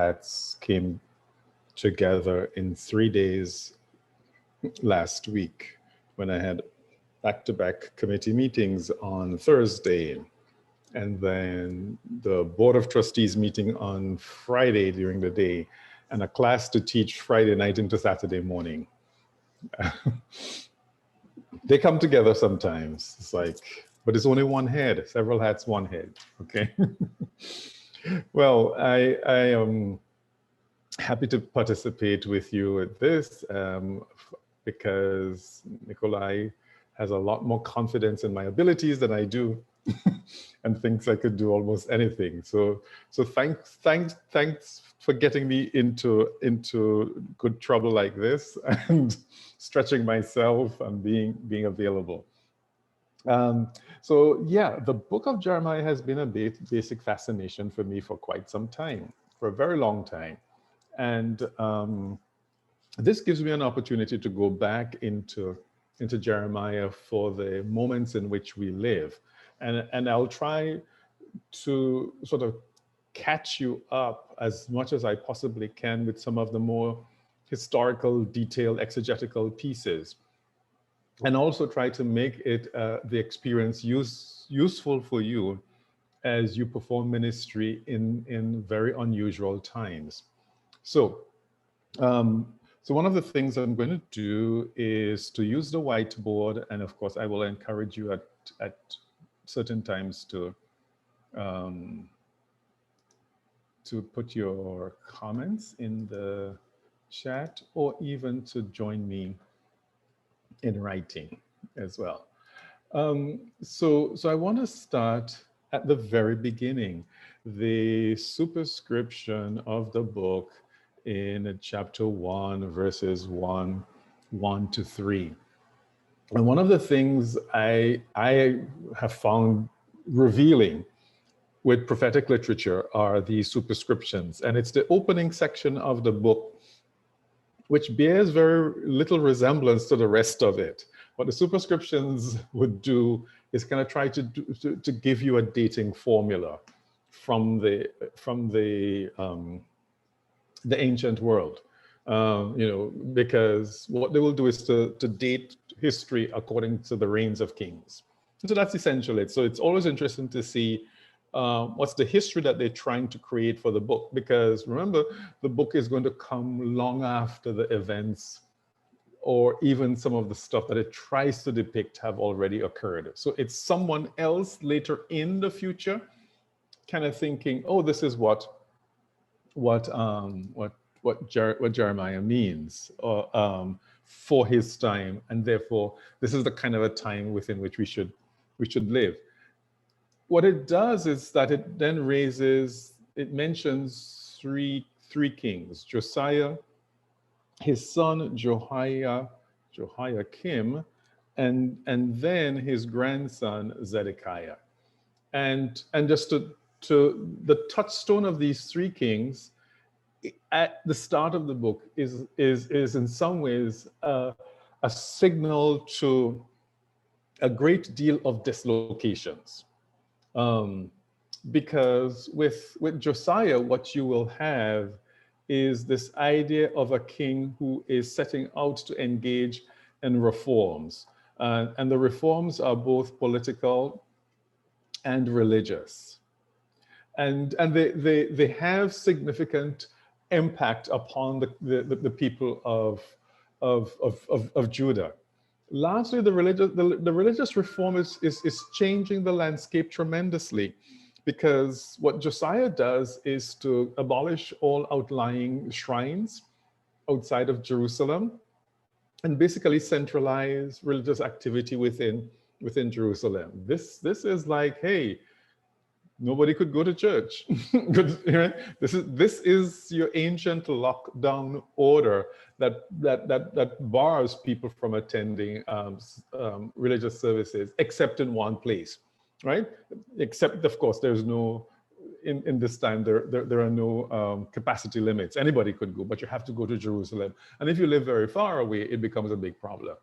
hats came together in 3 days last week when I had back-to-back committee meetings on Thursday, and then the Board of Trustees meeting on Friday during the day, and a class to teach Friday night into Saturday morning. They come together sometimes. It's like, but it's only one head, several hats, one head, okay? Well, I am happy to participate with you at this because Nikolai has a lot more confidence in my abilities than I do and thinks I could do almost anything. So thanks for getting me into good trouble like this and stretching myself and being available. So yeah, the book of Jeremiah has been a basic fascination for me for quite some time, for a very long time. And this gives me an opportunity to go back into Jeremiah for the moments in which we live. And I'll try to sort of catch you up as much as I possibly can with some of the more historical, detailed, exegetical pieces. And also try to make it the experience useful for you as you perform ministry in very unusual times. So one of the things I'm going to do is to use the whiteboard, and of course I will encourage you at certain times to put your comments in the chat, or even to join me in writing as well. So I want to start at the very beginning, the superscription of the book in chapter 1, verses 1 to 3. And one of the things I have found revealing with prophetic literature are the superscriptions. And it's the opening section of the book which bears very little resemblance to the rest of it. What the superscriptions would do is kind of try to give you a dating formula from the ancient world, because what they will do is to date history according to the reigns of kings. And so that's essentially it. So it's always interesting to see what's the history that they're trying to create for the book, because remember, the book is going to come long after the events or even some of the stuff that it tries to depict have already occurred. So it's someone else later in the future kind of thinking, oh, this is what Jeremiah means for his time, and therefore this is the kind of a time within which we should live. What it does is that it then it mentions three kings: Josiah, his son Jehoiakim, and then his grandson Zedekiah. And just to the touchstone of these three kings at the start of the book is in some ways a signal to a great deal of dislocations. Because with Josiah, what you will have is this idea of a king who is setting out to engage in reforms. And the reforms are both political and religious. And they have significant impact upon the people of Judah. Largely, the religious reform is changing the landscape tremendously, because what Josiah does is to abolish all outlying shrines outside of Jerusalem and basically centralize religious activity within Jerusalem. This is like, hey, nobody could go to church. This is your ancient lockdown order that bars people from attending religious services, except in one place, right? Except, of course, there's no, in this time, there are no capacity limits. Anybody could go, but you have to go to Jerusalem. And if you live very far away, it becomes a big problem.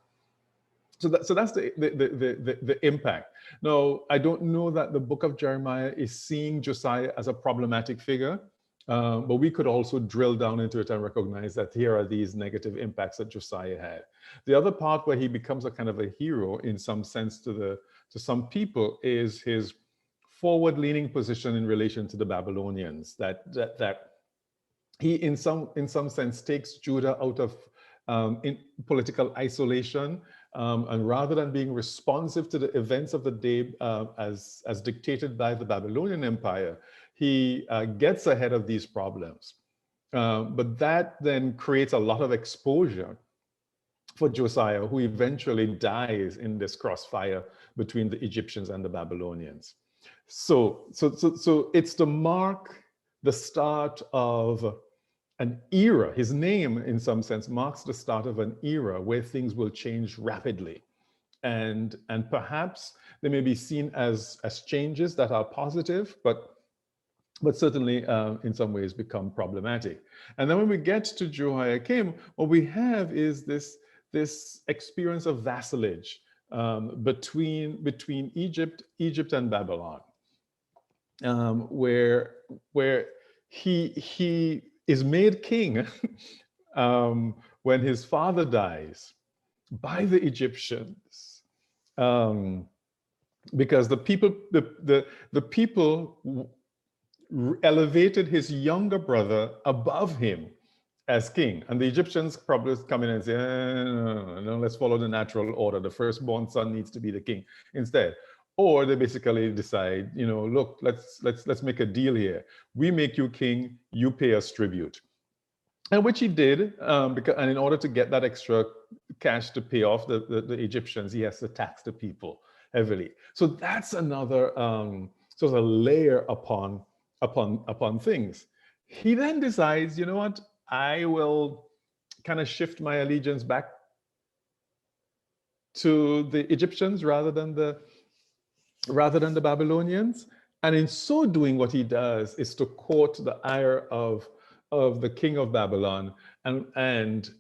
So that's the impact. Now, I don't know that the book of Jeremiah is seeing Josiah as a problematic figure. But we could also drill down into it and recognize that here are these negative impacts that Josiah had. The other part where he becomes a kind of a hero in some sense to some people is his forward-leaning position in relation to the Babylonians. That he in some sense takes Judah out of in political isolation, and rather than being responsive to the events of the day as dictated by the Babylonian Empire, he gets ahead of these problems. But that then creates a lot of exposure for Josiah, who eventually dies in this crossfire between the Egyptians and the Babylonians. So it's the start of an era. His name, in some sense, marks the start of an era where things will change rapidly. And perhaps they may be seen as changes that are positive, but certainly in some ways become problematic. And then when we get to Jehoiakim, what we have is this experience of vassalage between Egypt and Babylon, where he is made king when his father dies by the Egyptians, because the people elevated his younger brother above him as king, and the Egyptians probably come in and say, no, let's follow the natural order. The firstborn son needs to be the king instead. Or they basically decide, look, let's make a deal here. We make you king, you pay us tribute. And which he did, and in order to get that extra cash to pay off the Egyptians, he has to tax the people heavily. So that's another sort of layer upon things. He then decides, you know what, I will kind of shift my allegiance back to the Egyptians rather than the Babylonians. And in so doing, what he does is to court the ire of the king of Babylon and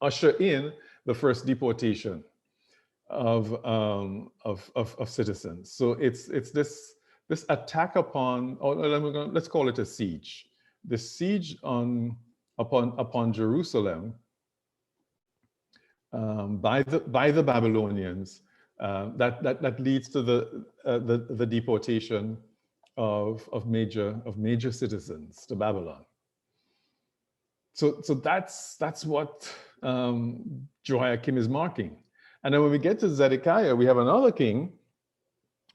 usher in the first deportation of citizens. So it's this attack upon, or let's call it a siege. The siege upon Jerusalem by the Babylonians. That leads to the deportation of major citizens to Babylon. So that's what Jehoiakim is marking. And then when we get to Zedekiah, we have another king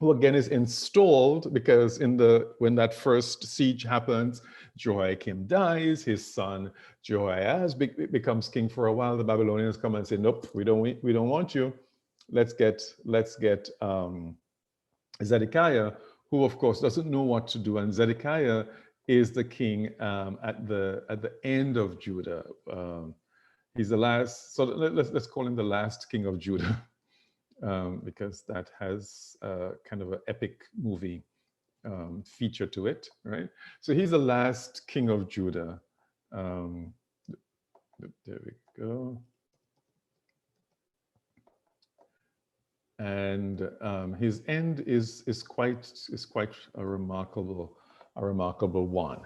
who again is installed, because when that first siege happens, Jehoiakim dies, his son Jehoiahaz becomes king for a while. The Babylonians come and say, nope, we don't want you. Let's get Zedekiah, who of course doesn't know what to do. And Zedekiah is the king at the end of Judah. He's the last, so let's call him the last king of Judah, because that has kind of an epic movie feature to it, right? So he's the last king of Judah. There we go. And his end is quite a remarkable one.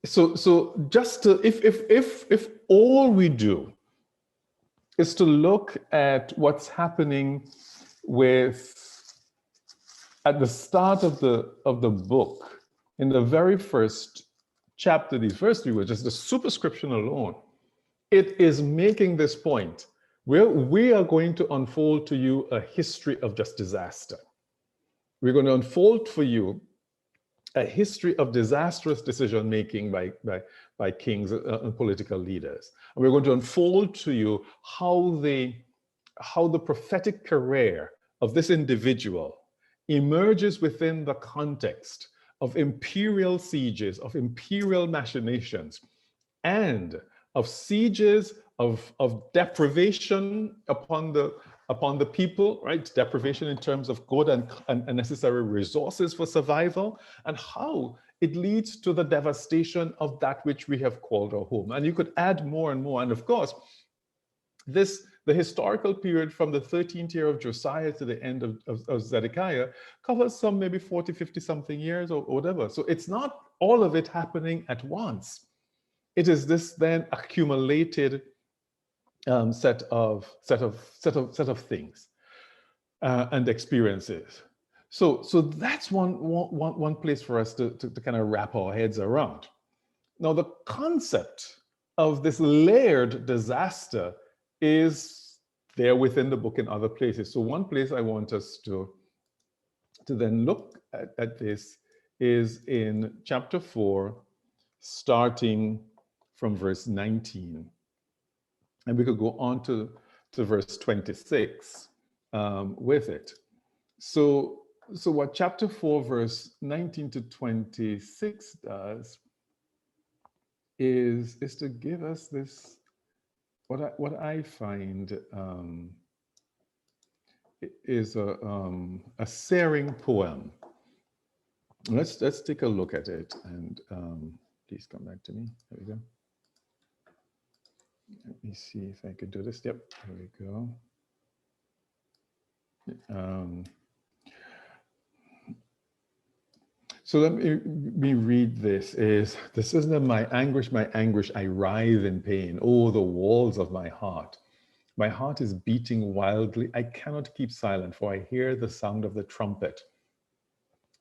So just to, if all we do is to look at what's happening at the start of the book, in the very first chapter, these first three words, just the superscription alone, it is making this point. We are going to unfold to you a history of just disaster. We're going to unfold for you a history of disastrous decision-making by kings and political leaders. And we're going to unfold to you how the prophetic career of this individual emerges within the context of imperial sieges, of imperial machinations, and of sieges of deprivation upon the people, right? Deprivation in terms of good and necessary resources for survival, and how it leads to the devastation of that which we have called our home. And you could add more and more. And of course, The historical period from the 13th year of Josiah to the end of Zedekiah covers some maybe 40, 50 something years or whatever. So it's not all of it happening at once. It is this then accumulated set of things and experiences. So that's one place for us to kind of wrap our heads around. Now, the concept of this layered disaster is there within the book in other places. So one place I want us to then look at this is in chapter 4, starting from verse 19. And we could go on to verse 26 with it. So what chapter 4, verse 19 to 26 does is to give us this, what I find is a searing poem. Let's take a look at it, and please come back to me. There we go. Let me see if I could do this. Yep, there we go. So let me read this. This isn't my anguish, I writhe in pain. Oh, the walls of my heart. My heart is beating wildly. I cannot keep silent, for I hear the sound of the trumpet,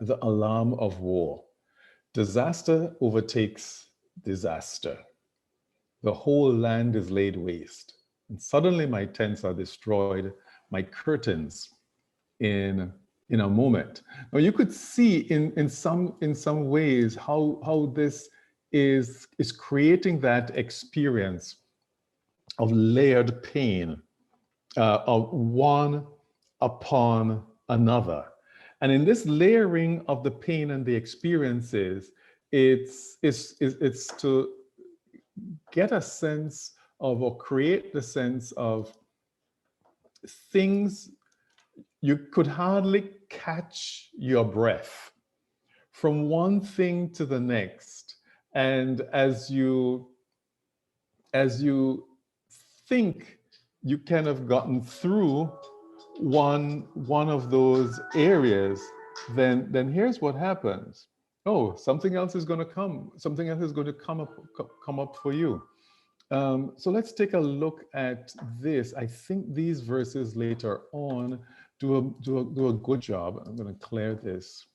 the alarm of war. Disaster overtakes disaster. The whole land is laid waste. And suddenly my tents are destroyed, my curtains in a moment. Now you could see in some ways how this is creating that experience of layered pain, of one upon another. And in this layering of the pain and the experiences, it's to get a sense of, or create the sense of, things you could hardly catch your breath from one thing to the next. And as you think you kind of gotten through one of those areas, then here's what happens. Oh, something else is going to come. Something else is going to come up for you. So let's take a look at this. I think these verses later on do a good job. I'm going to clear this.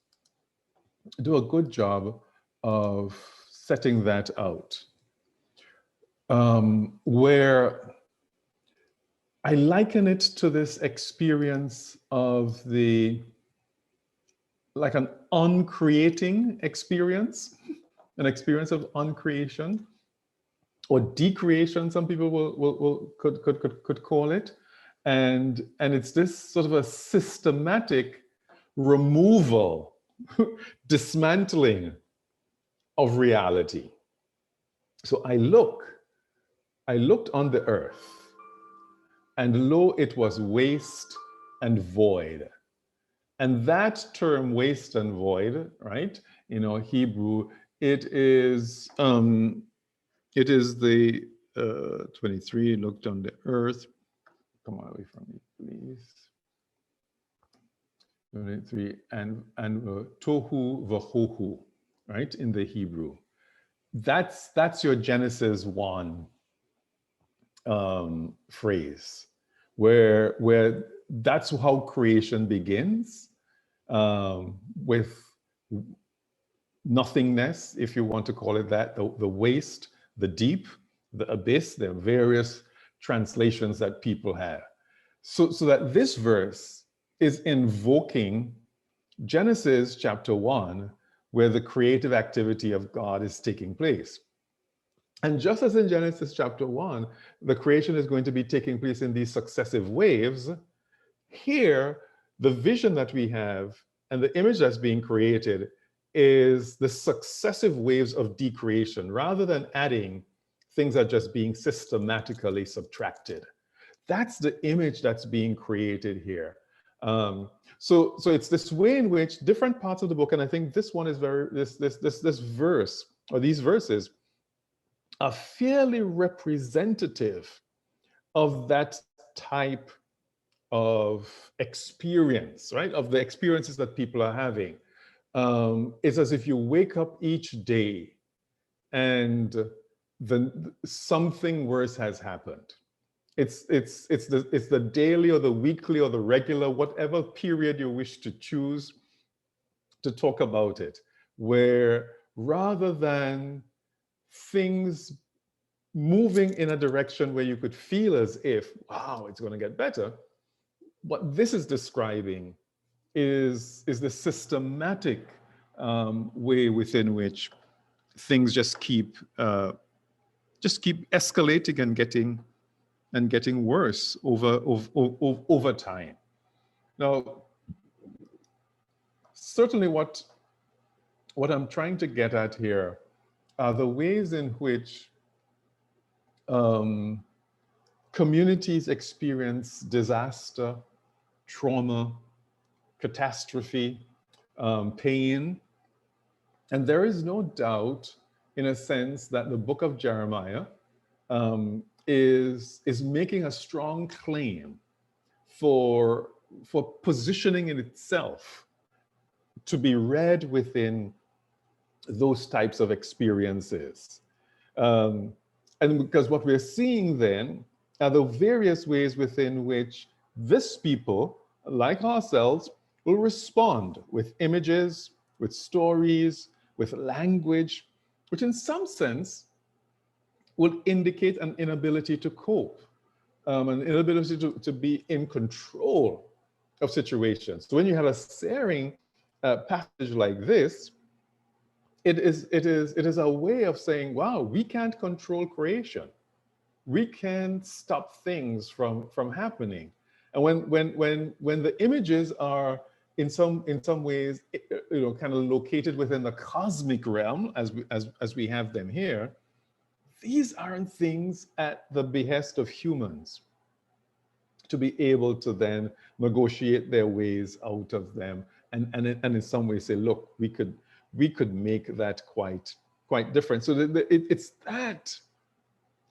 Do a good job of setting that out. Where I liken it to this experience of like an uncreating experience, an experience of uncreation, or decreation, some people could call it. And it's this sort of a systematic removal, dismantling of reality. So I looked on the earth, and lo, it was waste and void. And that term, waste and void, right? Hebrew, it is the 23, looked on the earth. Come on away from me, please. 23, and tohu v'hohu, right, in the Hebrew. That's your Genesis 1 phrase, where that's how creation begins, with nothingness, if you want to call it that, the waste, the deep, the abyss. There are various translations that people have. So that this verse is invoking Genesis chapter 1, where the creative activity of God is taking place. And just as in Genesis chapter 1, the creation is going to be taking place in these successive waves, here, the vision that we have and the image that's being created is the successive waves of decreation, rather than adding things that are just being systematically subtracted. That's the image that's being created here. So it's this way in which different parts of the book, and I think this one is this verse, or these verses, are fairly representative of that type of experience, right? Of the experiences that people are having. It's as if you wake up each day and something worse has happened. It's the daily or the weekly or the regular, whatever period you wish to choose to talk about it, where rather than things moving in a direction where you could feel as if, wow, it's going to get better, what this is describing is the systematic way within which things just keep escalating and getting worse over time. Now, certainly what I'm trying to get at here are the ways in which communities experience disaster, trauma, catastrophe, pain. And there is no doubt, in a sense, that the book of Jeremiah is making a strong claim for positioning in itself to be read within those types of experiences. And because what we're seeing then are the various ways within which this people, like ourselves, will respond with images, with stories, with language, which in some sense will indicate an inability to cope, an inability to be in control of situations. So when you have a searing passage like this, it is a way of saying, wow, we can't control creation. We can't stop things from happening. And when the images are in some ways, kind of located within the cosmic realm, as we have them here, these aren't things at the behest of humans to be able to then negotiate their ways out of them, and in some ways say, look, we could make that quite different. So it's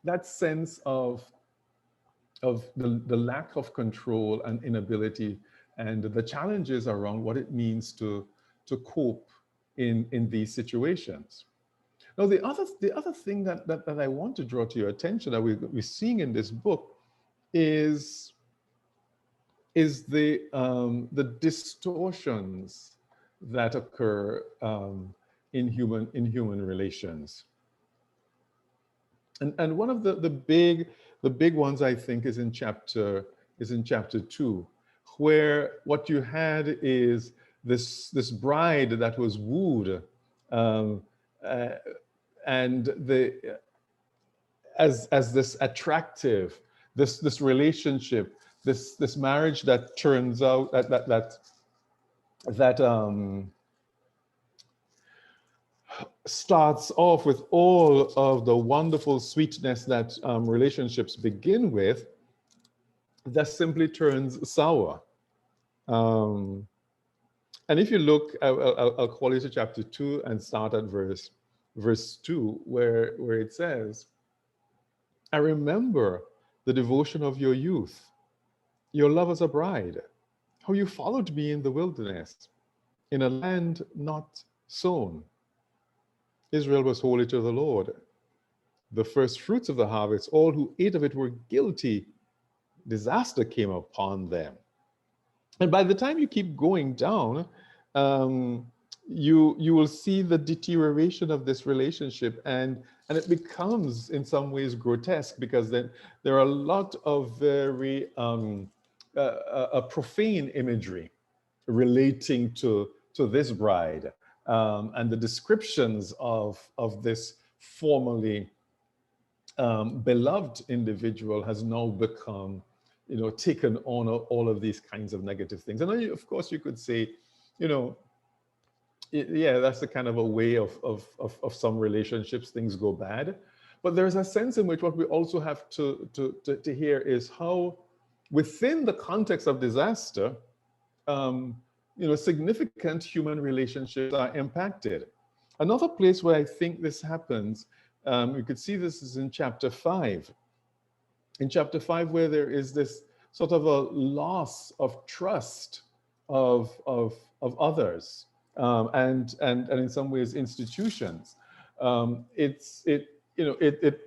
that sense of the lack of control and inability, and the challenges around what it means to cope in these situations. Now, the other thing that I want to draw to your attention that we're seeing in this book is the distortions that occur in human relations. And one of the big ones, I think, is in chapter 2, where what you had is this bride that was wooed, and as this attractive, this relationship, this marriage that turns out that starts off with all of the wonderful sweetness that relationships begin with, that simply turns sour. And if you look, I'll call you to chapter 2 and start at verse 2, where it says, I remember the devotion of your youth, your love as a bride, how you followed me in the wilderness, in a land not sown. Israel was holy to the Lord. The first fruits of the harvest, all who ate of it were guilty. Disaster came upon them. And by the time you keep going down, you will see the deterioration of this relationship, and it becomes in some ways grotesque, because then there are a lot of very profane imagery relating to this bride, and the descriptions of this formerly beloved individual has now become, taken on all of these kinds of negative things. And then, of course, you could say, yeah, that's the kind of a way of some relationships, things go bad. But there's a sense in which what we also have to hear is how, within the context of disaster, significant human relationships are impacted. Another place where I think this happens, you could see this is in chapter 5. in chapter 5, where there is this sort of a loss of trust of others, and in some ways institutions.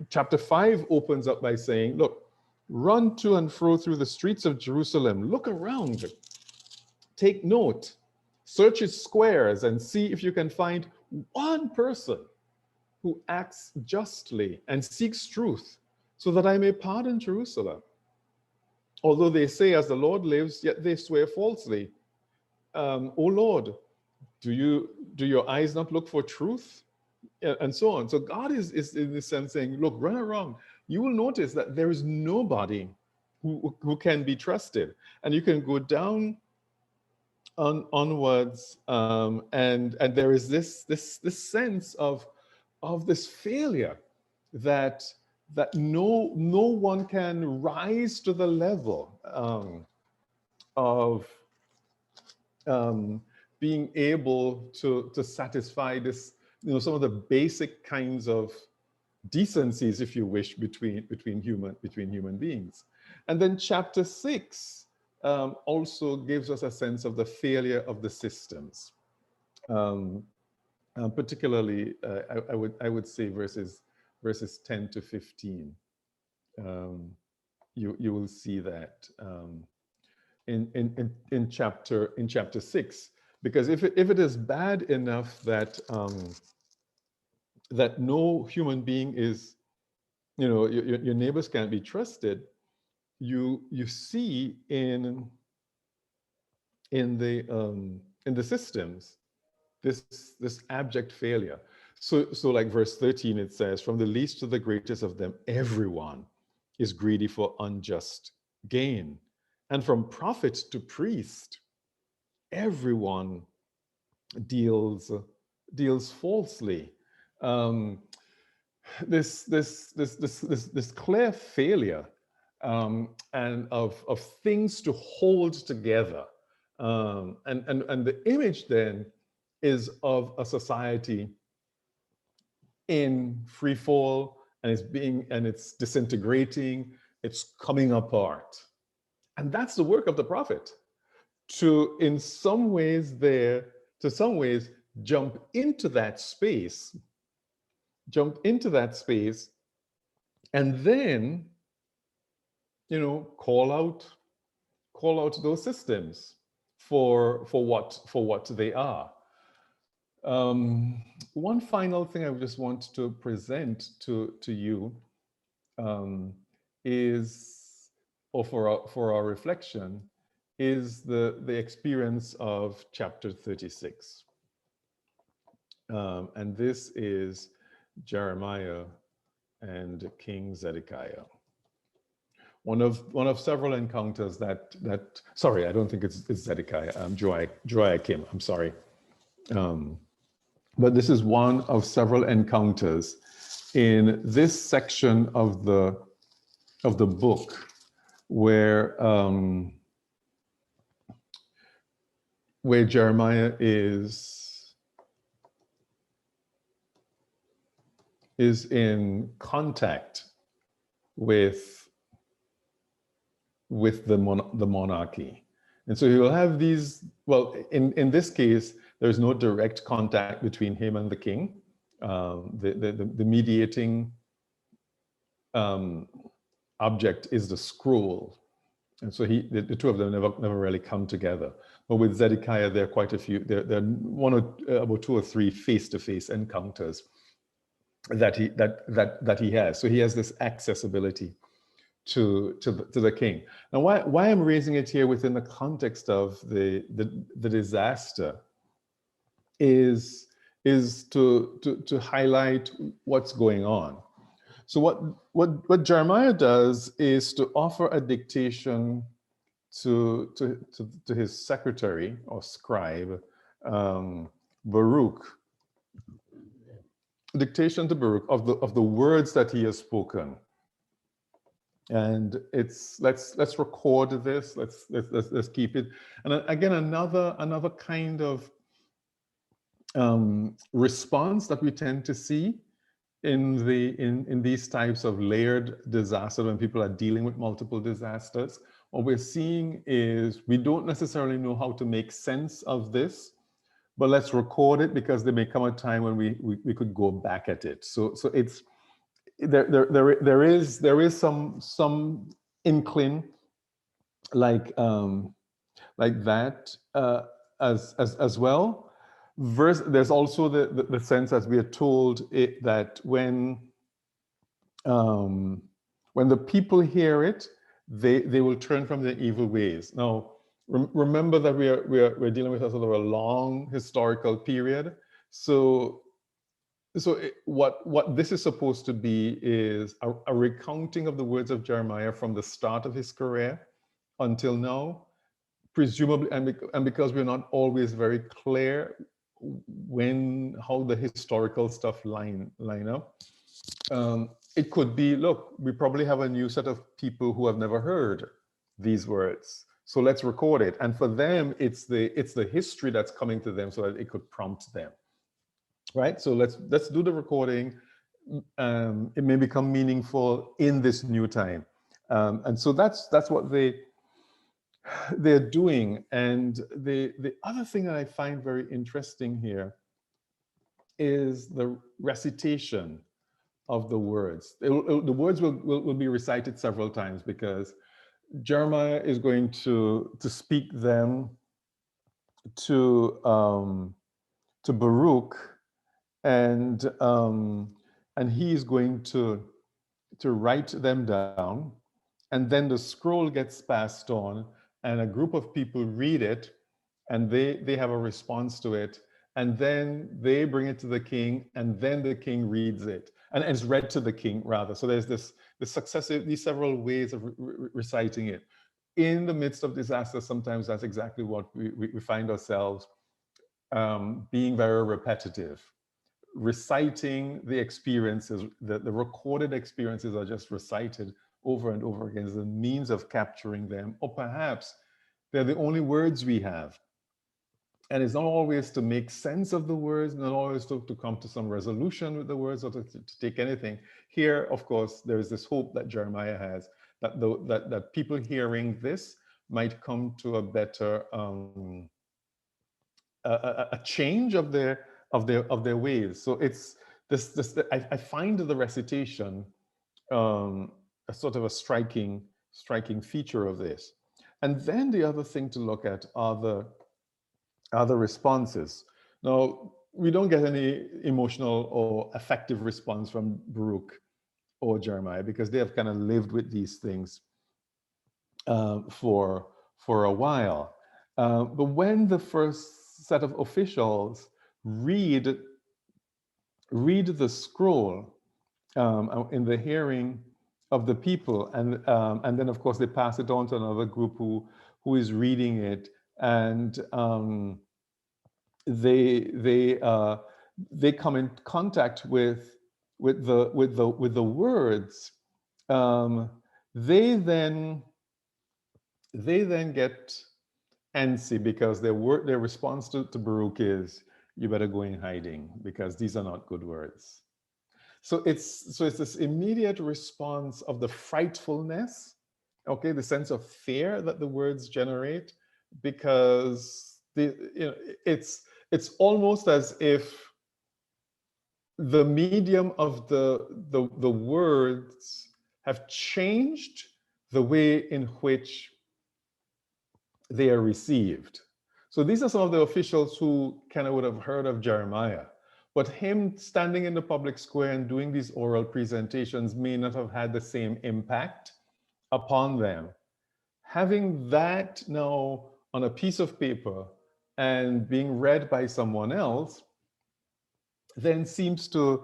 Chapter 5 opens up by saying, look, run to and fro through the streets of Jerusalem, look around, take note, search its squares and see if you can find one person who acts justly and seeks truth, so that I may pardon Jerusalem. Although they say, as the Lord lives, yet they swear falsely. O Lord, do your eyes not look for truth? And so on. So God is in this sense saying, look, run around. You will notice that there is nobody who can be trusted. And you can go down onwards, and there is this sense of this failure that no one can rise to the level of being able to satisfy this, some of the basic kinds of decencies, if you wish, between human beings. And then chapter 6 also gives us a sense of the failure of the systems. Particularly, I would say verses 10 to 15. You will see that in chapter 6, because if it is bad enough that that no human being is, your neighbors can't be trusted, you see in the systems this abject failure. So like verse 13, it says, from the least to the greatest of them, everyone is greedy for unjust gain. And from prophet to priest, everyone deals falsely. This clear failure and of things to hold together. And the image then is of a society in free fall, and it's disintegrating, it's coming apart. And that's the work of the prophet, to in some ways jump into that space, and then call out those systems for what they are. One final thing I just want to present to you is, or for our reflection, is the experience of chapter 36. And this is Jeremiah and King Zedekiah. One of several encounters that sorry, I don't think it's Zedekiah, Joachim, I'm sorry. But this is one of several encounters in this section of the book where Jeremiah is in contact with the monarchy. And so he will have these, well, in this case, there's no direct contact between him and the king. The mediating object is the scroll. And so the two of them never really come together. But with Zedekiah, there are quite a few, there are about 2 or 3 face-to-face encounters that he has. So he has this accessibility to the king. Now, why I'm raising it here within the context of the disaster is to highlight what's going on. So what Jeremiah does is to offer a dictation to his secretary or scribe, Baruch. Dictation to Baruch of the words that he has spoken. And let's record this. Let's keep it. And again, another kind of response that we tend to see in these types of layered disasters, when people are dealing with multiple disasters, what we're seeing is we don't necessarily know how to make sense of this, but let's record it because there may come a time when we could go back at it. So it's there is some inkling like that as well. There's also the sense, as we are told, that when the people hear it, they will turn from their evil ways. Now, remember that we're dealing with a sort of a long historical period. So what this is supposed to be is a recounting of the words of Jeremiah from the start of his career until now, presumably, and because we're not always very clear how the historical stuff line up. It could be, look, we probably have a new set of people who have never heard these words, so let's record it. And for them, it's the history that's coming to them so that it could prompt them, right? So let's do the recording. It may become meaningful in this new time, and so that's what they're doing. And the other thing that I find very interesting here is the recitation of the words. The words will be recited several times because Jeremiah is going to speak them to Baruch, and he is going to write them down, and then the scroll gets passed on, and a group of people read it, and they have a response to it, and then they bring it to the king, and then the king reads it, and it's read to the king rather. So there's these several ways of reciting it. In the midst of disaster, sometimes that's exactly what we find ourselves being very repetitive, reciting the experiences. The recorded experiences are just recited over and over again as a means of capturing them, or perhaps they're the only words we have. And it's not always to make sense of the words, not always to come to some resolution with the words, or to take anything. Here, of course, there is this hope that Jeremiah has, that that people hearing this might come to a better a change of their ways. So it's this I find the recitation a sort of a striking feature of this. And then the other thing to look at are the responses. Now, we don't get any emotional or affective response from Baruch or Jeremiah because they have kind of lived with these things for a while. But when the first set of officials read the scroll in the hearing of the people, and then of course they pass it on to another group who is reading it, and they come in contact with the words. They then get antsy because their response to Baruch is, you better go in hiding because these are not good words. So it's this immediate response of the frightfulness, okay, the sense of fear that the words generate, because it's almost as if the medium of the words have changed the way in which they are received. So these are some of the officials who kind of would have heard of Jeremiah, but him standing in the public square and doing these oral presentations may not have had the same impact upon them. Having that now on a piece of paper and being read by someone else then seems to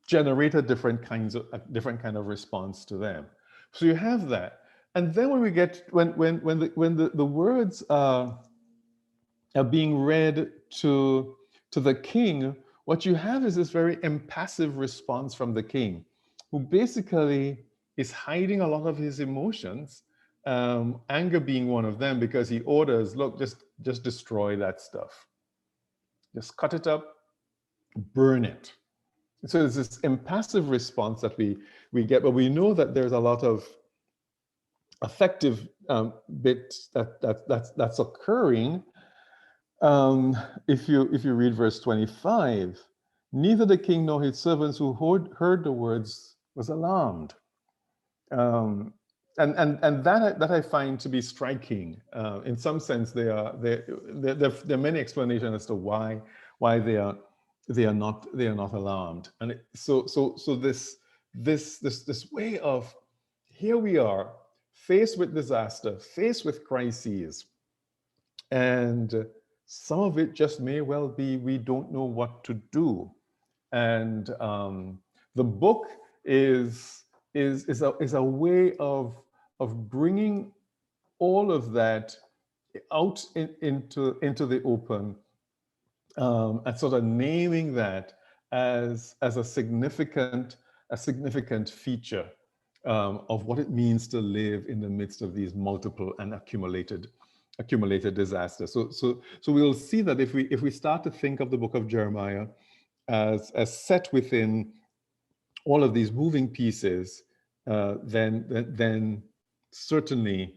generate a different kind of response to them. So you have that. And then when we get when the words are being read to the king, what you have is this very impassive response from the king, who basically is hiding a lot of his emotions, anger being one of them, because he orders, look, just destroy that stuff. Just cut it up, burn it. so there's this impassive response that we get, but we know that there's a lot of affective bit that's occurring. If you read verse 25, neither the king nor his servants who heard the words was alarmed. And that I find to be striking. In some sense, there are many explanations as to why they are not alarmed. And so this way of, here we are faced with disaster, faced with crises, and some of it just may well be we don't know what to do. And the book is a way of bringing all of that out into the open, and sort of naming that as a significant feature of what it means to live in the midst of these multiple and accumulated disasters. So we'll see that if we start to think of the book of Jeremiah as set within all of these moving pieces, then certainly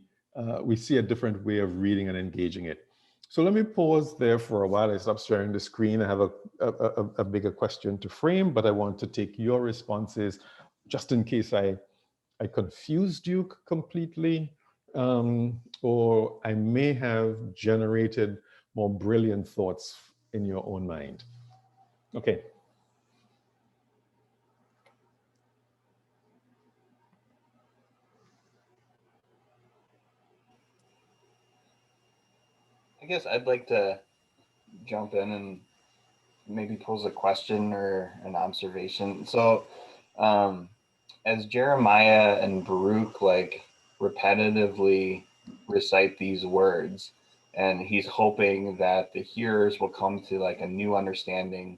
we see a different way of reading and engaging it. So let me pause there for a while. I stop sharing the screen. I have a bigger question to frame, but I want to take your responses just in case I confused you completely, or I may have generated more brilliant thoughts in your own mind. Okay. I guess I'd like to jump in and maybe pose a question or an observation. So, as Jeremiah and Baruch like repetitively recite these words, and he's hoping that the hearers will come to like a new understanding,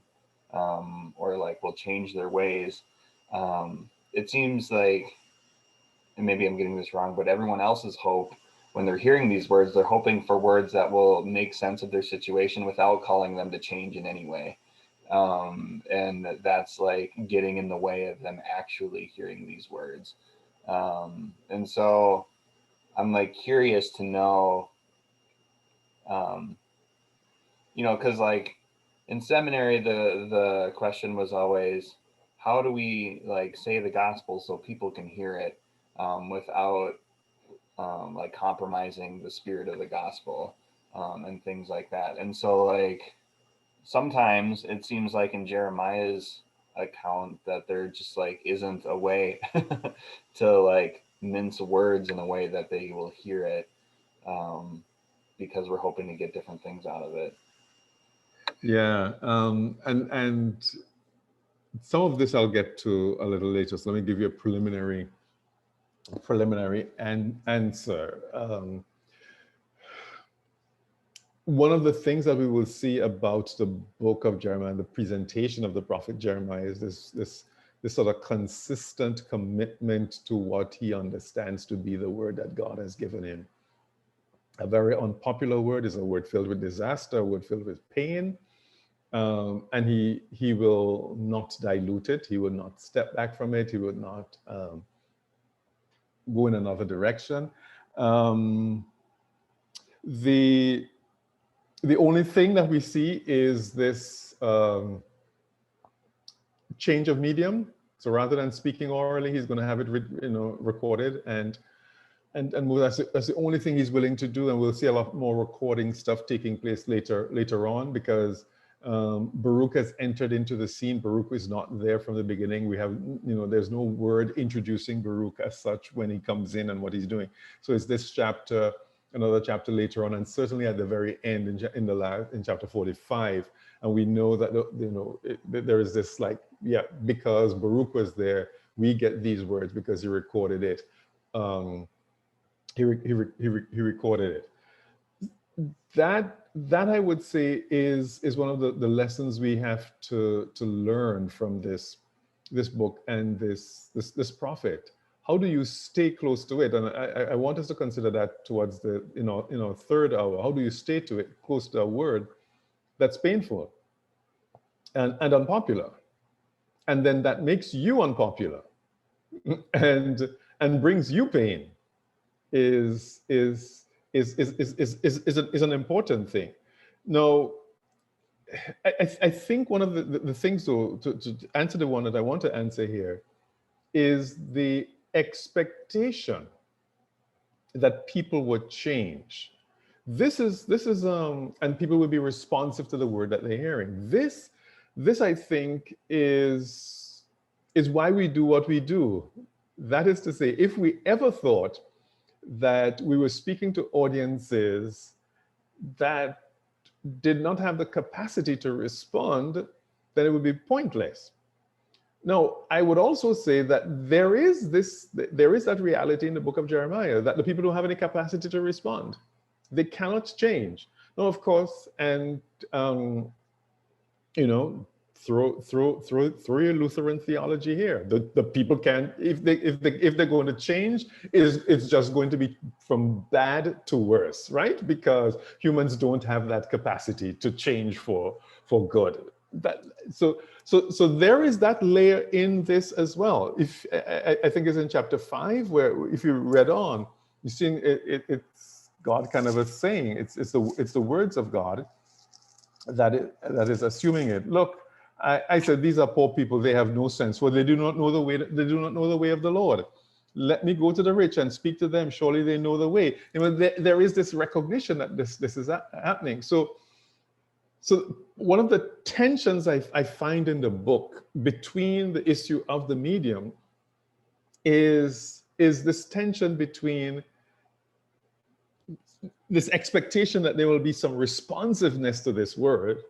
or like will change their ways. It seems like, and maybe I'm getting this wrong, but everyone else's hope when they're hearing these words, they're hoping for words that will make sense of their situation without calling them to change in any way. And that's like getting in the way of them actually hearing these words. And so I'm like curious to know, um, because like in seminary, the question was always, how do we like say the gospel so people can hear it without like compromising the spirit of the gospel, and things like that. And so like sometimes it seems like in Jeremiah's account that there just like isn't a way to like mince words in a way that they will hear it, because we're hoping to get different things out of it. Yeah, and some of this I'll get to a little later. So let me give you a preliminary answer. One of the things that we will see about the book of Jeremiah and the presentation of the prophet Jeremiah is this sort of consistent commitment to what he understands to be the word that God has given him. A very unpopular word is a word filled with disaster, a word filled with pain, and he will not dilute it. He will not step back from it. He would not go in another direction. The only thing that we see is this change of medium. So rather than speaking orally, he's going to have it, recorded and that's the only thing he's willing to do. And we'll see a lot more recording stuff taking place later on, because Baruch has entered into the scene. Baruch is not there from the beginning. We have, there's no word introducing Baruch as such when he comes in and what he's doing. So it's this chapter, another chapter later on, and certainly at the very end in chapter 45. And we know that there is this because Baruch was there, we get these words because he recorded it. He recorded it. That I would say is one of the lessons we have to learn from this book and this prophet. How do you stay close to it? And I want us to consider that towards the third hour. How do you stay to it, close to a word that's painful and unpopular? and then that makes you unpopular and brings you pain is is an important thing. Now, I think one of the things, though, to answer the one that I want to answer here, is the expectation that people would change. This is and people would be responsive to the word that they're hearing. This I think is why we do what we do. That is to say, if we ever thought that we were speaking to audiences that did not have the capacity to respond, then it would be pointless. Now, I would also say that there is that reality in the book of Jeremiah, that the people don't have any capacity to respond. They cannot change. Now, of course, and you know, throw your Lutheran theology here. The people can, if they're going to change, it's just going to be from bad to worse, right? Because humans don't have that capacity to change for good. So there is that layer in this as well. If I think it's in chapter 5, where if you read on, you see it's God kind of saying, it's the words of God that is assuming it. Look, I said, these are poor people, they have no sense, for they do not know the way, they do not know the way of the Lord. Let me go to the rich and speak to them, surely they know the way. You know, there is this recognition that this is happening. So one of the tensions I find in the book between the issue of the medium is this tension between this expectation that there will be some responsiveness to this word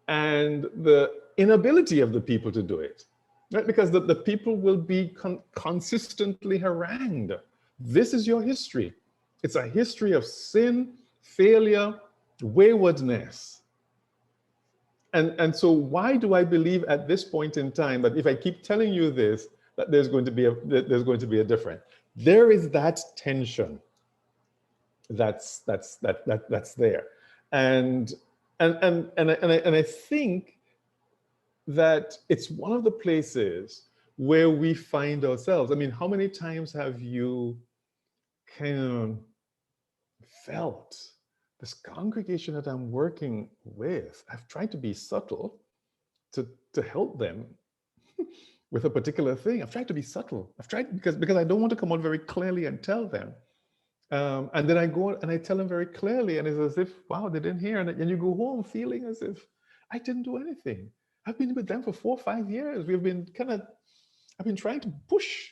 and the inability of the people to do it, right? Because the people will be consistently harangued. This is your history. It's a history of sin, failure, waywardness. And so why do I believe at this point in time that if I keep telling you this, that there's going to be a difference? There is that tension that's there. And I think that it's one of the places where we find ourselves. I mean, how many times have you kind of felt this congregation that I'm working with, I've tried to be subtle to help them with a particular thing. I've tried to be subtle. I've tried because I don't want to come out very clearly and tell them. And then I go and I tell them very clearly, and it's as if, wow, they didn't hear. And you go home feeling as if I didn't do anything. I've been with them for 4 or 5 years. I've been trying to push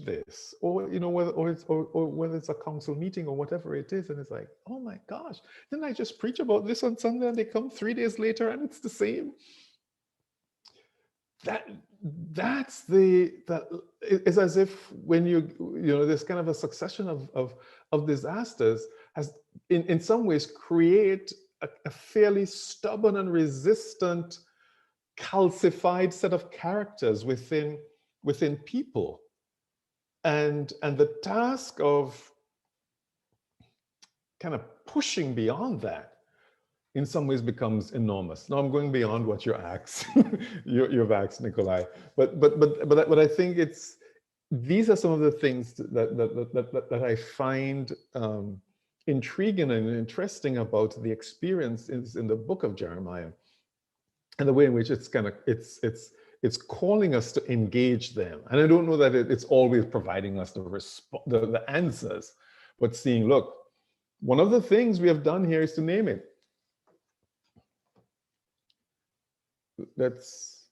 this, or you know, whether it's a council meeting or whatever it is, and it's like, oh my gosh, didn't I just preach about this on Sunday, and they come 3 days later and it's the same? It's as if when you know, there's kind of a succession of disasters has in some ways create a fairly stubborn and resistant, calcified set of characters within people, and the task of kind of pushing beyond that in some ways becomes enormous. Now I'm going beyond what you've asked, Nikolai, but I think these are some of the things that I find intriguing and interesting about the experience in the book of Jeremiah, and the way in which it's calling us to engage them. And I don't know that it's always providing us the answers, but seeing, look, one of the things we have done here is to name it. Let's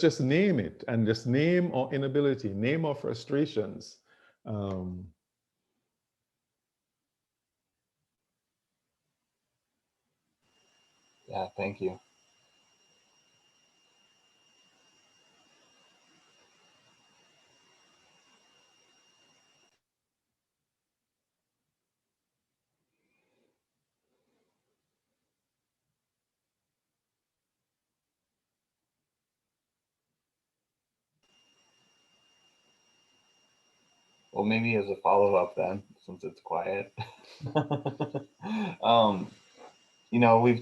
just name it, and just name our inability, name our frustrations. Yeah, thank you. Well, maybe as a follow-up then, since it's quiet. You know,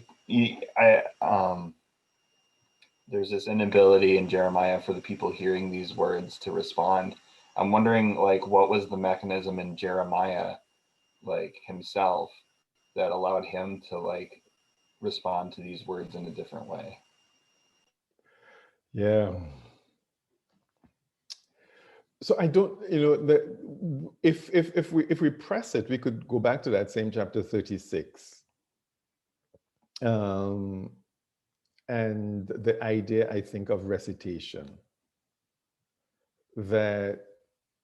there's this inability in Jeremiah for the people hearing these words to respond. I'm wondering, like, what was the mechanism in Jeremiah, like himself, that allowed him to like respond to these words in a different way? Yeah. So I don't, if we press it, we could go back to that same chapter 36. And the idea, I think, of recitation, that,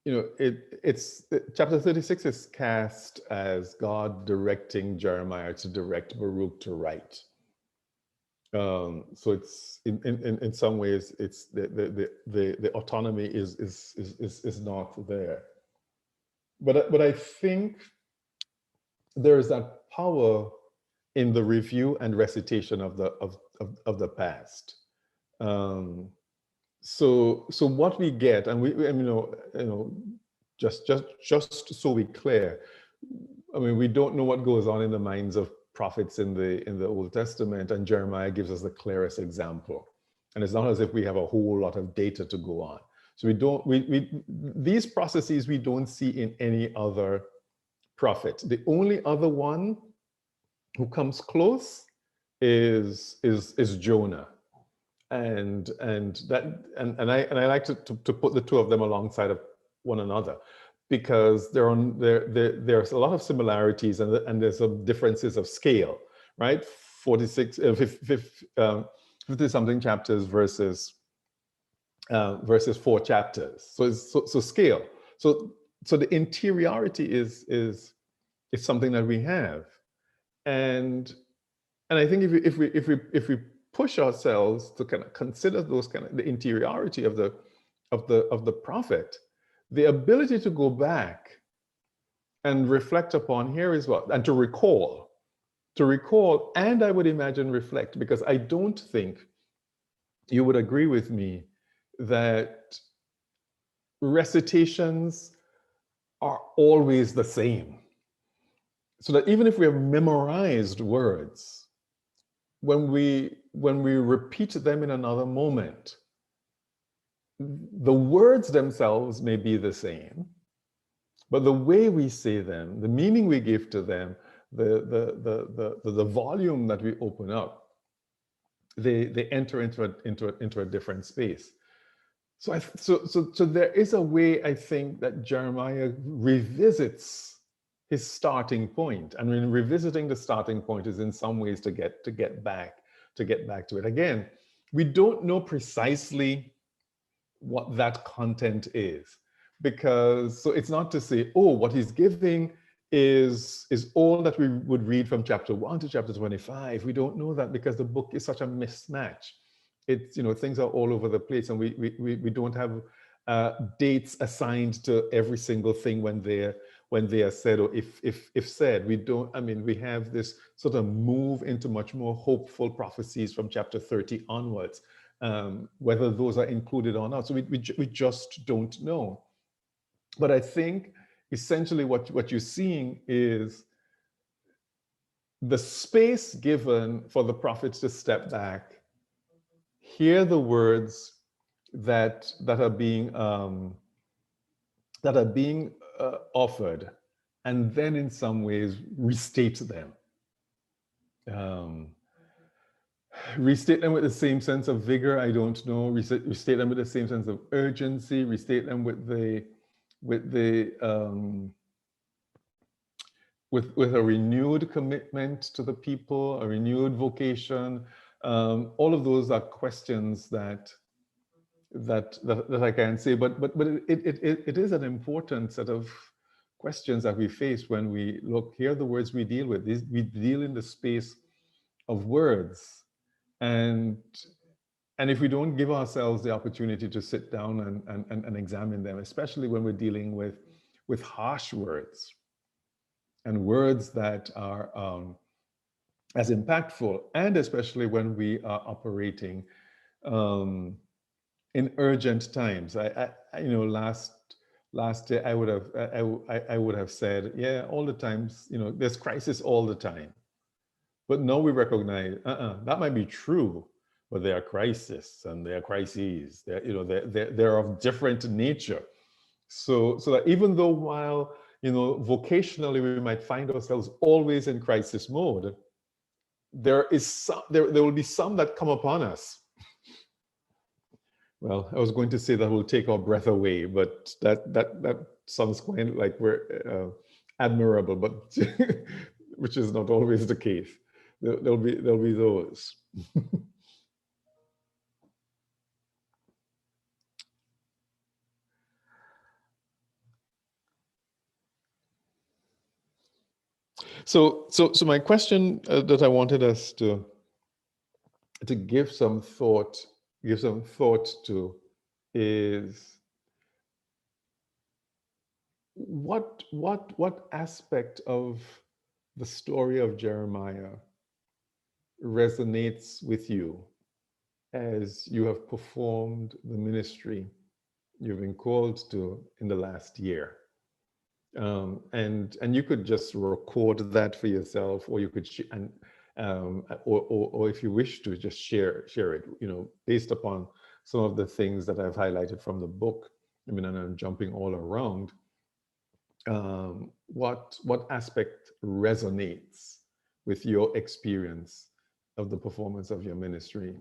it's chapter 36 is cast as God directing Jeremiah to direct Baruch to write. So it's in some ways, it's the autonomy is not there. But I think there is that power in the review and recitation of the past. So what we get, and just so we're clear, I mean, we don't know what goes on in the minds of prophets in the Old Testament, and Jeremiah gives us the clearest example. And it's not as if we have a whole lot of data to go on. So these processes we don't see in any other prophet. The only other one who comes close is Jonah. And I like to put the two of them alongside of one another, because there's a lot of similarities and there's some differences of scale, right? 50 something chapters versus 4 chapters. So scale. So the interiority is something that we have, and I think if we push ourselves to kind of consider those kind of the interiority of the prophet, the ability to go back and reflect upon here is what, and to recall, and I would imagine reflect, because I don't think you would agree with me that recitations are always the same. So that even if we have memorized words, when we repeat them in another moment, the words themselves may be the same, but the way we say them, the meaning we give to them, the volume that we open up, they enter into a different space. So there is a way, I think, that Jeremiah revisits his starting point. And when revisiting the starting point is in some ways to get back to it. Again, we don't know precisely what that content is, because so it's not to say, oh, what he's giving is all that we would read from chapter 1 to chapter 25. We don't know that, because the book is such a mismatch. It's, things are all over the place, and we don't have dates assigned to every single thing when they are said, or if said. We don't, I mean, we have this sort of move into much more hopeful prophecies from chapter 30 onwards, whether those are included or not. So we just don't know. But I think essentially what you're seeing is the space given for the prophets to step back, hear the words that are being offered, and then in some ways restate them. Restate them with the same sense of vigor, I don't know. Restate them with the same sense of urgency. Restate them with a renewed commitment to the people, a renewed vocation. All of those are questions that I can say, but it is an important set of questions that we face when we look. Here are the words we deal with. We deal in the space of words, and if we don't give ourselves the opportunity to sit down and examine them, especially when we're dealing with harsh words and words that are as impactful, and especially when we are operating in urgent times. I last year I would have said, yeah, all the times, there's crisis all the time. But now we recognize that might be true, but they are crises and they are crises. They're, you know, they're of different nature. So that even though while, you know, vocationally we might find ourselves always in crisis mode, there will be some that come upon us. Well, I was going to say that will take our breath away, but that sounds quite like we're admirable, but which is not always the case. There'll be those. So my question that I wanted us to give some thought to is what aspect of the story of Jeremiah resonates with you as you have performed the ministry you've been called to in the last year. And you could just record that for yourself, or you could or if you wish to just share it, you know, based upon some of the things that I've highlighted from the book. I mean, and I'm jumping all around. What aspect resonates with your experience of the performance of your ministry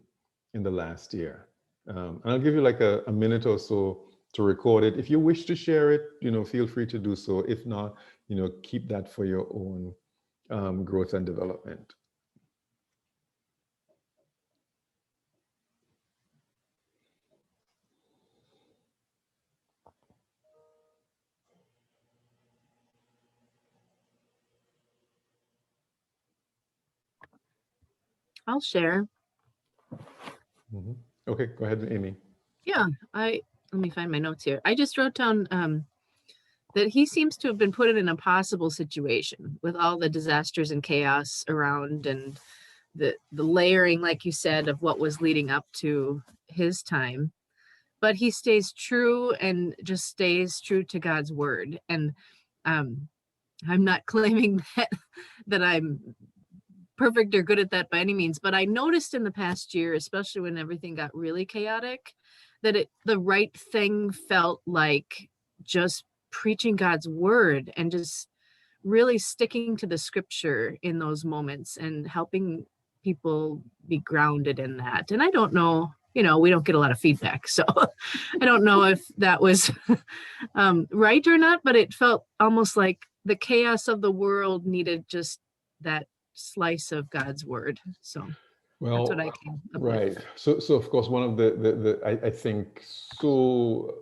in the last year? And I'll give you like a minute or so to record it. If you wish to share it, you know, feel free to do so. If not, you know, keep that for your own growth and development. I'll share. Mm-hmm. Okay, go ahead, Amy. Yeah, let me find my notes here. I just wrote down that he seems to have been put in an impossible situation with all the disasters and chaos around, and the layering, like you said, of what was leading up to his time. But he stays true and just stays true to God's word. And I'm not claiming that I'm perfect or good at that by any means, but I noticed in the past year, especially when everything got really chaotic, that the right thing felt like just preaching God's word and just really sticking to the scripture in those moments and helping people be grounded in that. And I don't know, you know, we don't get a lot of feedback, so I don't know if that was right or not, but it felt almost like the chaos of the world needed just that slice of God's word. So well, that's what I came up right with. So of course one of the I think so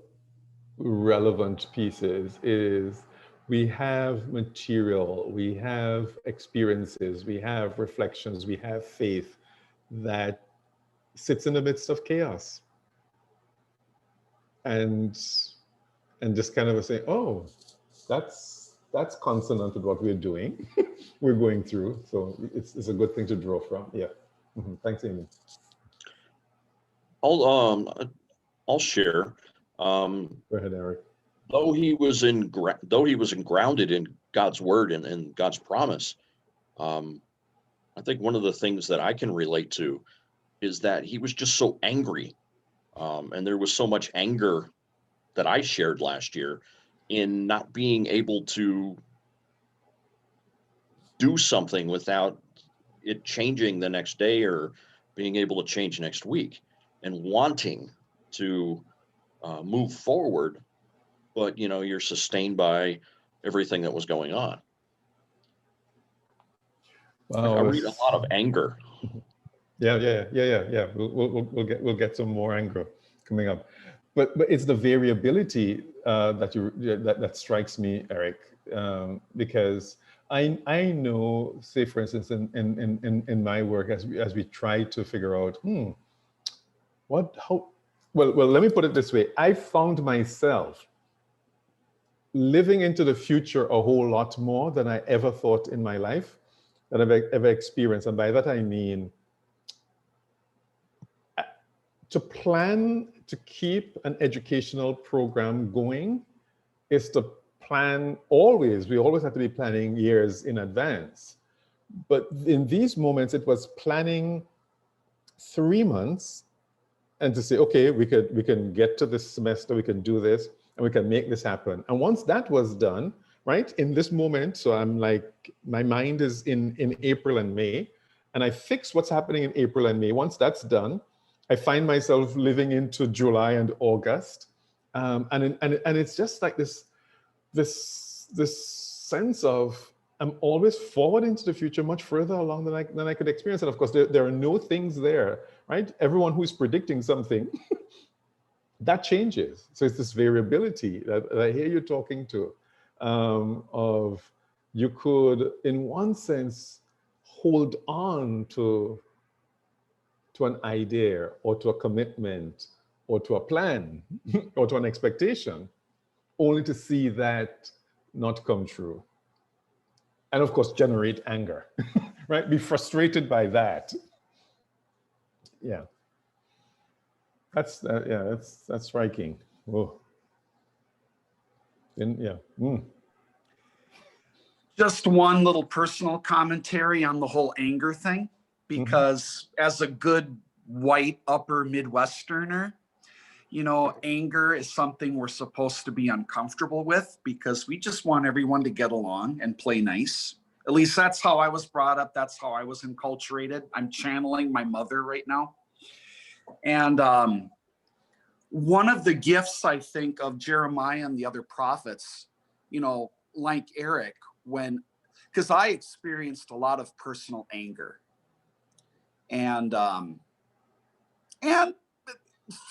relevant pieces is we have material, we have experiences, we have reflections, we have faith that sits in the midst of chaos, and just kind of say, oh, that's consonant with what we're doing. We're going through, so it's a good thing to draw from. Yeah. Mm-hmm. Thanks, Amy. I'll share. Go ahead, Eric. Though he was grounded in God's word and God's promise, I think one of the things that I can relate to is that he was just so angry, and there was so much anger that I shared last year in not being able to do something without it changing the next day or being able to change next week, and wanting to move forward, but you know, you're sustained by everything that was going on. Wow, I read a lot of anger. Yeah. We'll get some more anger coming up, but it's the variability that strikes me, Eric, because I know, say for instance, in my work, as we try to figure out well, let me put it this way. I found myself living into the future a whole lot more than I ever thought in my life, that I've ever experienced. And by that I mean, to plan to keep an educational program going is to plan always. We always have to be planning years in advance. But in these moments, it was planning 3 months and to say, okay, we can get to this semester, we can do this, and we can make this happen. And once that was done, right, in this moment, so I'm like, my mind is in April and May, and I fix what's happening in April and May. Once that's done, I find myself living into July and August. And it's just like this sense of, I'm always forward into the future, much further along than I could experience. And of course, there are no things there, right? Everyone who's predicting something, that changes. So it's this variability that I hear you talking to, of you could, in one sense, hold on to an idea or to a commitment or to a plan or to an expectation, only to see that not come true. And of course, generate anger, right? Be frustrated by that. Yeah. That's striking. Whoa. Yeah. Just one little personal commentary on the whole anger thing, because as a good white upper Midwesterner, you know, anger is something we're supposed to be uncomfortable with because we just want everyone to get along and play nice. At least that's how I was brought up. That's how I was enculturated. I'm channeling my mother right now. And one of the gifts, I think, of Jeremiah and the other prophets, you know, like Eric, because I experienced a lot of personal anger. And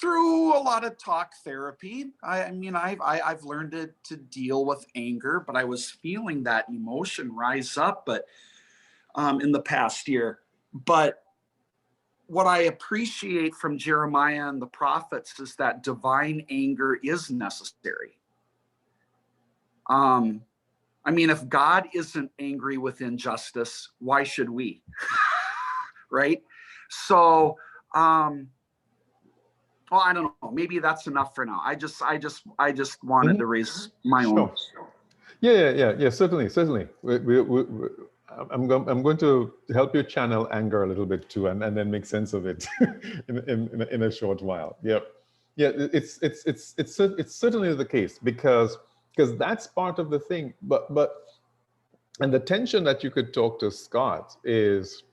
through a lot of talk therapy, I've learned to deal with anger, but I was feeling that emotion rise up, but in the past year. But what I appreciate from Jeremiah and the prophets is that divine anger is necessary. If God isn't angry with injustice, why should we? Right? So, well, I don't know. Maybe that's enough for now. I just wanted to raise my own. Yeah. Certainly. I'm going to help you channel anger a little bit too, and then make sense of it in a short while. Yep. Yeah. It's certainly the case because that's part of the thing. And the tension that you could talk to Scott is,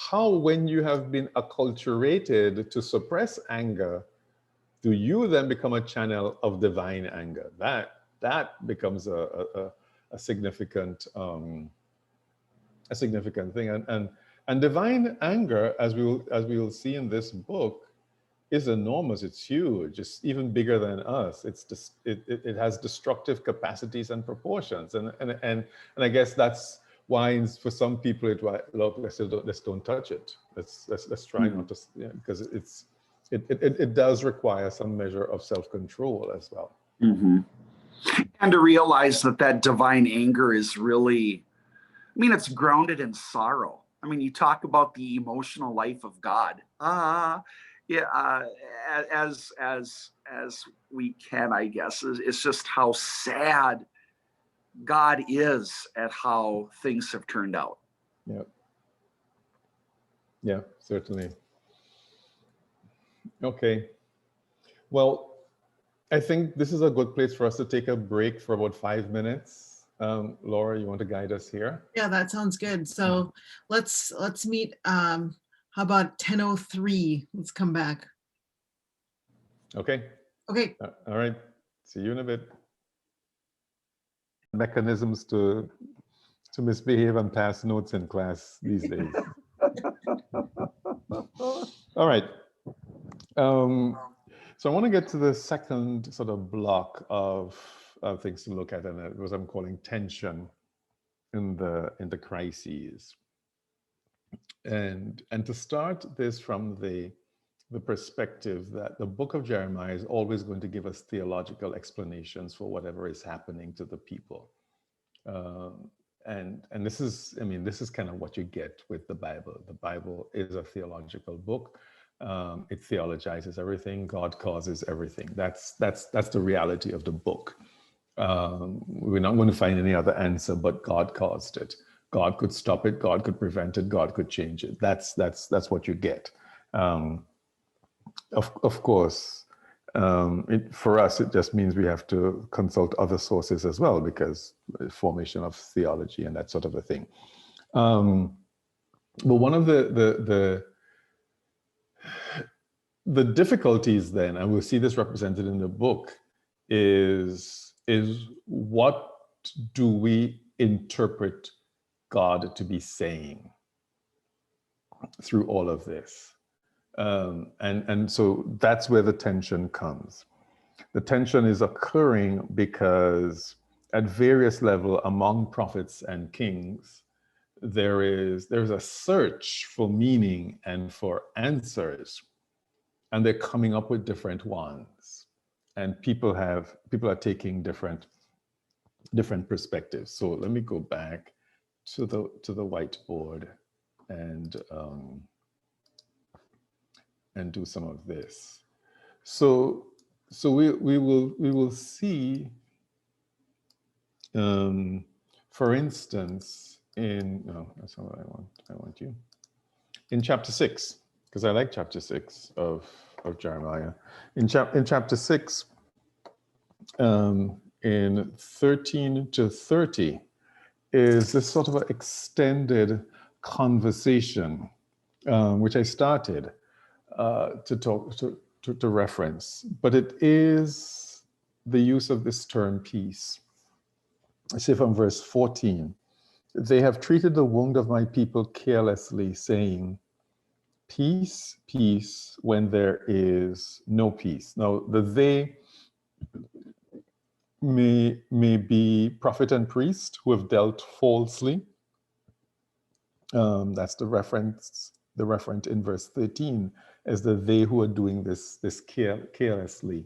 how, when you have been acculturated to suppress anger, do you then become a channel of divine anger? That becomes a significant thing. And divine anger, as we will see in this book, is enormous. It's huge. It's even bigger than us. It has destructive capacities and proportions. And I guess that's why for some people let's don't touch it. Let's try not to, because it does require some measure of self-control as well. And to realize that divine anger is really, it's grounded in sorrow. You talk about the emotional life of God. As we can, I guess, it's just how sad God is at how things have turned out. Yeah, certainly. Okay. Well, I think this is a good place for us to take a break for about 5 minutes. Laura, you want to guide us here? Yeah, that sounds good. So let's meet. How about 10:03? Let's come back. Okay. Okay. All right. See you in a bit. Mechanisms to misbehave and pass notes in class these days. All right. So I want to get to the second sort of block of things to look at, and it was I'm calling tension in the crises. And to start this from the perspective that the book of Jeremiah is always going to give us theological explanations for whatever is happening to the people. And this is kind of what you get with the Bible. The Bible is a theological book. It theologizes everything. God causes everything. That's the reality of the book. We're not going to find any other answer, but God caused it. God could stop it, God could prevent it, God could change it. That's what you get. Of course, for us, it just means we have to consult other sources as well, because formation of theology and that sort of a thing. But one of the difficulties then, and we'll see this represented in the book, is what do we interpret God to be saying through all of this? And so that's where the tension comes. The tension is occurring because at various levels among prophets and kings, there's a search for meaning and for answers, and they're coming up with different ones. And people are taking different perspectives. So let me go back to the whiteboard and do some of this. So we will see, for instance, that's not what I want. I want you in chapter 6, because I like chapter 6 of Jeremiah. In chapter 6, in 13 to 30, is this sort of an extended conversation, which I started to reference, but it is the use of this term peace. I say from verse 14, they have treated the wound of my people carelessly, saying, peace, peace, when there is no peace. Now, the they may be prophet and priest who have dealt falsely. That's the referent in verse 13 as the they who are doing this carelessly.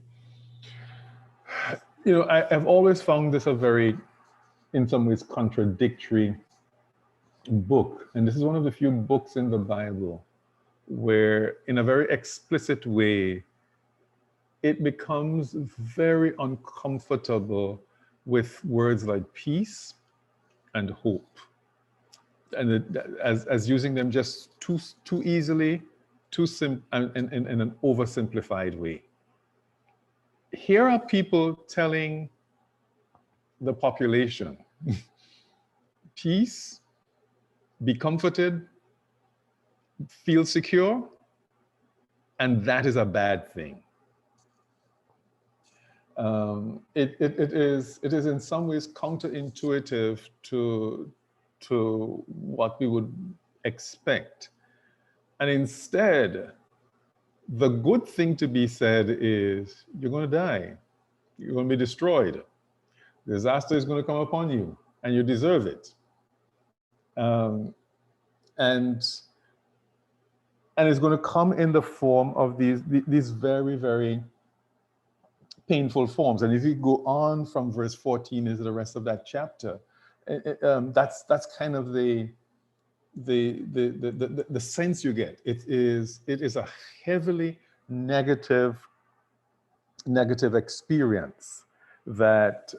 You know, I've always found this a very, in some ways, contradictory book. And this is one of the few books in the Bible where, in a very explicit way, it becomes very uncomfortable with words like peace and hope, and as using them just too easily, and in an oversimplified way. Here are people telling the population, peace, be comforted, feel secure, and that is a bad thing. It is in some ways counterintuitive to what we would expect. And instead, the good thing to be said is, you're going to die. You're going to be destroyed. Disaster is going to come upon you, and you deserve it. And it's going to come in the form of these very, very painful forms. And if you go on from verse 14 into the rest of that chapter, that's kind of the sense you get. It is a heavily negative experience that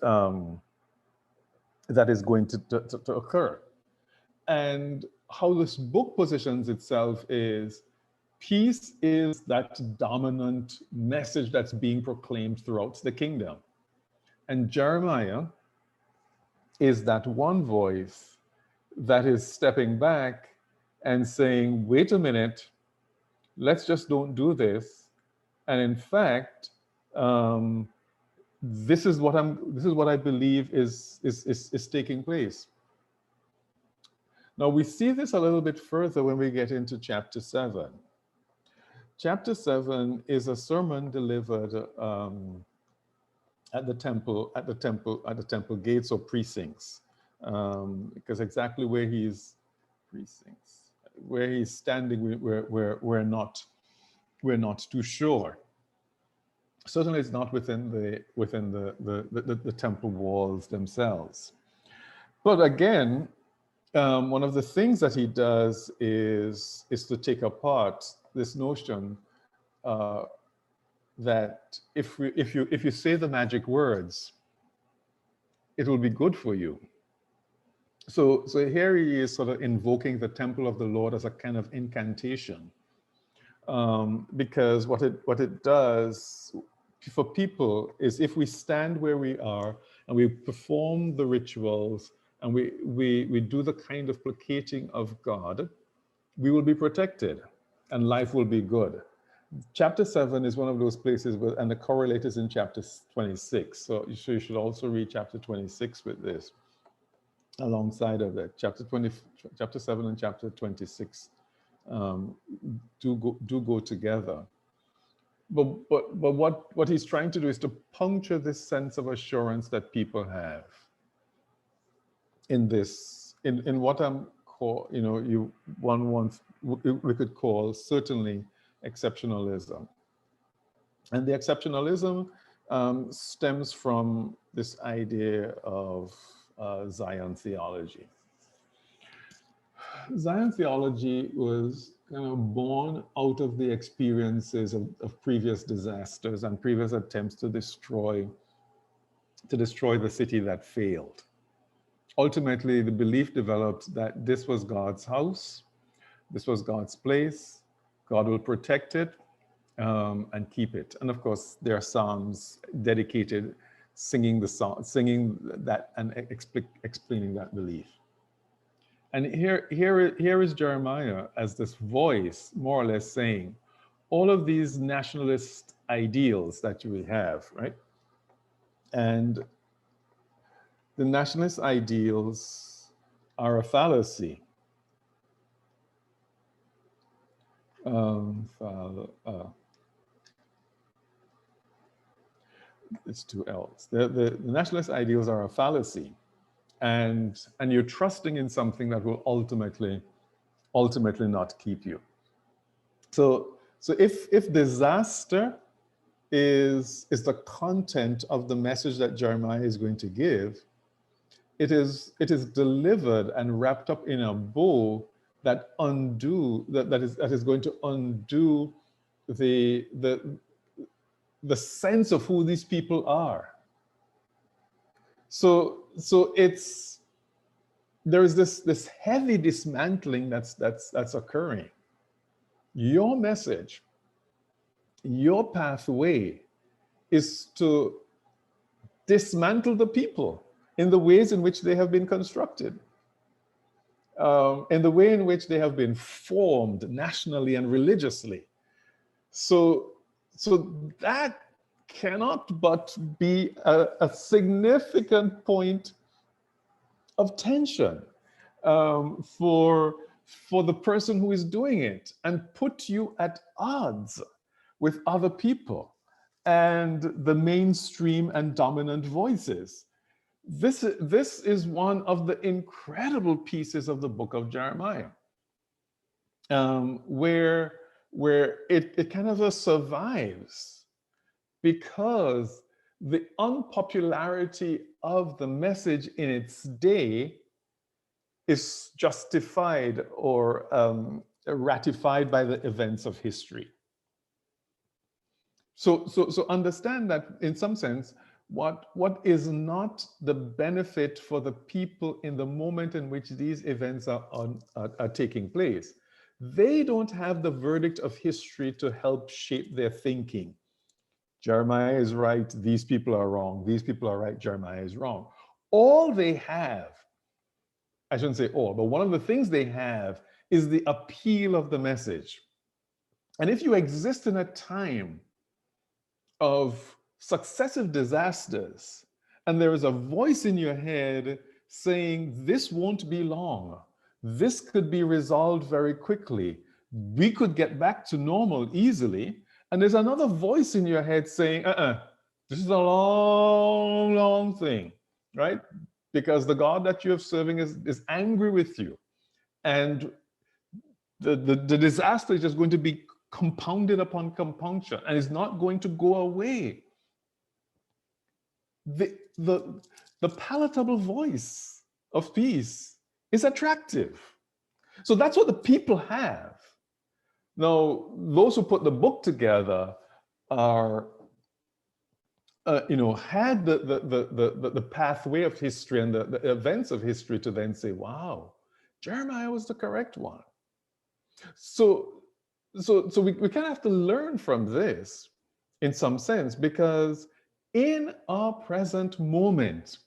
is going to occur. And how this book positions itself is, peace is that dominant message that's being proclaimed throughout the kingdom. And Jeremiah is that one voice that is stepping back and saying, wait a minute, let's just don't do this. And in fact, this is what I believe is taking place. Now we see this a little bit further when we get into chapter 7. Chapter 7 is a sermon delivered at the temple gates or precincts, because exactly where he's standing, we're not too sure. Certainly, it's not within the temple walls themselves. But again, one of the things that he does is to take apart this notion that if you say the magic words, it will be good for you. So here he is sort of invoking the temple of the Lord as a kind of incantation, because what it does for people is, if we stand where we are and we perform the rituals and we do the kind of placating of God, we will be protected and life will be good. Chapter 7 is one of those places where, and the correlate is in chapter 26. So you should also read chapter 26 with this alongside of that. Chapter 7 and chapter 26 do go together. But what he's trying to do is to puncture this sense of assurance that people have in this, in what I'm call, we could call certainly exceptionalism. And the exceptionalism stems from this idea of Zion theology. Zion theology was kind of born out of the experiences of previous disasters and previous attempts to destroy the city that failed. Ultimately, the belief developed that this was God's house, this was God's place, God will protect it and keep it. And of course, there are psalms dedicated singing that and explaining that belief. And here is Jeremiah as this voice, more or less saying, all of these nationalist ideals that you will have, right? And the nationalist ideals are a fallacy. It's two L's. The nationalist ideals are a fallacy. And you're trusting in something that will ultimately not keep you. So if disaster is the content of the message that Jeremiah is going to give, it is delivered and wrapped up in a bow that is going to undo the sense of who these people are. So there is this heavy dismantling that's occurring. Your message, your pathway is to dismantle the people in the ways in which they have been constructed, in the way in which they have been formed nationally and religiously. So that cannot but be a significant point of tension for the person who is doing it, and put you at odds with other people and the mainstream and dominant voices. This is one of the incredible pieces of the book of Jeremiah, where it kind of survives because the unpopularity of the message in its day is justified or ratified by the events of history. So understand that in some sense, what is not the benefit for the people in the moment in which these events are taking place, they don't have the verdict of history to help shape their thinking. Jeremiah is right, these people are wrong. These people are right, Jeremiah is wrong. All they have, I shouldn't say all, but one of the things they have is the appeal of the message. And if you exist in a time of successive disasters, and there is a voice in your head saying, this won't be long, this could be resolved very quickly, we could get back to normal easily, and there's another voice in your head saying, this is a long, long thing, right? Because the God that you're serving is angry with you. And the disaster is just going to be compounded upon compunction, and it's not going to go away. The palatable voice of peace is attractive. So that's what the people have. Now, those who put the book together are had the pathway of history and the events of history to then say, wow, Jeremiah was the correct one. So we kind of have to learn from this in some sense, because in our present moment,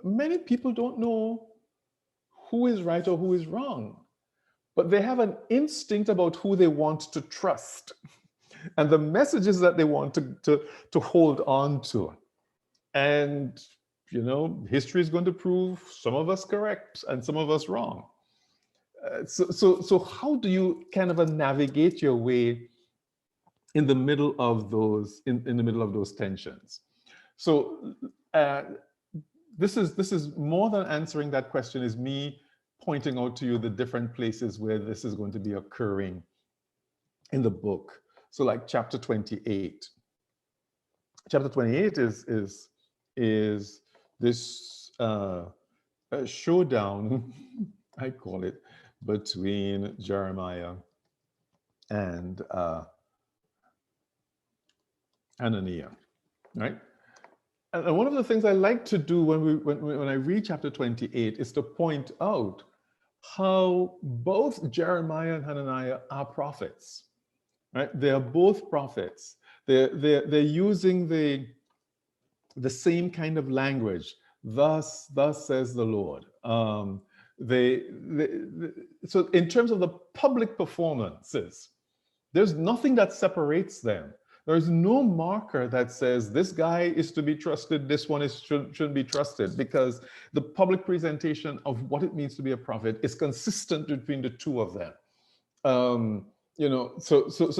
many people don't know who is right or who is wrong, but they have an instinct about who they want to trust and the messages that they want to hold on to. And, history is going to prove some of us correct and some of us wrong. So how do you kind of navigate your way in the middle of those in the middle of those tensions? So this is more than answering that question, is me pointing out to you the different places where this is going to be occurring in the book. So like chapter 28. Chapter 28 is this showdown, I call it, between Jeremiah and Hananiah, right? And one of the things I like to do when I read chapter 28 is to point out how both Jeremiah and Hananiah are prophets, right? They are both prophets. They're using the same kind of language. Thus says the Lord. So in terms of the public performances, there's nothing that separates them. There's no marker that says this guy is to be trusted, this one shouldn't be trusted, because the public presentation of what it means to be a prophet is consistent between the two of them. So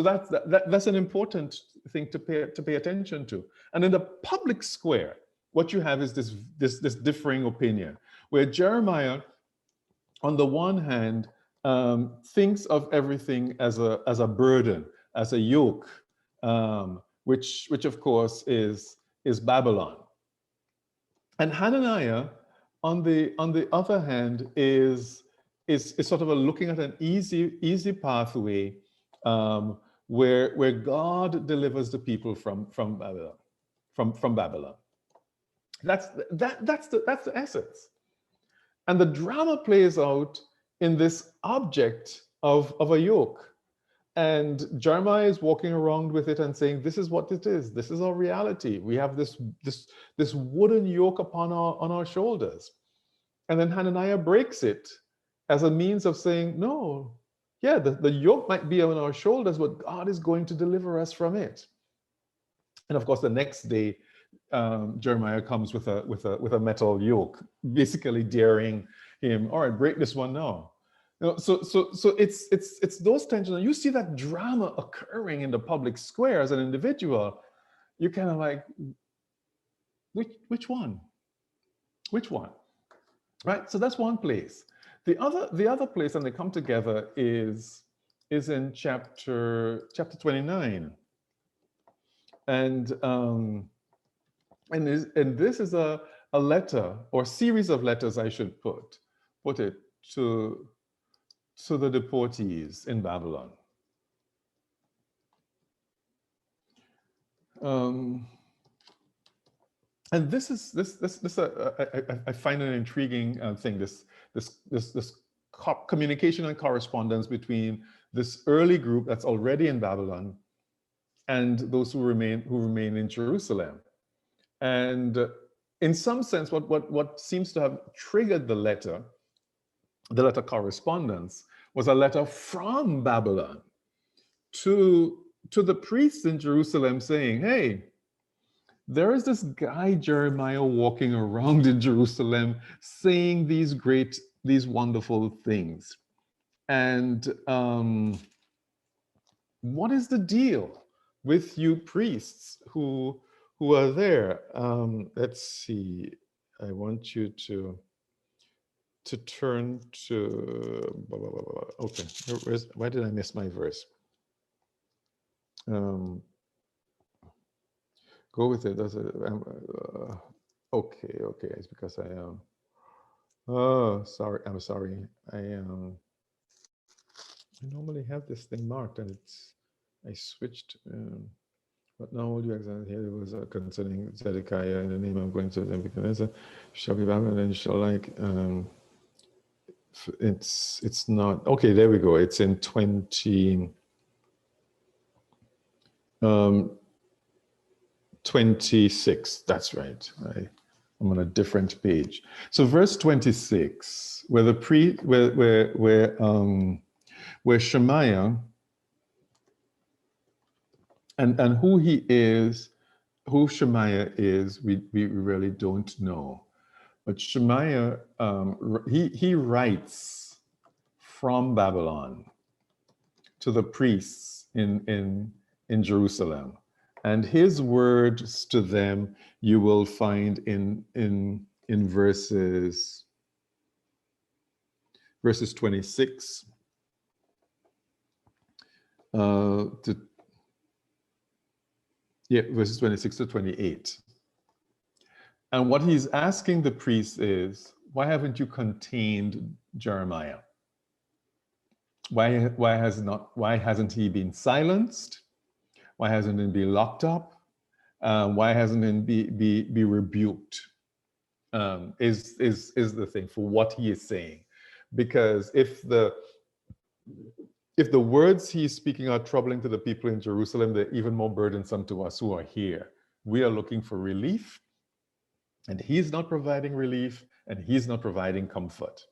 that's an important thing to pay attention to. And in the public square, what you have is this differing opinion, where Jeremiah, on the one hand, thinks of everything as a burden, as a yoke, which of course is Babylon. And Hananiah, on the other hand, is sort of looking at an easy pathway where God delivers the people from Babylon. That's the essence. And the drama plays out in this object of a yoke. And Jeremiah is walking around with it and saying, this is what it is. This is our reality. We have this wooden yoke on our shoulders. And then Hananiah breaks it as a means of saying, no, yeah, the yoke might be on our shoulders, but God is going to deliver us from it. And of course, the next day, Jeremiah comes with a metal yoke, basically daring him, all right, break this one now. So it's those tensions. And you see that drama occurring in the public square as an individual. You're kind of like, which one? Which one? Right? So that's one place. The other place, and they come together, is in chapter 29. And this is a letter, or series of letters, I should put it, to the deportees in Babylon. And this I find an intriguing thing. This communication and correspondence between this early group that's already in Babylon and those who remain in Jerusalem. And in some sense, what seems to have triggered the letter correspondence was a letter from Babylon to the priests in Jerusalem saying, hey, there is this guy Jeremiah walking around in Jerusalem saying these wonderful things. And what is the deal with you priests who are there? Let's see. I want you to turn to, okay, why did I miss my verse? Go with it. Okay, it's because I am. Oh, sorry. I'm sorry. I normally have this thing marked, and I switched, but now what do you examine here? It was concerning Zedekiah in the name of going to Nebuchadnezzar, shall be Babylon and shall like, it's not, okay, there we go. It's in 26, that's right. I'm on a different page. So verse 26, where where Shemaiah and who he is, who Shemaiah is, we really don't know. But Shemaiah, he writes from Babylon to the priests in Jerusalem, and his words to them you will find in verses 26 verses 26 to 28. And what he's asking the priests is, why haven't you contained Jeremiah? Why hasn't he been silenced? Why hasn't he been locked up? Why hasn't he be rebuked? Is the thing for what he is saying. Because if the words he's speaking are troubling to the people in Jerusalem, they're even more burdensome to us who are here. We are looking for relief, and he's not providing relief, and he's not providing comfort.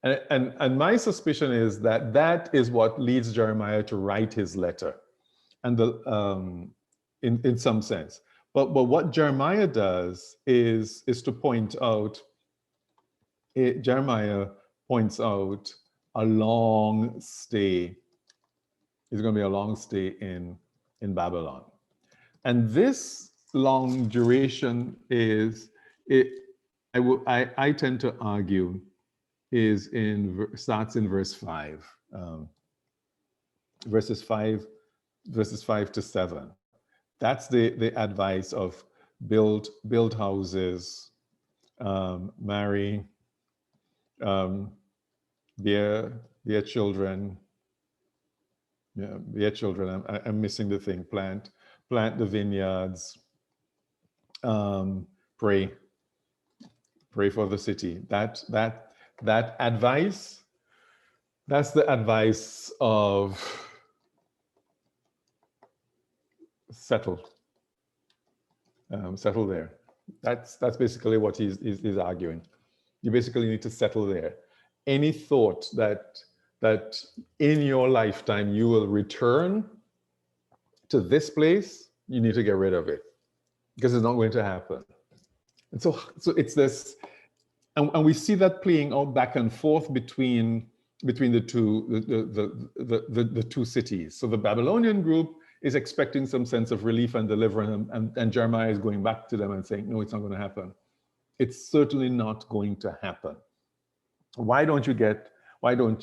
And my suspicion is that is what leads Jeremiah to write his letter, and in some sense. But what Jeremiah does is to point out. Jeremiah points out a long stay. It's going to be a long stay in Babylon, and this long duration is I tend to argue starts in verse 5, verses 5 to 7. That's the advice of build houses, marry, bear children. Yeah, bear children. I'm missing the thing. Plant the vineyards. Pray for the city. That advice. That's the advice of settle there. That's basically what he's arguing. You basically need to settle there. Any thought that in your lifetime you will return to this place, you need to get rid of it, because it's not going to happen. And so it's this, and we see that playing out back and forth between the two cities. So the Babylonian group is expecting some sense of relief and deliverance, and Jeremiah is going back to them and saying, no, it's not going to happen. It's certainly not going to happen. Why don't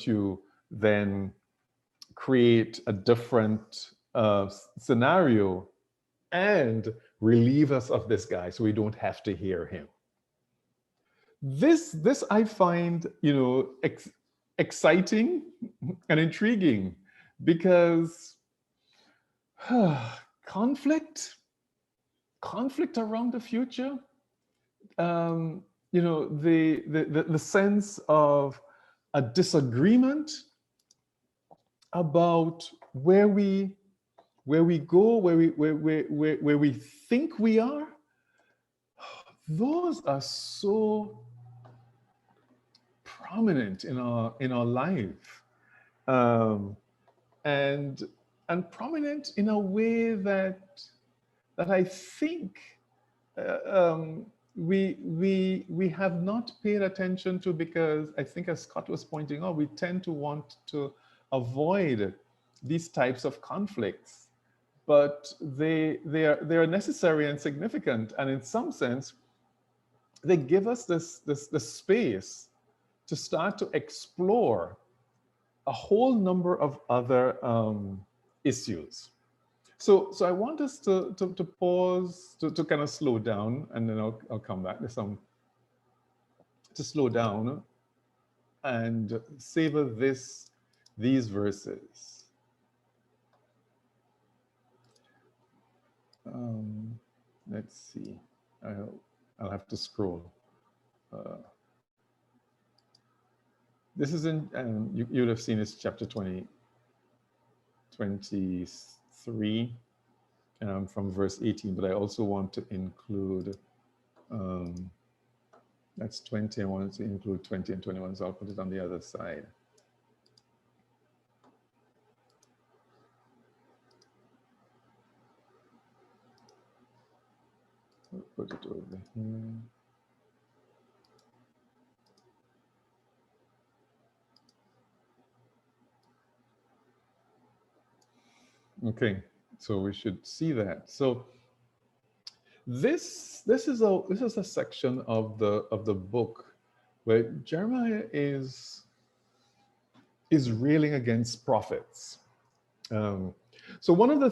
you then create a different scenario and relieve us of this guy so we don't have to hear him? This I find, exciting and intriguing, because conflict around the future, the sense of a disagreement about where we go, where we think we are. Those are so prominent in our life, and prominent in a way that I think we have not paid attention to, because I think, as Scott was pointing out, we tend to want to avoid these types of conflicts, but they are necessary and significant, and in some sense they give us this space to start to explore a whole number of other issues. So I want us to pause, to kind of slow down, and then I'll come back. There's some to slow down and savor these verses. let's see. I'll have to scroll. This is in, you would have seen it's chapter 23 from verse 18, but I also want to include, that's 20, I wanted to include 20 and 21, so I'll put it on the other side. I'll put it over here. Okay, so we should see that. So this is a section of the book where Jeremiah is railing against prophets. So one of the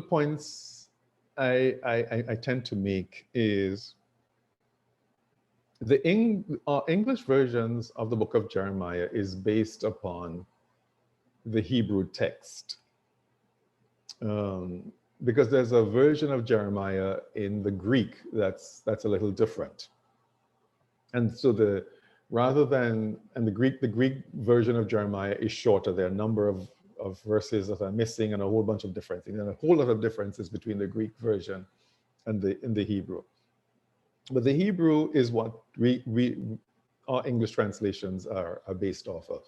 points I tend to make is the English versions of the book of Jeremiah is based upon the Hebrew text. Because there's a version of Jeremiah in the Greek that's a little different. And so the Greek version of Jeremiah is shorter. There are a number of verses that are missing and a whole bunch of different things, and a whole lot of differences between the Greek version and the Hebrew. But the Hebrew is what our English translations are based off of.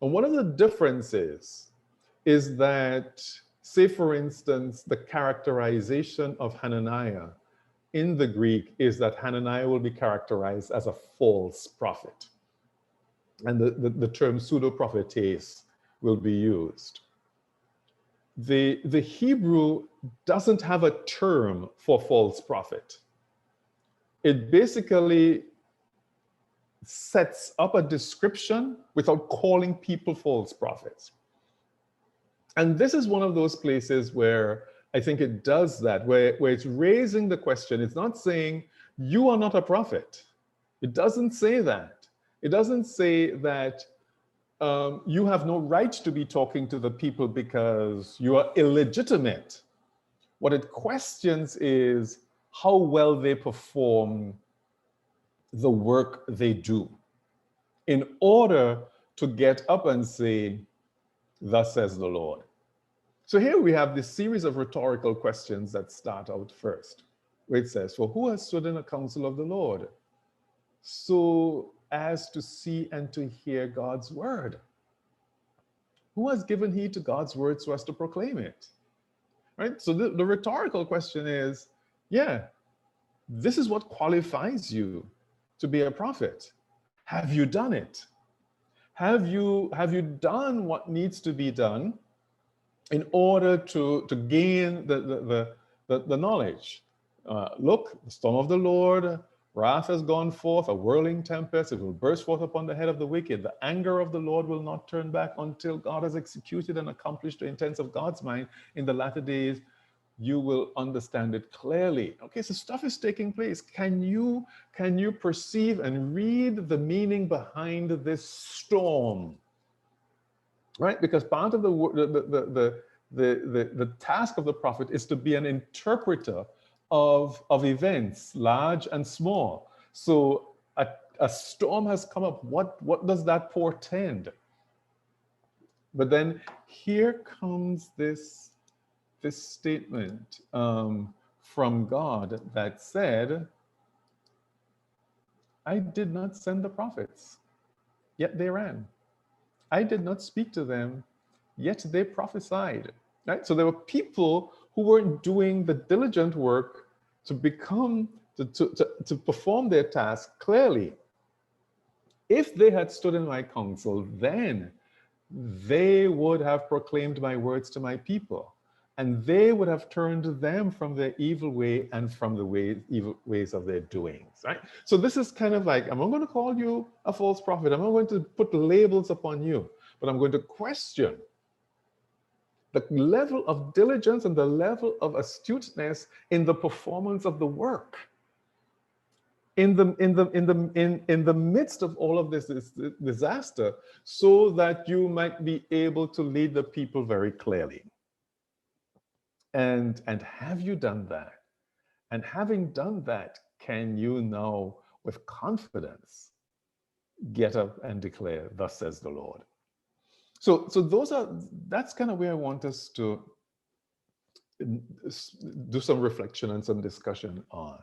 And one of the differences is that, say for instance, the characterization of Hananiah in the Greek is that Hananiah will be characterized as a false prophet. And the term pseudo-prophetess will be used. The Hebrew doesn't have a term for false prophet. It basically sets up a description without calling people false prophets. And this is one of those places where I think it does that, where it's raising the question. It's not saying you are not a prophet. It doesn't say that. It doesn't say that you have no right to be talking to the people because you are illegitimate. What it questions is how well they perform the work they do in order to get up and say, thus says the Lord. So here we have this series of rhetorical questions that start out first, where it says, for who has stood in the counsel of the Lord so as to see and to hear God's word? Who has given heed to God's word so as to proclaim it? Right? So the rhetorical question is, yeah, this is what qualifies you to be a prophet. Have you done it? Have you done what needs to be done in order to gain the knowledge? Look, the storm of the Lord, wrath has gone forth, a whirling tempest, it will burst forth upon the head of the wicked. The anger of the Lord will not turn back until God has executed and accomplished the intents of God's mind. In the latter days, you will understand it clearly. Okay, so stuff is taking place. Can you perceive and read the meaning behind this storm? Right, because part of the task of the prophet is to be an interpreter of events, large and small. So a storm has come up. What does that portend? But then here comes this statement from God that said, I did not send the prophets, yet they ran. I did not speak to them, yet they prophesied. Right? So there were people who weren't doing the diligent work to perform their task clearly. If they had stood in my counsel, then they would have proclaimed my words to my people, and they would have turned them from their evil way and from the evil ways of their doings. Right? So this is kind of like, I'm not going to call you a false prophet. I'm not going to put labels upon you, but I'm going to question the level of diligence and the level of astuteness in the performance of the work. In the midst of all of this disaster, so that you might be able to lead the people very clearly. And have you done that? And having done that, can you now, with confidence, get up and declare, "Thus says the Lord"? So that's kind of where I want us to do some reflection and some discussion on.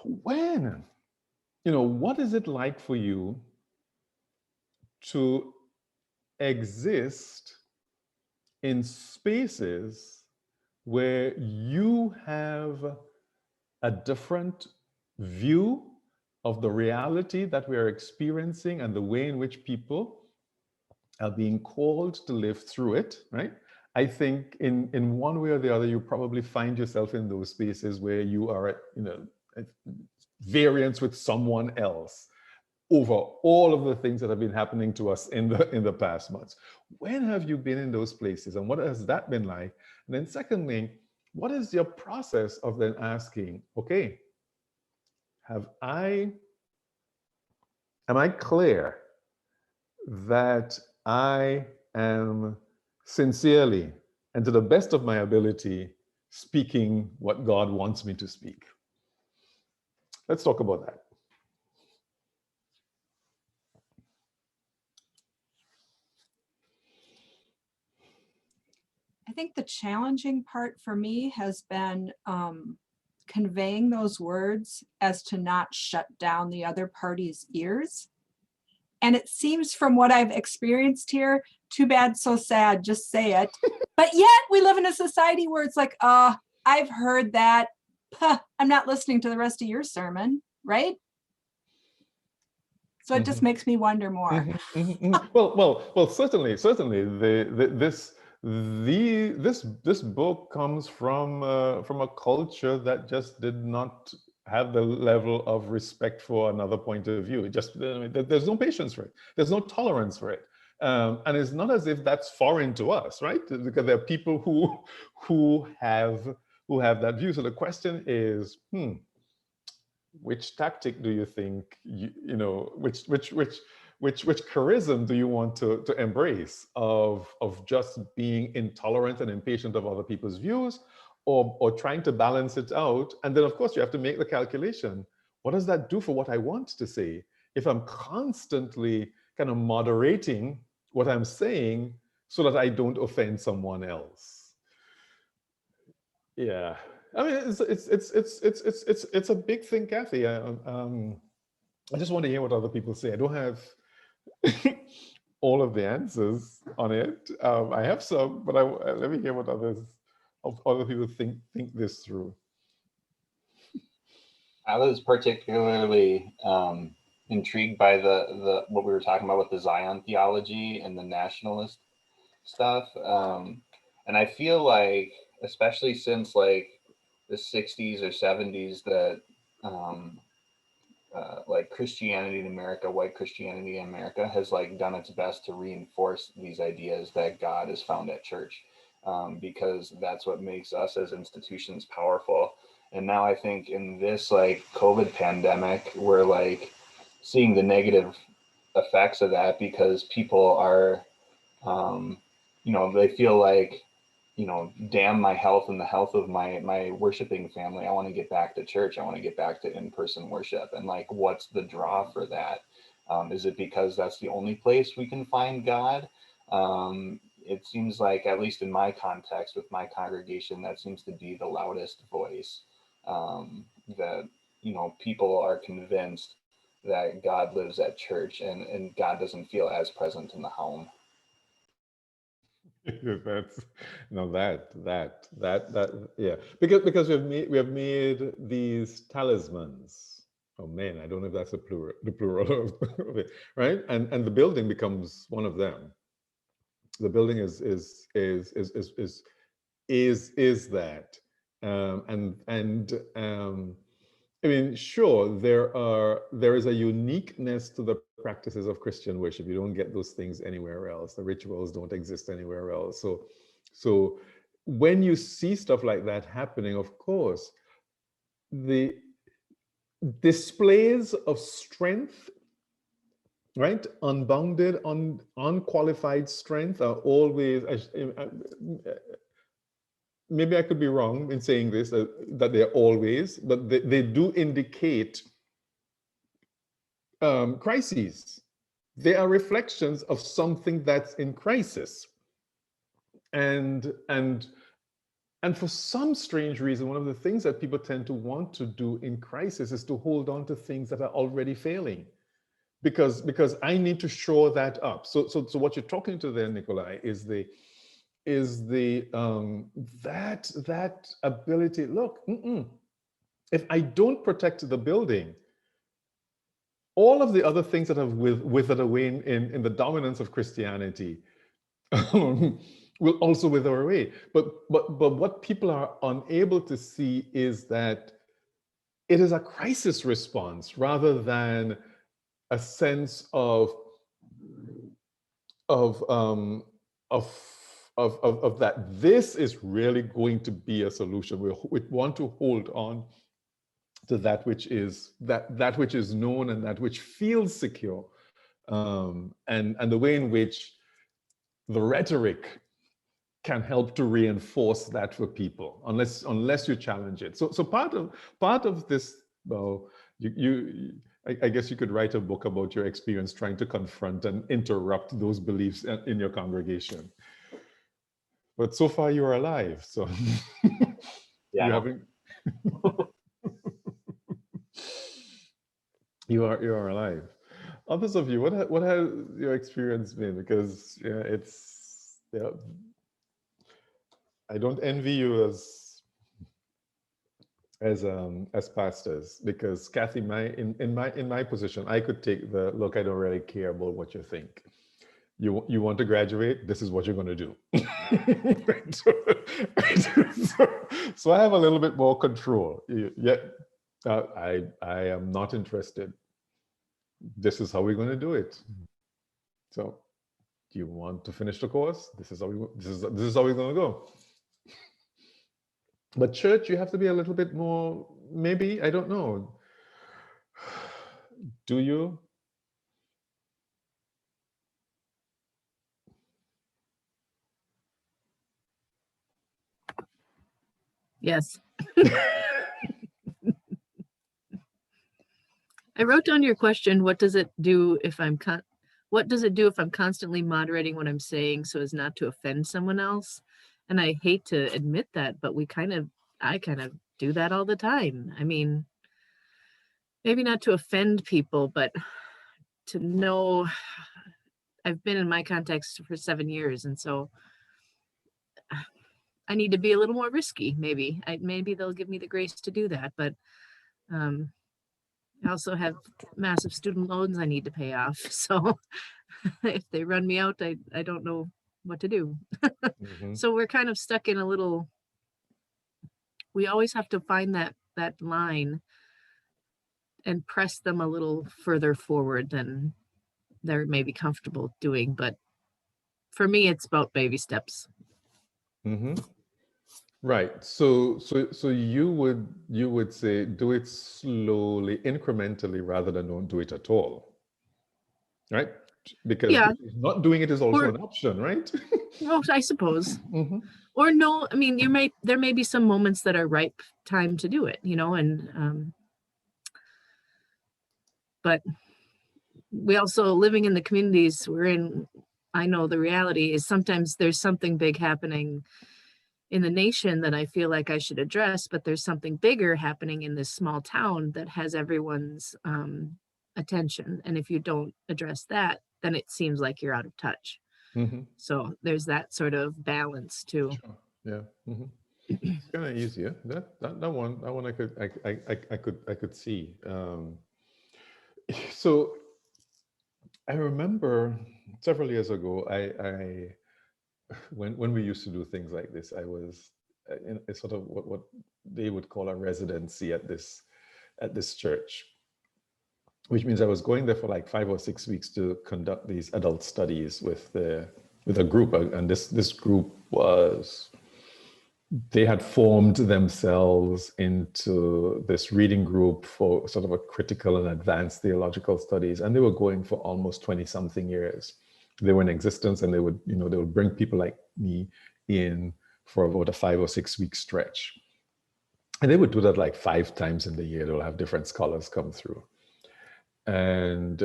When, what is it like for you to exist in spaces where you have a different view of the reality that we are experiencing and the way in which people are being called to live through it, right? I think in one way or the other, you probably find yourself in those spaces where you are at, at variance with someone else over all of the things that have been happening to us in the past months. When have you been in those places, and what has that been like? And then secondly, what is your process of then asking, okay, am I clear that I am sincerely and to the best of my ability speaking what God wants me to speak? Let's talk about that. I think the challenging part for me has been conveying those words as to not shut down the other party's ears. And it seems from what I've experienced here, too bad, so sad, just say it. But yet we live in a society where it's like, I've heard that. I'm not listening to the rest of your sermon, right? So it just makes me wonder more. Well, certainly, this book comes from a culture that just did not have the level of respect for another point of view. There's no patience for it. There's no tolerance for it. And it's not as if that's foreign to us, right? Because there are people who have that view. So the question is, which tactic do you think which charism do you want to embrace of just being intolerant and impatient of other people's views, or trying to balance it out? And then of course you have to make the calculation, what does that do for what I want to say if I'm constantly kind of moderating what I'm saying so that I don't offend someone else? Yeah. I mean, it's a big thing, Kathy. I just want to hear what other people say. I don't have all of the answers on it. I have some, but let me hear what other people think this through. I was particularly intrigued by the what we were talking about with the Zion theology and the nationalist stuff, and I feel like, especially since like the 60s or 70s, that like Christianity in America, white Christianity in America, has like done its best to reinforce these ideas that God is found at church, because that's what makes us as institutions powerful. And now I think in this like COVID pandemic, we're like seeing the negative effects of that, because people are, they feel like, damn my health and the health of my worshiping family. I want to get back to church. I want to get back to in-person worship. And like, what's the draw for that? Is it because that's the only place we can find God? It seems like, at least in my context with my congregation, that seems to be the loudest voice, that, people are convinced that God lives at church, and God doesn't feel as present in the home. That's yeah, because we have made these talismans. Oh man, I don't know if that's the plural of it, right? And the building becomes one of them. The building is that, I mean, sure, there is a uniqueness to the practices of Christian worship. You don't get those things anywhere else. The rituals don't exist anywhere else. So when you see stuff like that happening, of course, the displays of strength, right, unbounded, unqualified strength, are always maybe I could be wrong in saying this, that they're always, but they do indicate crises. They are reflections of something that's in crisis. And for some strange reason, one of the things that people tend to want to do in crisis is to hold on to things that are already failing, because I need to shore that up. So what you're talking to there, Nikolai, is that ability. Look, if I don't protect the building, all of the other things that have withered away in the dominance of Christianity will also wither away. But what people are unable to see is that it is a crisis response rather than a sense of that this is really going to be a solution. We want to hold on to that which is known and that which feels secure, and the way in which the rhetoric can help to reinforce that for people, unless you challenge it. So part of this, well, I guess you could write a book about your experience trying to confront and interrupt those beliefs in your congregation. But so far you are alive, so Yeah, you haven't. You are alive. Others of you, what has your experience been? Because I don't envy you as pastors, because Kathy, in my position, I could take the look. I don't really care about what you think. You want to graduate, this is what you're going to do. So I have a little bit more control. Yet I am not interested. This is how we're going to do it. So, do you want to finish the course? This is how we're going to go. But church, you have to be a little bit more. Maybe, I don't know. Do you? Yes. I wrote down your question. What does it do if I'm constantly moderating what I'm saying so as not to offend someone else? And I hate to admit that, but I kind of do that all the time. I mean, maybe not to offend people, but to know. I've been in my context for 7 years, and so I need to be a little more risky. Maybe they'll give me the grace to do that, but I also have massive student loans I need to pay off. So if they run me out, I don't know what to do. Mm-hmm. So we're kind of stuck in a little, we always have to find that line and press them a little further forward than they're maybe comfortable doing. But for me, it's about baby steps. Mm-hmm. Right. So you would say do it slowly, incrementally, rather than don't do it at all. Right? Because not doing it is also an option, right? Well, I suppose. Mm-hmm. Or no, I mean, there may be some moments that are ripe time to do it, and but we also, living in the communities we're in, I know the reality is sometimes there's something big happening in the nation that I feel like I should address, but there's something bigger happening in this small town that has everyone's attention. And if you don't address that, then it seems like you're out of touch. Mm-hmm. So there's that sort of balance too. Sure. Yeah. Mm-hmm. It's kind of easier. That one I could see. So I remember several years ago, I when we used to do things like this, I was in a sort of what they would call a residency at this church, which means I was going there for like 5 or 6 weeks to conduct these adult studies with a group, and this group they had formed themselves into this reading group for sort of a critical and advanced theological studies, and they were going for almost 20-something years. They were in existence, and they would bring people like me in for about a 5 or 6 week stretch. And they would do that like 5 times in the year. They'll have different scholars come through. And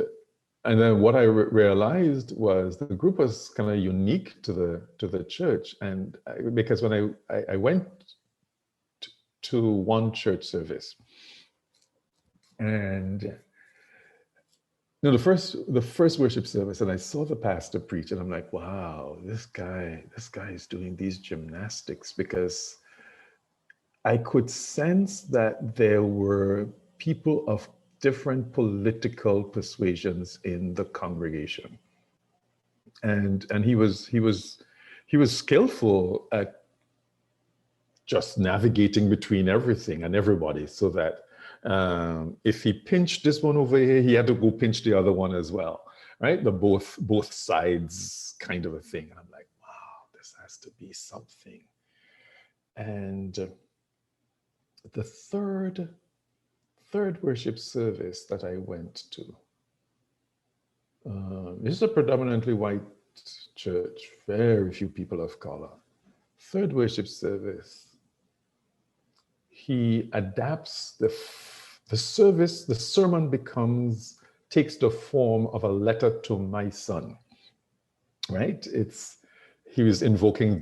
then what I realized was the group was kind of unique to the church. And because when I went to one church service, and the first worship service, and I saw the pastor preach, and I'm like, wow, this guy is doing these gymnastics, because I could sense that there were people of different political persuasions in the congregation, and he was skillful at just navigating between everything and everybody, so that if he pinched this one over here, he had to go pinch the other one as well, right? The both sides kind of a thing. And I'm like, wow, this has to be something. And the third worship service that I went to, this is a predominantly white church, very few people of color. Third worship service, he adapts the service, the sermon takes the form of a letter to my son, right? He was invoking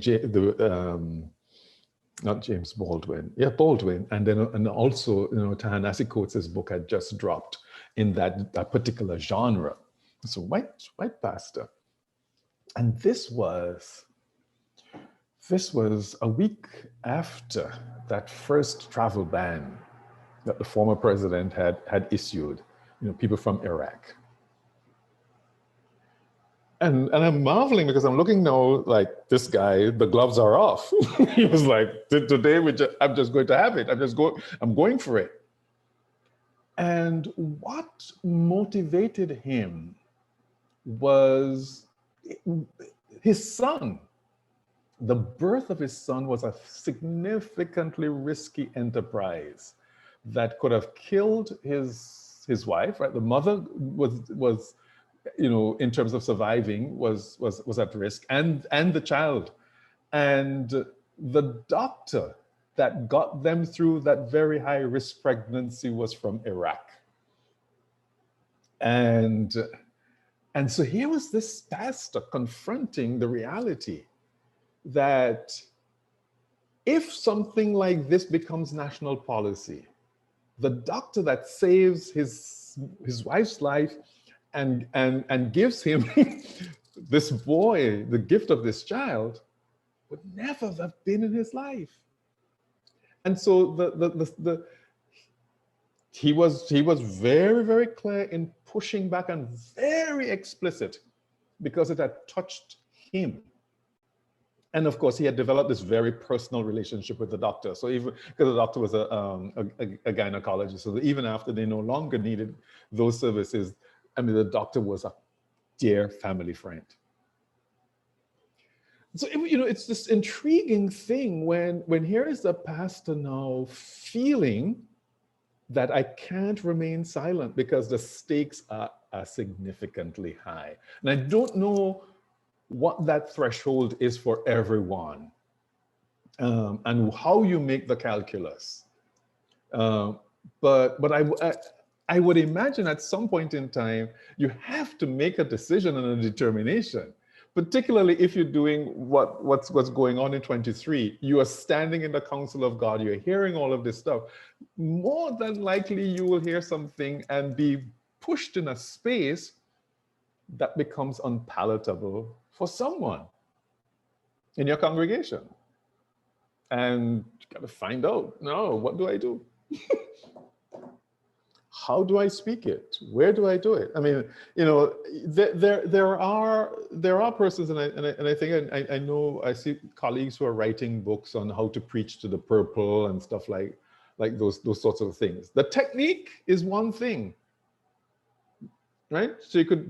not James Baldwin, Baldwin, and also, Ta-Nehisi Coates' book had just dropped in that particular genre. So white pastor, and this was a week after that first travel ban that the former president had issued, people from Iraq. And I'm marveling, because I'm looking now, like, this guy, the gloves are off. He was like, today I'm just going to have it. I'm going for it. And what motivated him was his son. The birth of his son was a significantly risky enterprise that could have killed his wife, right? The mother was in terms of surviving, was at risk, and the child. And the doctor that got them through that very high risk pregnancy was from Iraq. And so here was this pastor confronting the reality that if something like this becomes national policy, the doctor that saves his wife's life and gives him this boy, the gift of this child, would never have been in his life. And so he was very, very clear in pushing back, and very explicit, because it had touched him. And of course, he had developed this very personal relationship with the doctor. So even because the doctor was a gynecologist, so that even after they no longer needed those services, the doctor was a dear family friend. So it's this intriguing thing when here is the pastor now feeling that I can't remain silent because the stakes are significantly high. And I don't know what that threshold is for everyone, and how you make the calculus. But I would imagine at some point in time, you have to make a decision and a determination, particularly if you're doing what's going on in 23. You are standing in the counsel of God, you're hearing all of this stuff. More than likely, you will hear something and be pushed in a space that becomes unpalatable for someone in your congregation. And you got to find out, no, what do I do? How do I speak it? Where do I do it? There are persons, and I think I know, I see colleagues who are writing books on how to preach to the purple and stuff like those sorts of things. The technique is one thing, right? So you could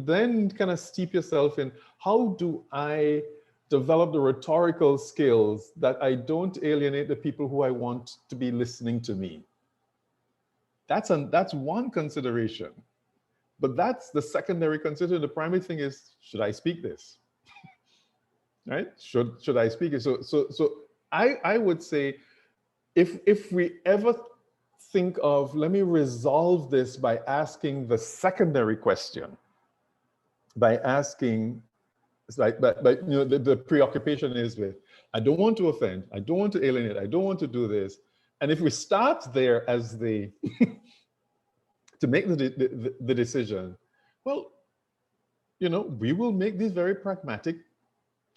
then kind of steep yourself in, how do I develop the rhetorical skills that I don't alienate the people who I want to be listening to me? That's one consideration, but that's the secondary consideration. The primary thing is, should I speak this? right? Should I speak it? So I would say, if we ever think of, let me resolve this by asking the secondary question, by asking, it's like, but you know, the preoccupation is with, I don't want to offend, I don't want to alienate, I don't want to do this. And if we start there as the to make the decision, well, you know, we will make these very pragmatic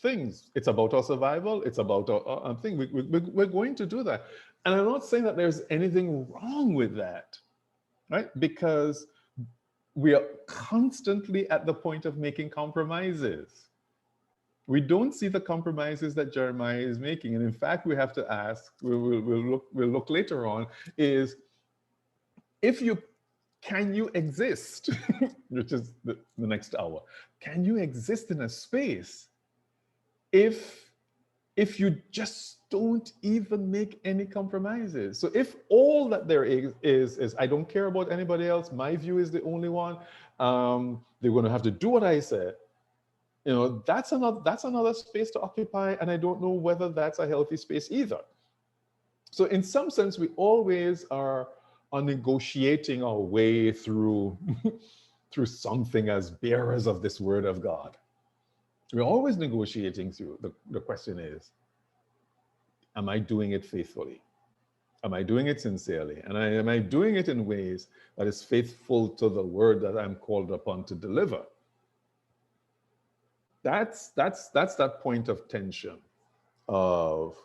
things. It's about our survival. It's about our thing. We're going to do that. And I'm not saying that there's anything wrong with that, right? Because we are constantly at the point of making compromises. We don't see the compromises that Jeremiah is making. And in fact, we have to ask, we'll look later on, is can you exist, which is the next hour, can you exist in a space if you just don't even make any compromises? So if all that there is I don't care about anybody else, my view is the only one, they're going to have to do what I said, you know, that's another space to occupy, and I don't know whether that's a healthy space either. So in some sense, we always are negotiating our way through through something as bearers of this word of God. We're always negotiating through. The question is, am I doing it faithfully? Am I doing it sincerely? And am I doing it in ways that is faithful to the word that I'm called upon to deliver? That's that point of tension of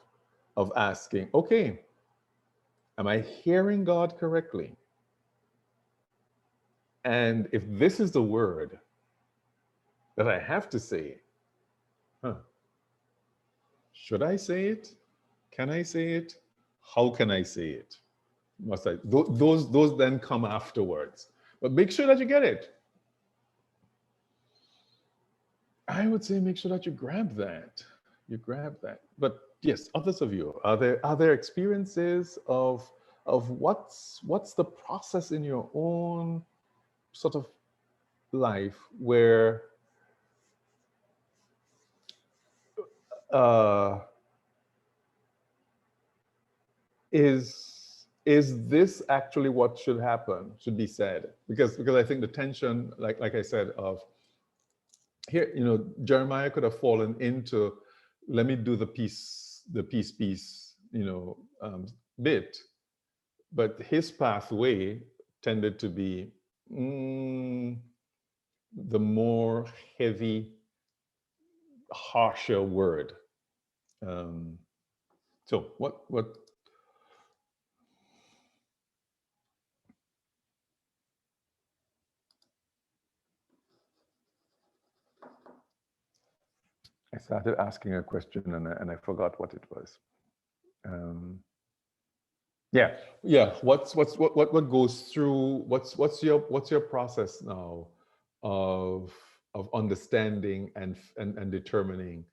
asking, okay, am I hearing God correctly? And if this is the word that I have to say, should I say it? Can I say it? How can I say it? Must I? Those then come afterwards. But make sure that you get it. I would say make sure that you grab that. You grab that. But yes, others of you, are there experiences of what's the process in your own sort of life where is this actually what should happen, should be said? Because I think the tension, like I said, of here, you know, Jeremiah could have fallen into, let me do the peace, you know, bit, but his pathway tended to be the more heavy, harsher word. So what? I started asking a question and I forgot what it was. Yeah. What goes through? What's your process now of understanding and determining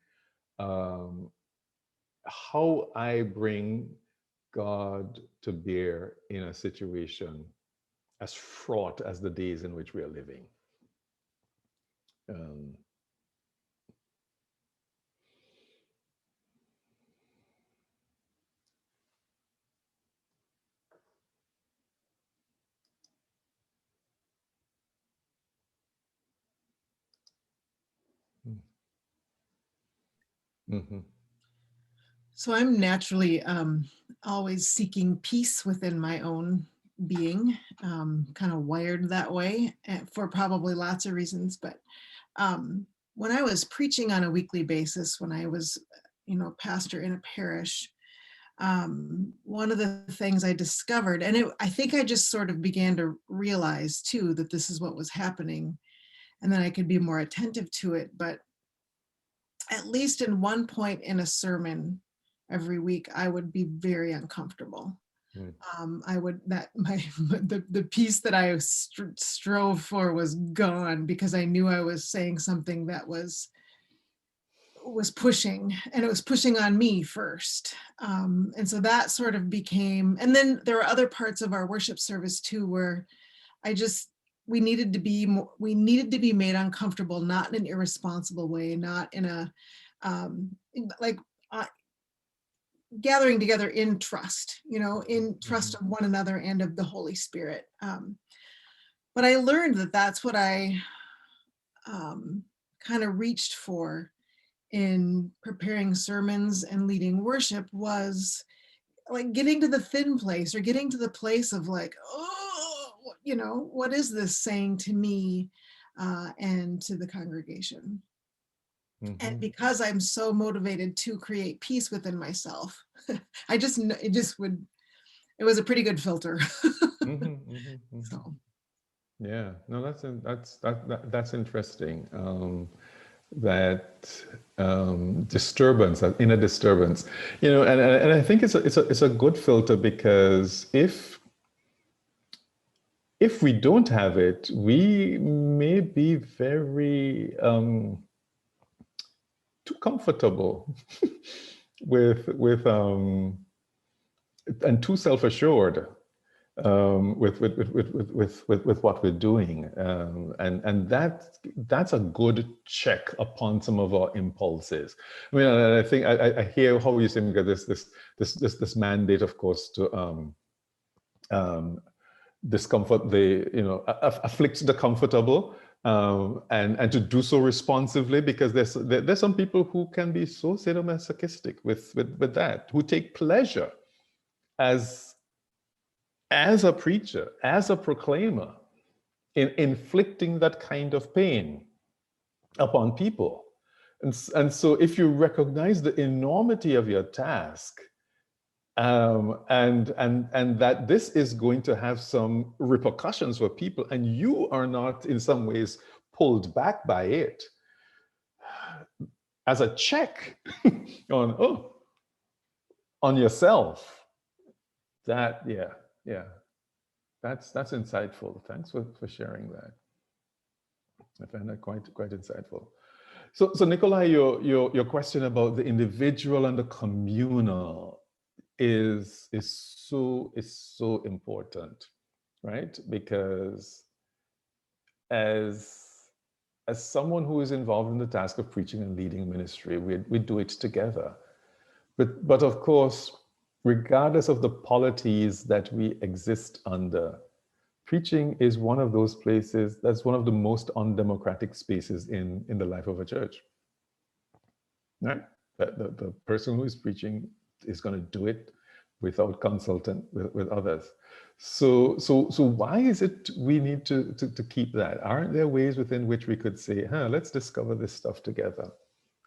how I bring God to bear in a situation as fraught as the days in which we are living. Mm-hmm. So I'm naturally always seeking peace within my own being, kind of wired that way for probably lots of reasons. But when I was preaching on a weekly basis, when I was, you know, pastor in a parish, one of the things I discovered, and I think I just sort of began to realize too that this is what was happening, and then I could be more attentive to it. But at least in one point in a sermon every week, I would be very uncomfortable. I would, the peace that I strove for was gone, because I knew I was saying something that was pushing, and it was pushing on me first. And so that sort of became, and then there were other parts of our worship service too, where we needed to be made uncomfortable, not in an irresponsible way, not in a like gathering together in trust, in trust of one another and of the Holy Spirit. But I learned that that's what I kind of reached for in preparing sermons and leading worship, was like getting to the thin place, or getting to the place of like, oh, what is this saying to me and to the congregation? And because I'm so motivated to create peace within myself, I just kn- it was a pretty good filter. So. Yeah, no, that's interesting. That disturbance, that inner disturbance, and I think it's a good filter, because if we don't have it, we may be very too comfortable with and too self-assured with what we're doing, and that's a good check upon some of our impulses. I mean, I think I hear how you say this mandate, of course, to discomfort afflict the comfortable, and to do so responsively, because there's some people who can be so sadomasochistic with that, who take pleasure as a preacher, as a proclaimer, in inflicting that kind of pain upon people. And so if you recognize the enormity of your task, and that this is going to have some repercussions for people, and you are not in some ways pulled back by it, as a check on yourself, that's insightful. Thanks for sharing that. I find that quite insightful. So Nikolai, your question about the individual and the communal is so important, right? Because as someone who is involved in the task of preaching and leading ministry, we do it together. But of course, regardless of the polities that we exist under, preaching is one of those places that's one of the most undemocratic spaces in the life of a church. Right? The person who is preaching is going to do it without consulting with others. So why is it we need to keep that? Aren't there ways within which we could say, let's discover this stuff together.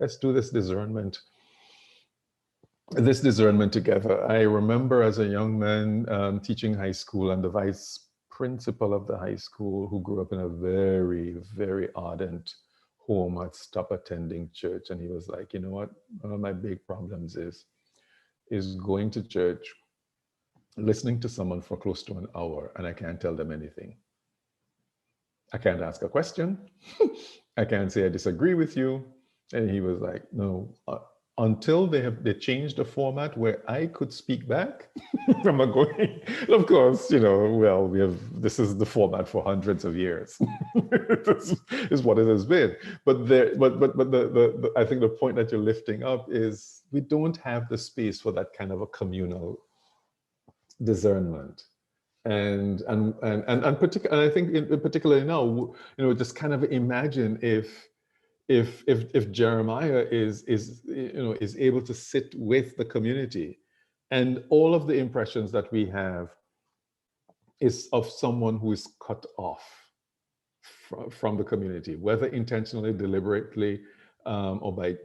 Let's do this discernment together. I remember as a young man teaching high school, and the vice principal of the high school, who grew up in a very, very ardent home, had stopped attending church, and he was like, you know what, one of my big problems is going to church, listening to someone for close to an hour, and I can't tell them anything. I can't ask a question. I can't say I disagree with you. And he was like, no, until they changed the format where I could speak back from a going. Of course, this is the format for hundreds of years. This is what it has been. But I think the point that you're lifting up is we don't have the space for that kind of a communal discernment. And I think particularly now, just kind of imagine if Jeremiah is able to sit with the community, and all of the impressions that we have is of someone who is cut off from the community, whether intentionally, deliberately, or by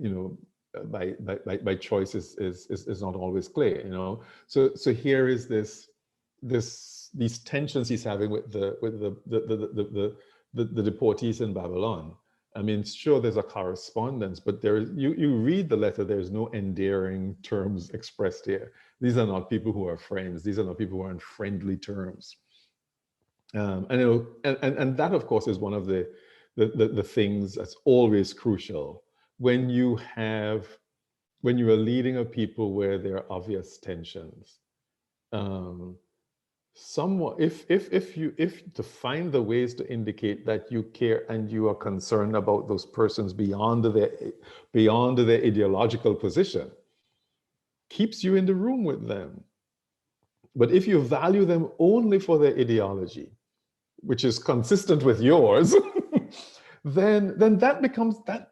choice is not always clear. So here is these tensions he's having with the deportees in Babylon. I mean, sure, there's a correspondence, but you read the letter, there's no endearing terms expressed here. These are not people who are friends. These are not people who are on friendly terms. And that, of course, is one of the things that's always crucial when you are leading a people where there are obvious tensions. somewhat, if to find the ways to indicate that you care and you are concerned about those persons beyond their ideological position, keeps you in the room with them. But if you value them only for their ideology, which is consistent with yours, then that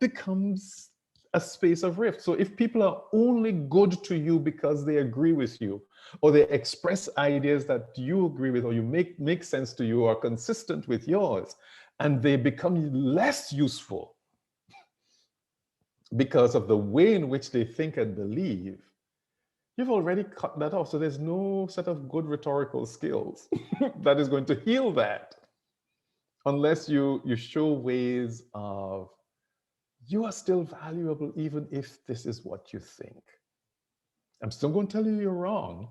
becomes a space of rift. So if people are only good to you because they agree with you, or they express ideas that you agree with, or you make sense to you, or are consistent with yours, and they become less useful because of the way in which they think and believe, you've already cut that off. So there's no set of good rhetorical skills that is going to heal that, unless you show ways of, you are still valuable even if this is what you think. I'm still going to tell you you're wrong.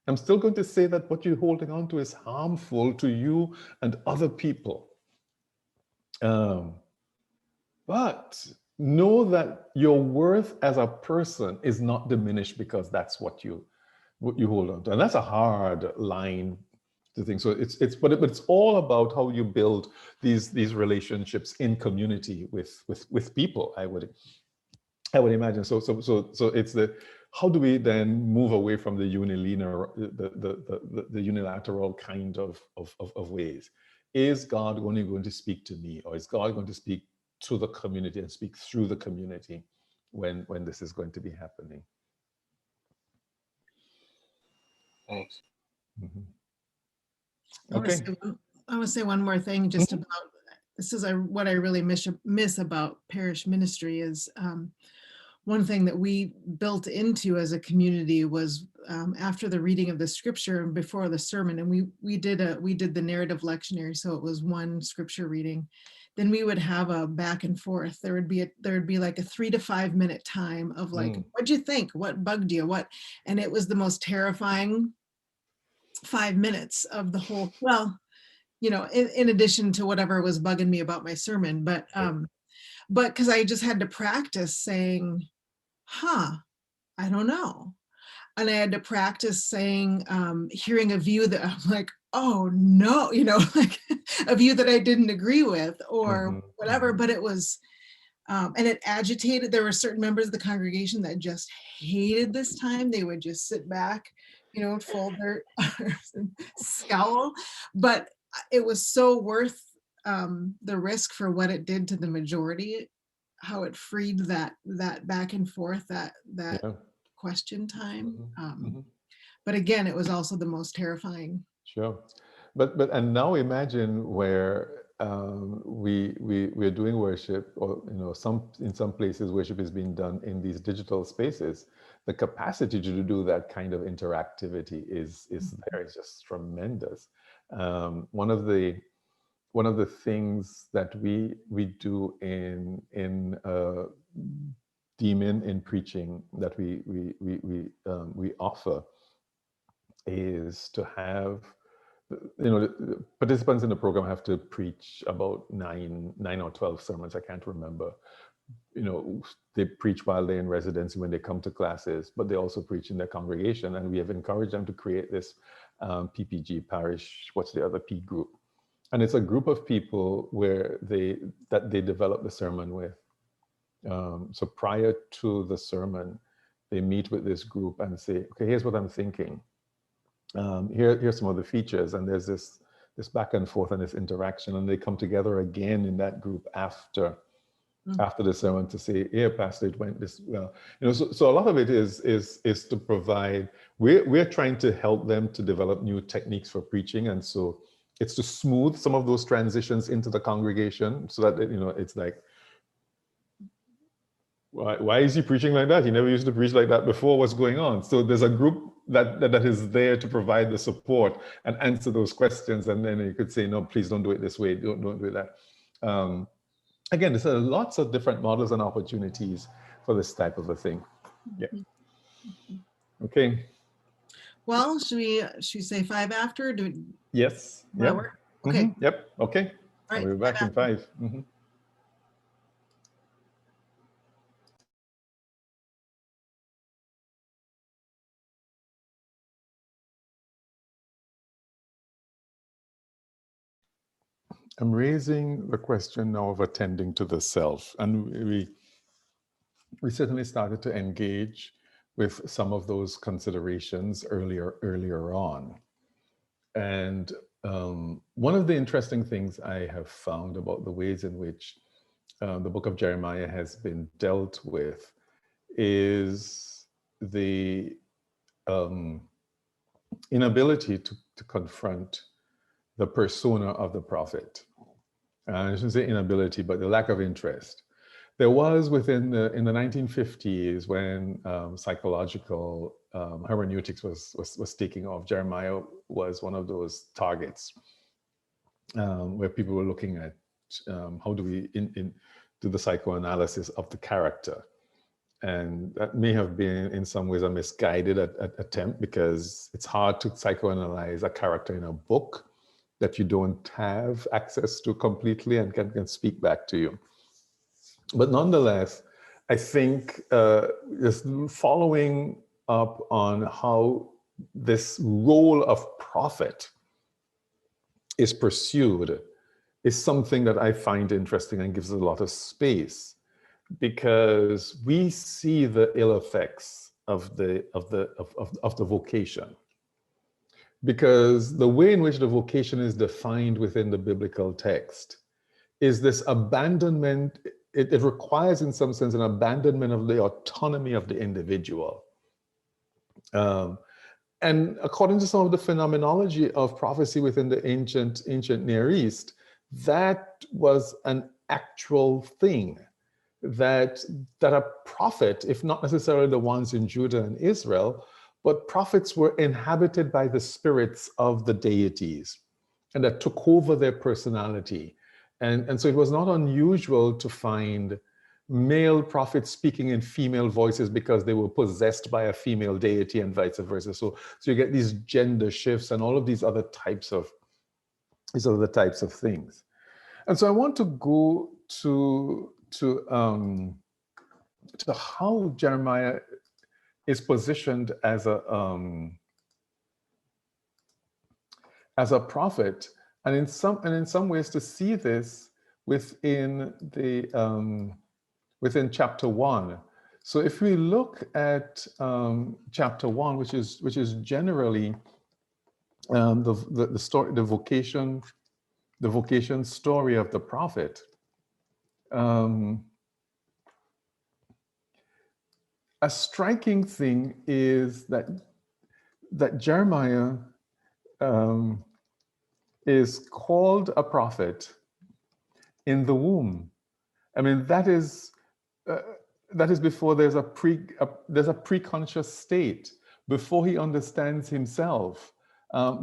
I'm still going to say that what you're holding on to is harmful to you and other people. But know that your worth as a person is not diminished because that's what you hold on to. And that's a hard line to think. So but it's all about how you build these relationships in community with people, I would imagine. So it's how do we then move away from the unilateral kind of ways? Is God only going to speak to me, or is God going to speak to the community and speak through the community when this is going to be happening? Thanks. Mm-hmm. Okay. I want to say one more thing just about, this is what I really miss about parish ministry is, one thing that we built into as a community was after the reading of the scripture and before the sermon, and we did the narrative lectionary, so it was one scripture reading. Then we would have a back and forth. There would be like a 3 to 5 minute time of like, what'd you think? What bugged you? What? And it was the most terrifying 5 minutes of the whole. Well, in addition to whatever was bugging me about my sermon, but because I just had to practice saying, I don't know. And I had to practice saying, hearing a view that I'm like, oh no, like a view that I didn't agree with or whatever, but it was, and it agitated. There were certain members of the congregation that just hated this time. They would just sit back, fold their arms and scowl. But it was so worth the risk for what it did to the majority, how it freed that back and forth, that question time. But again, it was also the most terrifying. Sure. But and now imagine where we're doing worship, or in some places worship is being done in these digital spaces. The capacity to do that kind of interactivity is there. It's just tremendous. One of the things that we do in demon in preaching that we offer is to have the participants in the program have to preach about 9 or 12 sermons. I can't remember. They preach while they're in residency when they come to classes, but they also preach in their congregation. And we have encouraged them to create this PPG parish. What's the other P group? And it's a group of people where they develop the sermon with. So prior to the sermon, they meet with this group and say, okay, here's what I'm thinking. Here's some of the features, and there's this back and forth and this interaction, and they come together again in that group after the sermon to say, "Yeah, Pastor, it went this well." So a lot of it is to provide. We're trying to help them to develop new techniques for preaching, and so it's to smooth some of those transitions into the congregation, so that it's like, why is he preaching like that? He never used to preach like that before. What's going on? So there's a group that is there to provide the support and answer those questions. And then you could say, no, please don't do it this way. Don't do that. Again, there's lots of different models and opportunities for this type of a thing. Yeah. Okay. Well, should we say 5 after? Yes. Yep. Okay. Yep. Okay. All right. I'll be back in 5. I'm raising the question now of attending to the self. And we certainly started to engage with some of those considerations earlier on. And one of the interesting things I have found about the ways in which the book of Jeremiah has been dealt with is the inability to confront the persona of the prophet. I shouldn't say inability, but the lack of interest. There was in the 1950s when psychological hermeneutics was taking off. Jeremiah was one of those targets where people were looking at how do we do the psychoanalysis of the character. And that may have been in some ways a misguided attempt, because it's hard to psychoanalyze a character in a book that you don't have access to completely and can speak back to you. But nonetheless, I think just following up on how this role of prophet is pursued is something that I find interesting and gives a lot of space, because we see the ill effects of the vocation. Because the way in which the vocation is defined within the biblical text is this abandonment. It requires, in some sense, an abandonment of the autonomy of the individual. And according to some of the phenomenology of prophecy within the ancient Near East, that was an actual thing. That a prophet, if not necessarily the ones in Judah and Israel, but prophets were inhabited by the spirits of the deities, and that took over their personality. And so it was not unusual to find male prophets speaking in female voices because they were possessed by a female deity, and vice versa. So you get these gender shifts and all of these other types of things. And so I want to go to how Jeremiah is positioned as a prophet, and in some ways to see this within chapter 1. So if we look at chapter 1, which is generally the story, the vocation story of the prophet. A striking thing is that Jeremiah is called a prophet in the womb. I mean, that is before there's a pre-conscious state, before he understands himself,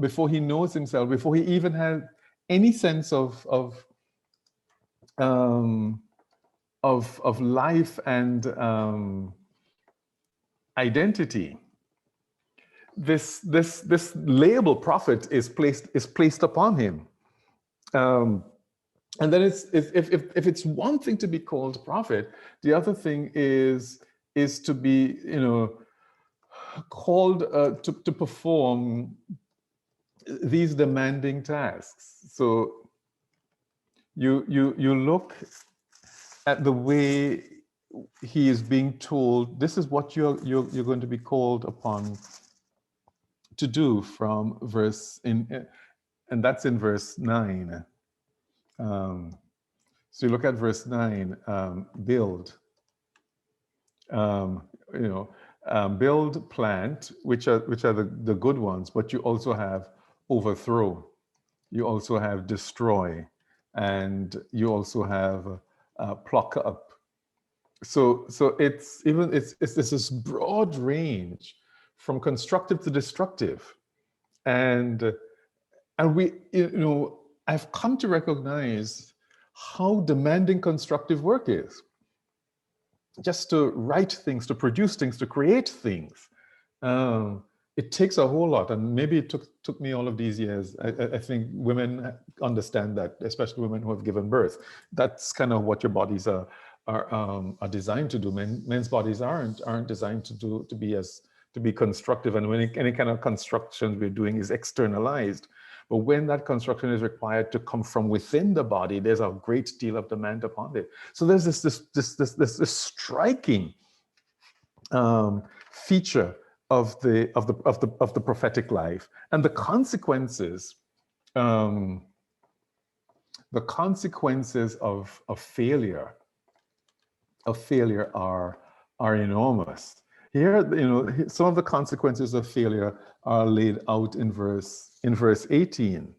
before he knows himself, before he even has any sense of life and identity. This label prophet is placed upon him, and then if it's one thing to be called prophet, the other thing is to be called to perform these demanding tasks. So you look at the way he is being told, this is what you're going to be called upon to do, from and that's in verse 9. So you look at verse 9, build, build, plant, which are the good ones, but you also have overthrow, you also have destroy, and you also have pluck up. So it's this broad range from constructive to destructive, and we I've come to recognize how demanding constructive work is. Just to write things, to produce things, to create things, it takes a whole lot. And maybe it took me all of these years. I think women understand that, especially women who have given birth. That's kind of what your bodies are designed to do. Men's bodies aren't designed to be constructive, and when any kind of construction we're doing is externalized. But when that construction is required to come from within the body, there's a great deal of demand upon it. So there's this striking feature of the prophetic life, and the consequences of failure are enormous. Here, some of the consequences of failure are laid out in verse 18,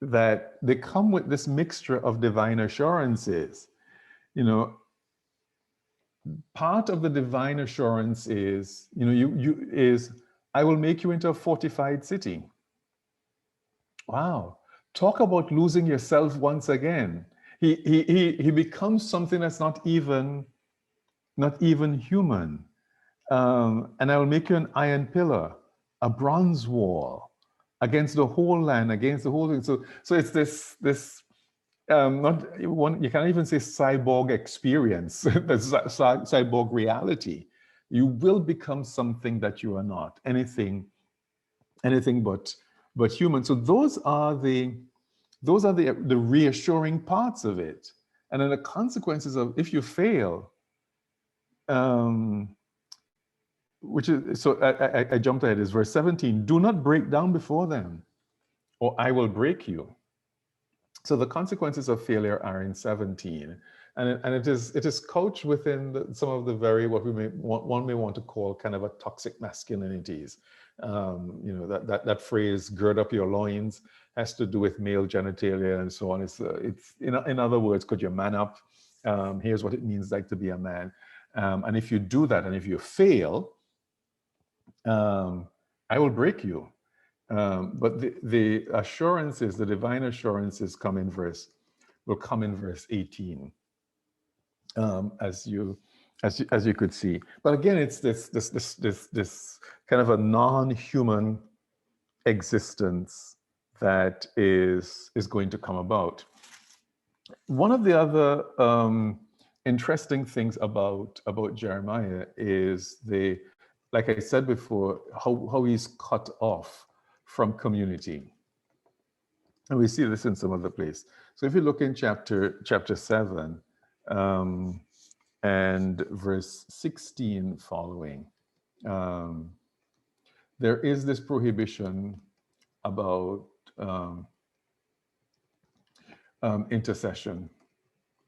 that they come with this mixture of divine assurances. Part of the divine assurance is, I will make you into a fortified city. Wow. Talk about losing yourself once again. He becomes something that's not even human. And I will make you an iron pillar, a bronze wall against the whole land, against the whole thing. So it's this not one, you can't even say cyborg experience, that's cyborg reality. You will become something that you are not, anything but human. So those are the reassuring parts of it. And then the consequences of if you fail, which is, so I jumped ahead, is verse 17, do not break down before them, or I will break you. So the consequences of failure are in 17, and it is couched within some of the very, what one may want to call kind of a toxic masculinities. That phrase, gird up your loins, has to do with male genitalia and so on. It's in other words, could you man up? Here's what it means like to be a man. And if you do that, and if you fail, I will break you. But the assurances, the divine assurances, will come in verse 18, as you could see. But again, it's this kind of a non-human existence that is going to come about. One of the other interesting things about Jeremiah is like I said before, how he's cut off from community. And we see this in some other place. So if you look in chapter 7 and verse 16 following, there is this prohibition about intercession.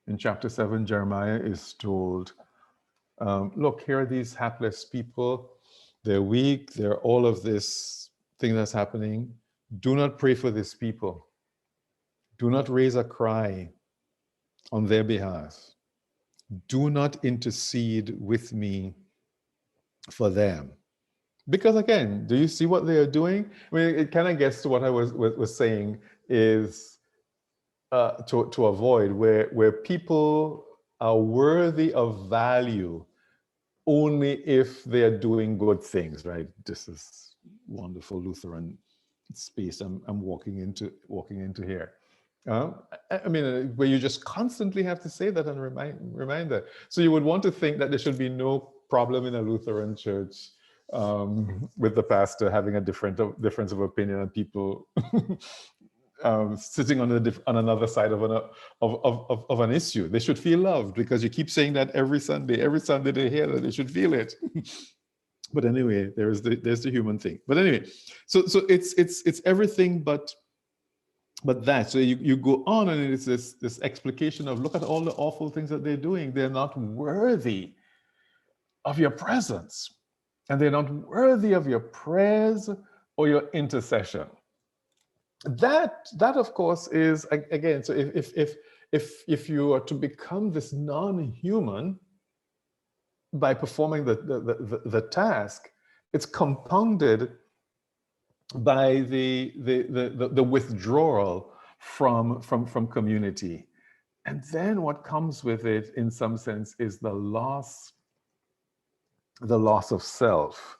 In chapter 7, Jeremiah is told, look, here are these hapless people. They're weak. They're all of this thing that's happening. Do not pray for these people. Do not raise a cry on their behalf. Do not intercede with me for them. Because again, do you see what they are doing? I mean, it kind of gets to what I was saying is to avoid where people are worthy of value only if they are doing good things, right? This is wonderful Lutheran space I'm walking into here. I mean, where you just constantly have to say that and remind that. So you would want to think that there should be no problem in a Lutheran church with the pastor having a difference of opinion and people sitting on another side of an issue. They should feel loved because you keep saying that every Sunday they hear that they should feel it. But anyway, there's the human thing. But anyway, so it's everything but that. So you go on and it's this explication of, look at all the awful things that they're doing. They're not worthy of your presence, and they're not worthy of your prayers or your intercession. That of course is, again, so if you are to become this non-human by performing the task, it's compounded by the withdrawal from community. And then what comes with it in some sense is the loss of self.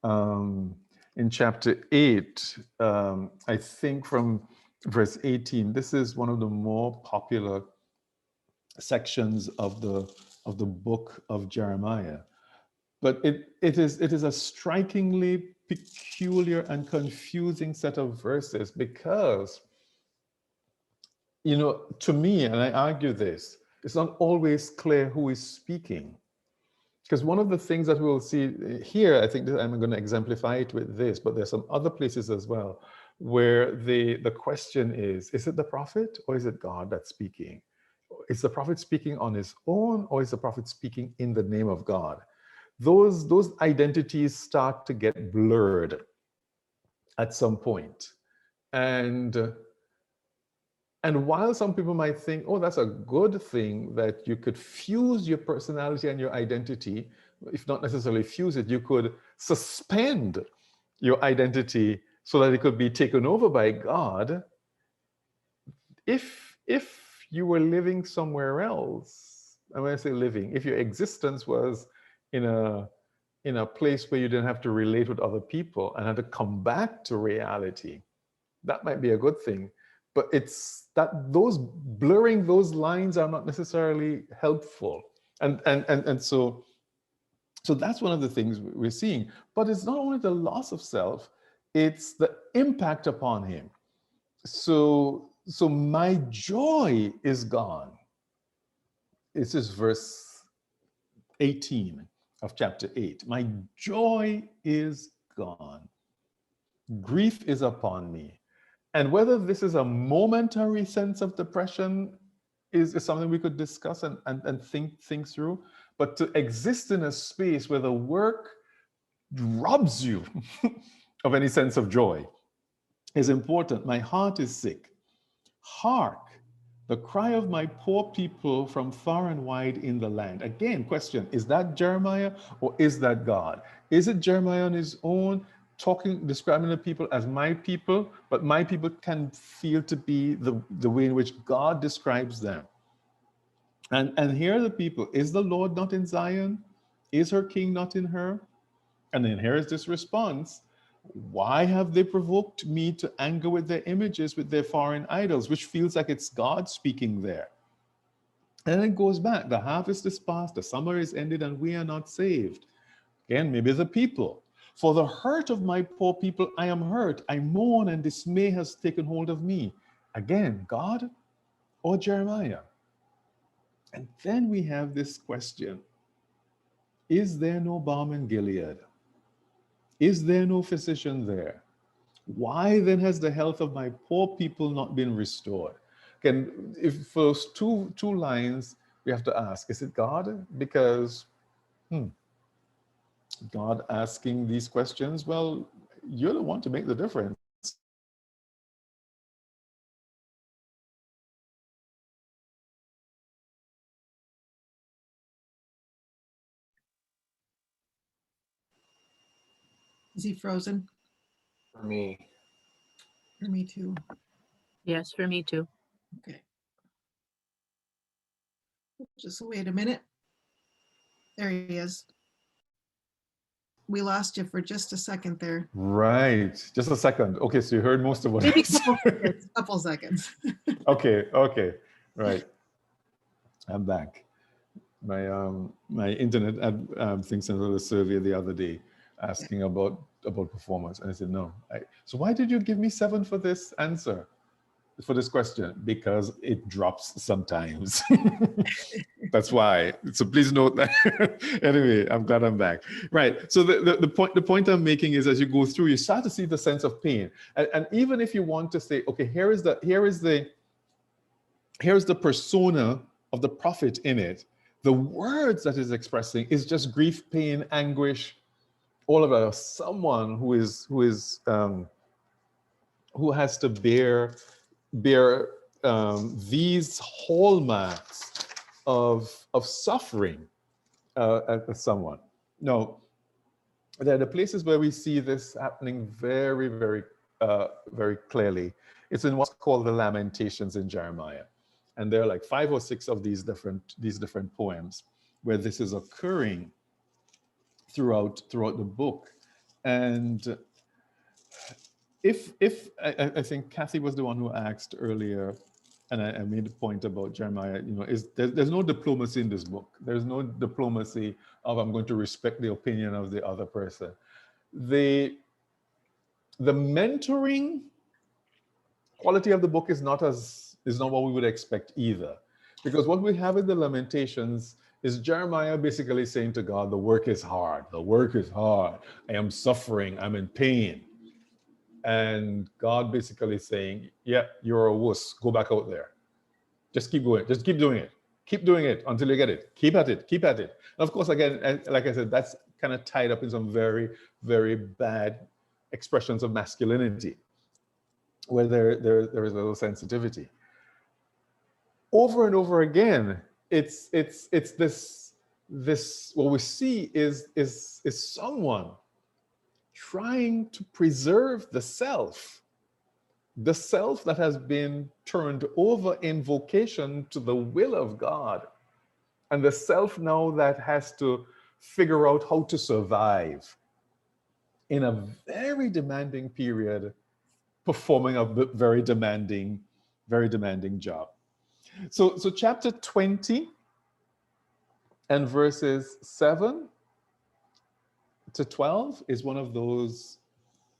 In chapter 8, I think from verse 18, this is one of the more popular sections of the book of Jeremiah. But it is a strikingly peculiar and confusing set of verses because, you know, to me, and I argue this, it's not always clear who is speaking. Because one of the things that we'll see here, I think that I'm going to exemplify it with this, but there's some other places as well, where the question is it the prophet or is it God that's speaking? Is the prophet speaking on his own or is the prophet speaking in the name of God? Those identities start to get blurred at some point. And while some people might think, oh, that's a good thing that you could fuse your personality and your identity, if not necessarily fuse it, you could suspend your identity so that it could be taken over by God. If you were living somewhere else, and when I say living, if your existence was in a place where you didn't have to relate with other people and had to come back to reality, that might be a good thing. But it's that those blurring those lines are not necessarily helpful. And so that's one of the things we're seeing. But it's not only the loss of self, it's the impact upon him. So my joy is gone. This is verse 18 of chapter 8. My joy is gone. Grief is upon me. And whether this is a momentary sense of depression is something we could discuss and think through. But to exist in a space where the work robs you of any sense of joy is important. My heart is sick. Hark, the cry of my poor people from far and wide in the land. Again, question, is that Jeremiah or is that God? Is it Jeremiah on his own? Describing the people as my people, but my people can feel to be the way in which God describes them. And here are the people. Is the Lord not in Zion? Is her king not in her? And then here is this response. Why have they provoked me to anger with their images, with their foreign idols, which feels like it's God speaking there? And it goes back. The harvest is past, the summer is ended, and we are not saved. Again, maybe the people. For the hurt of my poor people, I am hurt. I mourn and dismay has taken hold of me. Again, God or Jeremiah? And then we have this question. Is there no balm in Gilead? Is there no physician there? Why then has the health of my poor people not been restored? Again, if for those two lines, we have to ask, is it God? Because, God asking these questions, well, you're the one to make the difference. Is he frozen? For me. For me too. Yes, for me too. Okay. Just wait a minute. There he is. We lost you for just a second there. Right, just a second. Okay, so you heard most of what I said. Couple seconds. Okay, right. I'm back. My internet thing sent out a survey the other day asking about performance, and I said no. So why did you give me 7 for this answer, for this question? Because it drops sometimes. That's why. So please note that. Anyway, I'm glad I'm back. Right. So the point I'm making is, as you go through, you start to see the sense of pain, and even if you want to say, okay, here is the persona of the prophet in it. The words that is expressing is just grief, pain, anguish, all of it. Someone who has to bear these hallmarks of suffering as someone. No, there are the places where we see this happening very, very, very clearly. It's in what's called the Lamentations in Jeremiah. And there are like 5 or 6 of these different poems where this is occurring throughout the book. And if I think Kathy was the one who asked earlier, and I made a point about Jeremiah, there's no diplomacy in this book. There's no diplomacy of I'm going to respect the opinion of the other person. the mentoring quality of the book is not what we would expect either. Because what we have in the Lamentations is Jeremiah basically saying to God, the work is hard. The work is hard. I am suffering. I'm in pain. And God basically saying, yeah, you're a wuss. Go back out there. Just keep going. Just keep doing it. Keep doing it until you get it. Keep at it. Keep at it. And of course, again, like I said, that's kind of tied up in some very, very bad expressions of masculinity, where there is a little sensitivity. Over and over again, it's this what we see is someone trying to preserve the self that has been turned over in vocation to the will of God, and the self now that has to figure out how to survive in a very demanding period, performing a very demanding job. So chapter 20 and verses 7 to 12 is one of those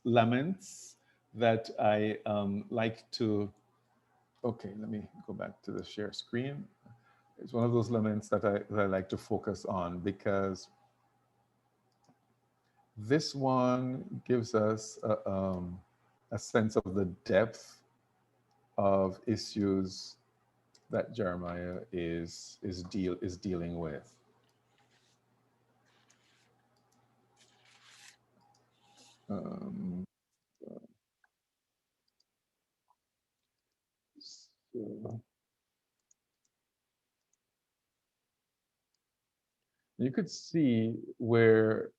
laments that I like to, okay, let me go back to the share screen. It's one of those laments that I like to focus on, because this one gives us a sense of the depth of issues that Jeremiah is dealing with. So you could see where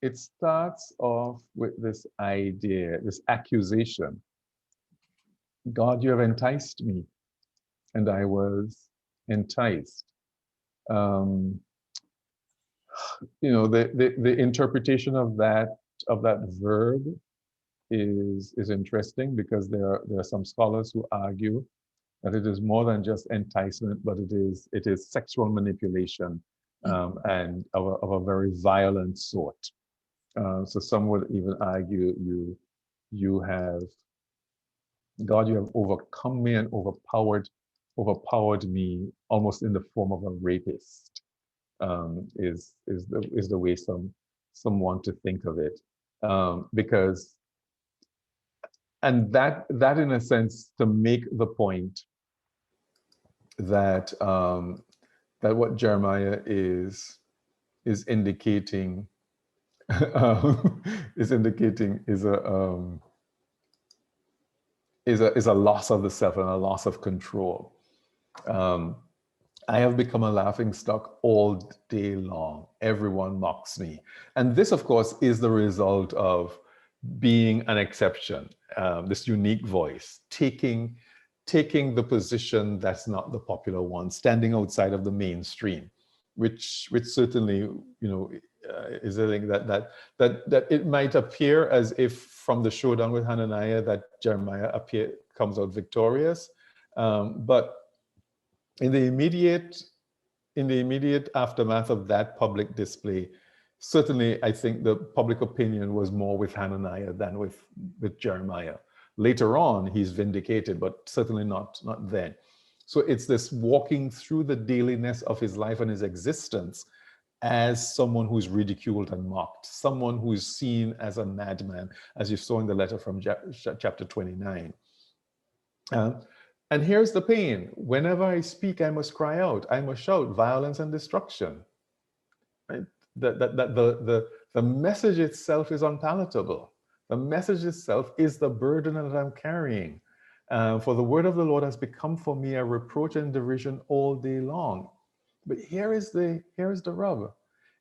it starts off with this idea, this accusation. God, you have enticed me, and I was enticed. The interpretation of that verb is interesting, because there are some scholars who argue that it is more than just enticement, but it is sexual manipulation, and of a very violent sort. So some would even argue you have overcome me and overpowered me almost in the form of a rapist. Is the way some want to think of it, because, and that in a sense to make the point that that what Jeremiah is indicating is a loss of the self and a loss of control. I have become a laughingstock all day long. Everyone mocks me. And this, of course, is the result of being an exception, this unique voice, taking the position that's not the popular one, standing outside of the mainstream, which certainly, is a thing that it might appear as if from the showdown with Hananiah that Jeremiah comes out victorious, but in the immediate aftermath of that public display, certainly I think the public opinion was more with Hananiah than with Jeremiah. Later on, he's vindicated, but certainly not then. So it's this walking through the dailiness of his life and his existence as someone who's ridiculed and mocked, someone who is seen as a madman, as you saw in the letter from chapter 29. And here's the pain. Whenever I speak, I must cry out. I must shout violence and destruction. Right? The message itself is unpalatable. The message itself is the burden that I'm carrying. For the word of the Lord has become for me a reproach and derision all day long. But here is the rub.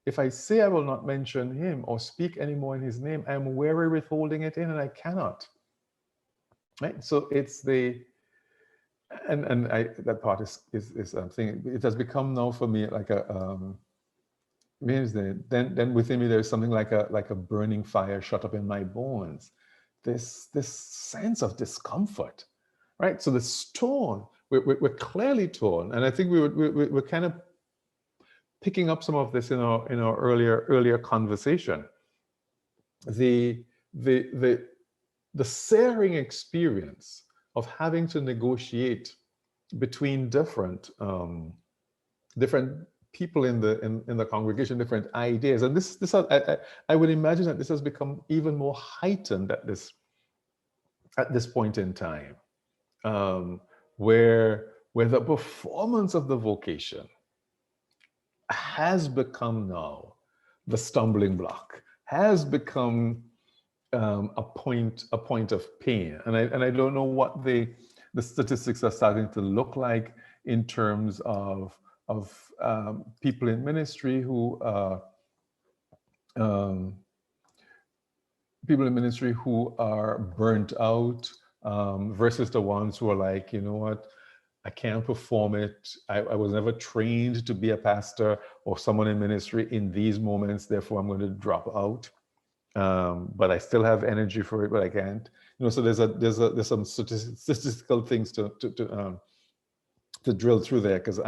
If I say I will not mention him or speak anymore in his name, I am weary with holding it in, and I cannot. Right? So it's that part is something. It has become now for me like a then within me there's something like a burning fire shut up in my bones. This sense of discomfort, right? So the torn, we're clearly torn, and I think we're kind of picking up some of this in our earlier conversation. The the searing experience of having to negotiate between different people in the congregation, different ideas, and I would imagine that this has become even more heightened at this point in time, where the performance of the vocation has become now the stumbling block, has become a point of pain, and I don't know what the statistics are starting to look like in terms of people in ministry who are burnt out versus the ones who are like, you know what, I can't perform it. I was never trained to be a pastor or someone in ministry in these moments, therefore I'm going to drop out. But I still have energy for it, but I can't. You know, so there's some statistical things to drill through there, because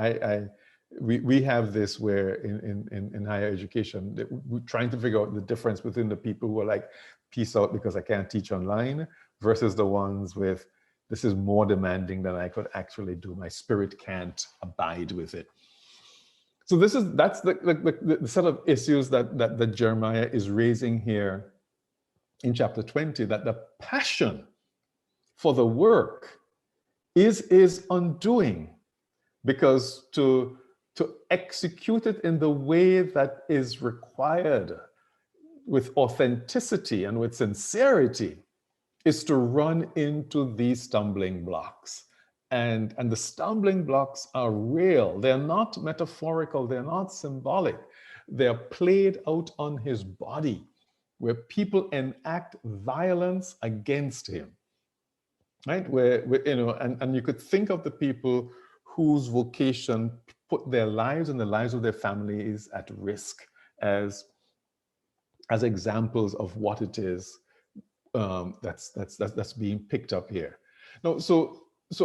we have this where in higher education, we're trying to figure out the difference between the people who are like, peace out because I can't teach online, versus the ones with, this is more demanding than I could actually do. My spirit can't abide with it. So that's the set of issues that Jeremiah is raising here in chapter 20, that the passion for the work is undoing, because to execute it in the way that is required with authenticity and with sincerity is to run into these stumbling blocks. And the stumbling blocks are real. They're not metaphorical. They're not symbolic. They're played out on his body, where people enact violence against him, right? Where you know, and you could think of the people whose vocation put their lives and the lives of their families at risk as examples of what it is that's being picked up here. Now, so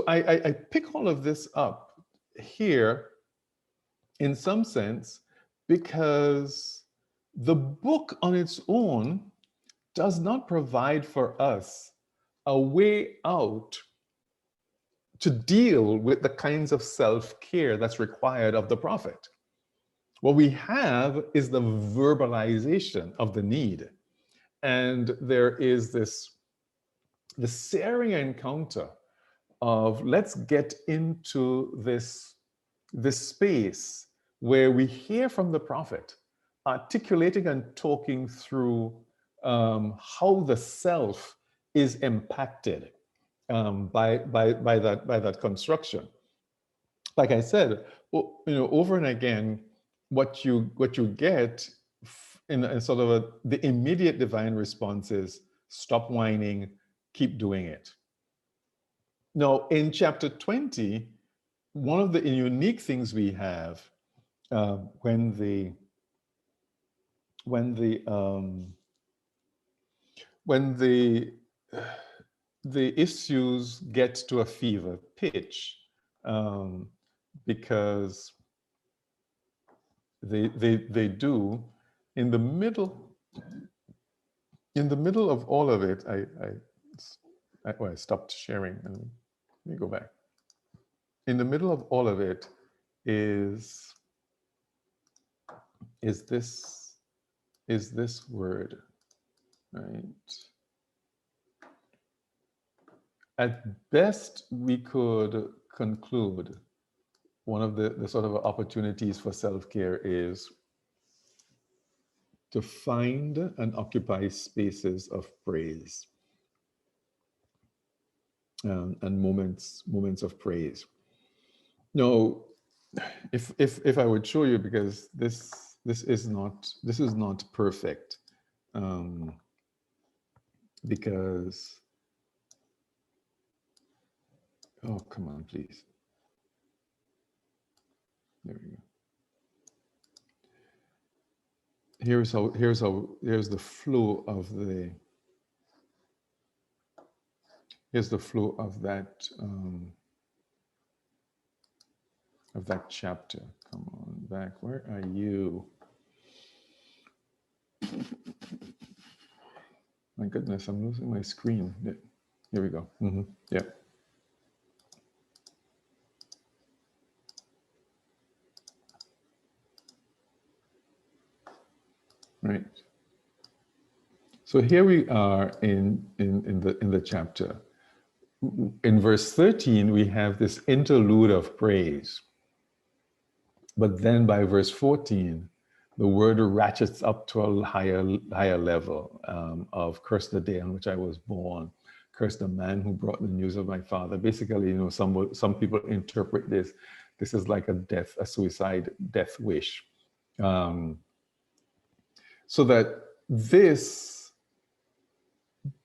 I pick all of this up here in some sense because the book on its own does not provide for us a way out to deal with the kinds of self-care that's required of the prophet. What we have is the verbalization of the need. And there is the searing encounter of, let's get into this space where we hear from the prophet articulating and talking through how the self is impacted by that construction. Like I said, you know, over and again, what you get in sort of the immediate divine response is, stop whining, keep doing it. Now, in chapter 20, one of the unique things we have when the issues get to a fever pitch, because they do, in the middle of all of it, I stopped sharing, and let me go back. In the middle of all of it is this word, right? At best, we could conclude one of the sort of opportunities for self-care is to find and occupy spaces of praise and moments of praise. Now, if I would show you, because this is not perfect, because, oh, come on, please. There we go. Here's the flow of that chapter. Come on back. Where are you? My goodness, I'm losing my screen. Yeah. Here we go. Yeah. Right. So here we are in the chapter. In verse 13, we have this interlude of praise. But then by verse 14, the word ratchets up to a higher level of curse the day on which I was born, curse the man who brought the news of my father. Basically, some people interpret this is like a suicide death wish. So that this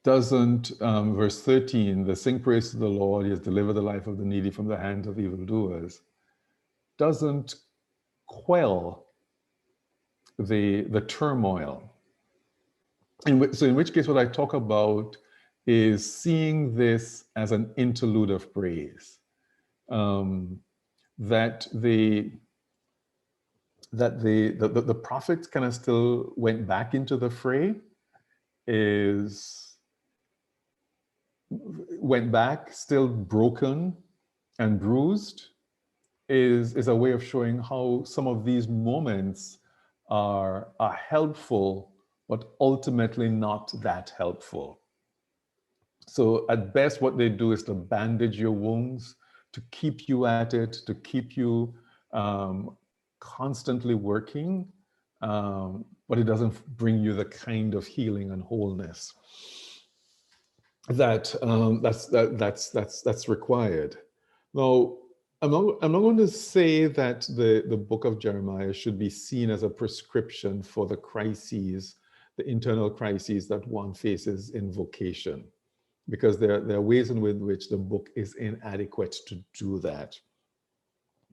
doesn't, verse 13, the sing praise to the Lord, he has delivered the life of the needy from the hands of evildoers, doesn't quell the turmoil. In which case, what I talk about is seeing this as an interlude of praise. That the prophets kind of still went back into the fray, went back still broken and bruised, is a way of showing how some of these moments are helpful, but ultimately not that helpful. So at best, what they do is to bandage your wounds, to keep you at it, to keep you constantly working, but it doesn't bring you the kind of healing and wholeness that's required. Now, I'm not going to say that the book of Jeremiah should be seen as a prescription for the crises, the internal crises that one faces in vocation, because there are ways in which the book is inadequate to do that.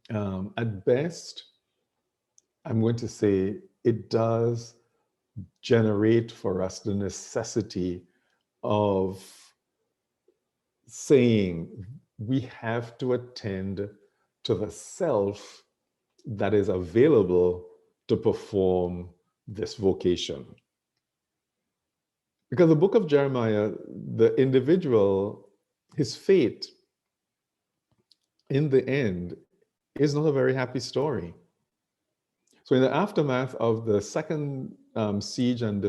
At best, I'm going to say it does generate for us the necessity of saying we have to attend to the self that is available to perform this vocation. Because the book of Jeremiah, the individual, his fate in the end is not a very happy story. So in the aftermath of the second siege and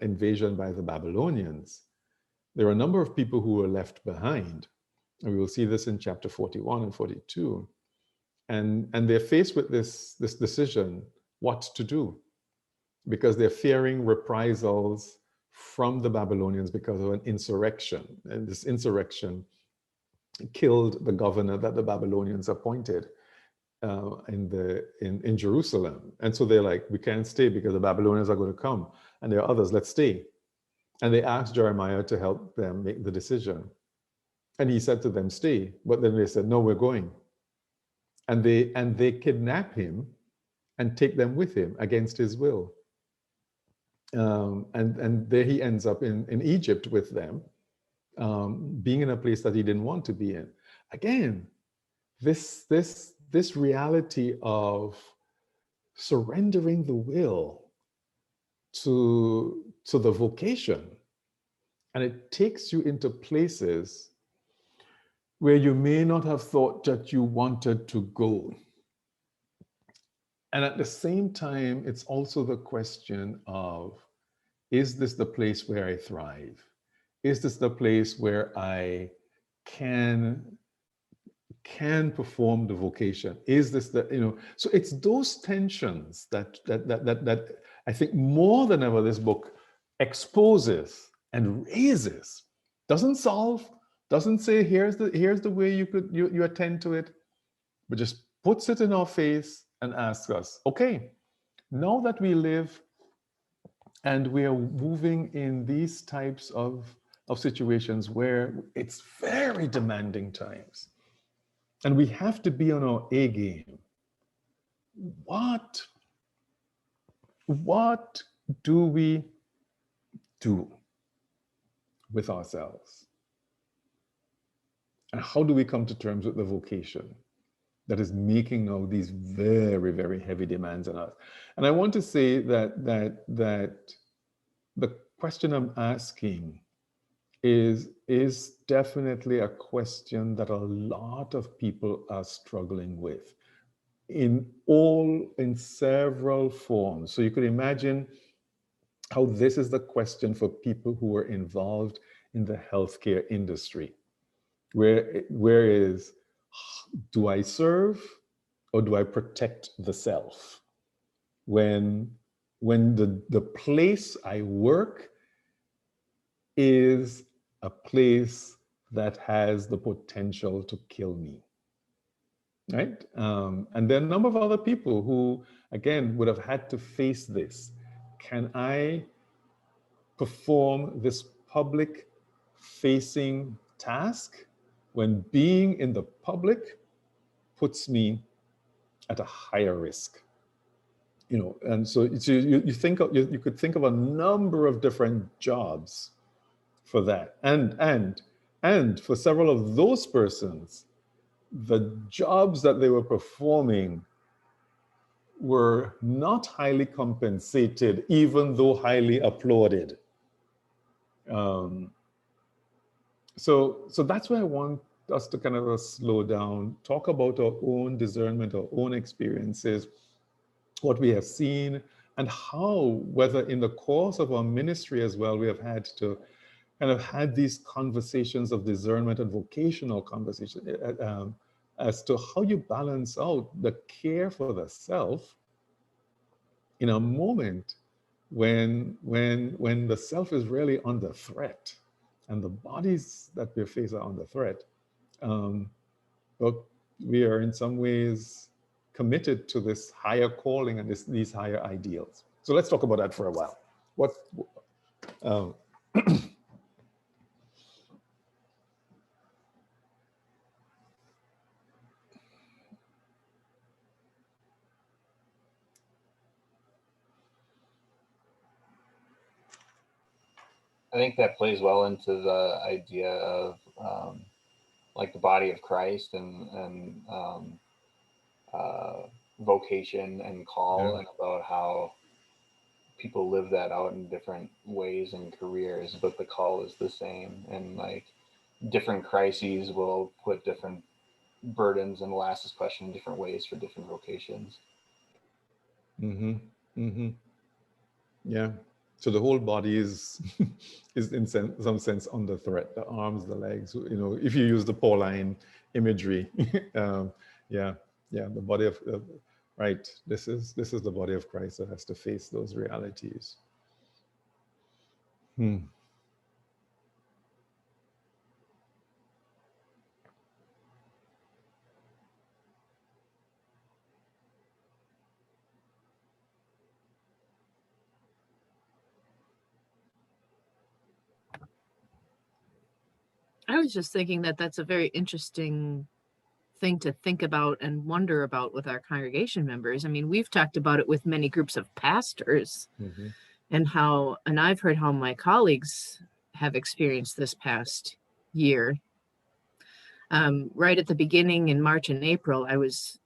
invasion by the Babylonians, there are a number of people who were left behind. And we will see this in chapter 41 and 42. And they're faced with this decision, what to do, because they're fearing reprisals from the Babylonians because of an insurrection. And this insurrection killed the governor that the Babylonians appointed in Jerusalem. And so they're like, we can't stay because the Babylonians are going to come. And there are others, let's stay. And they asked Jeremiah to help them make the decision. And he said to them, stay. But then they said, no, we're going. And they kidnap him and take them with him against his will. And there he ends up in Egypt with them, being in a place that he didn't want to be in. Again, this reality of surrendering the will to the vocation, and it takes you into places where you may not have thought that you wanted to go. And at the same time, it's also the question of, is this the place where I thrive? Is this the place where I can perform the vocation? Is this the, so it's those tensions that I think more than ever this book exposes and raises. Doesn't solve, doesn't say here's the way you attend to it, but just puts it in our face and asks us, okay, now that we live and we are moving in these types of situations where it's very demanding times, and we have to be on our A game, what do we do with ourselves? And how do we come to terms with the vocation that is making now these very, very heavy demands on us? And I want to say that question I'm asking is definitely a question that a lot of people are struggling with in several forms. So you could imagine how this is the question for people who are involved in the healthcare industry, where is, do I serve or do I protect the self? When the place I work is a place that has the potential to kill me, right? And there are a number of other people who, again, would have had to face this. Can I perform this public facing task when being in the public puts me at a higher risk? And so you think of, you could think of a number of different jobs for that, and for several of those persons, the jobs that they were performing were not highly compensated, even though highly applauded. So that's why I want us to kind of slow down, talk about our own discernment, our own experiences, what we have seen, and how, whether in the course of our ministry as well, we have had to kind of had these conversations of discernment and vocational conversation as to how you balance out the care for the self in a moment when the self is really under threat and the bodies that we face are under threat. But we are in some ways committed to this higher calling and these higher ideals. So let's talk about that for a while. I think that plays well into the idea of like the body of Christ and vocation and call, and about how people live that out in different ways and careers, but the call is the same. And like different crises will put different burdens and will ask this question in different ways for different vocations. Yeah. So the whole body is is in some sense under threat. The arms, the legs. If you use the Pauline imagery, the body of right. This is the body of Christ that has to face those realities. I was just thinking that that's a very interesting thing to think about and wonder about with our congregation members. I mean, we've talked about it with many groups of pastors, and I've heard how my colleagues have experienced this past year. Right at the beginning in March and April, I was,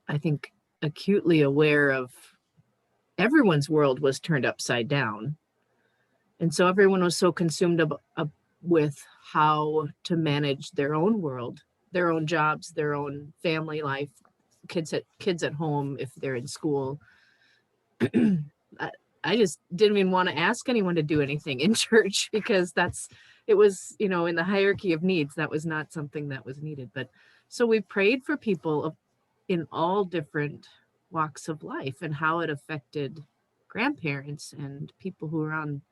I think, acutely aware of everyone's world was turned upside down. And so everyone was so consumed with how to manage their own world, their own jobs, their own family life, kids at home if they're in school. I just didn't even want to ask anyone to do anything in church, because it was, in the hierarchy of needs, that was not something that was needed. But so we prayed for people in all different walks of life and how it affected grandparents and people who were on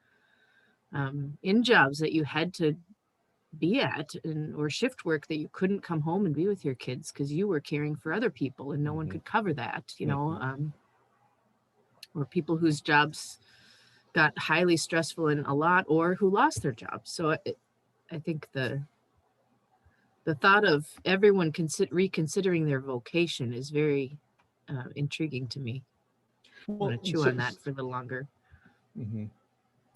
in jobs that you had to be at, or shift work that you couldn't come home and be with your kids because you were caring for other people and no one could cover that, or people whose jobs got highly stressful and a lot, or who lost their jobs. So I think the thought of everyone reconsidering their vocation is very intriguing to me. I want to chew on that for a little longer.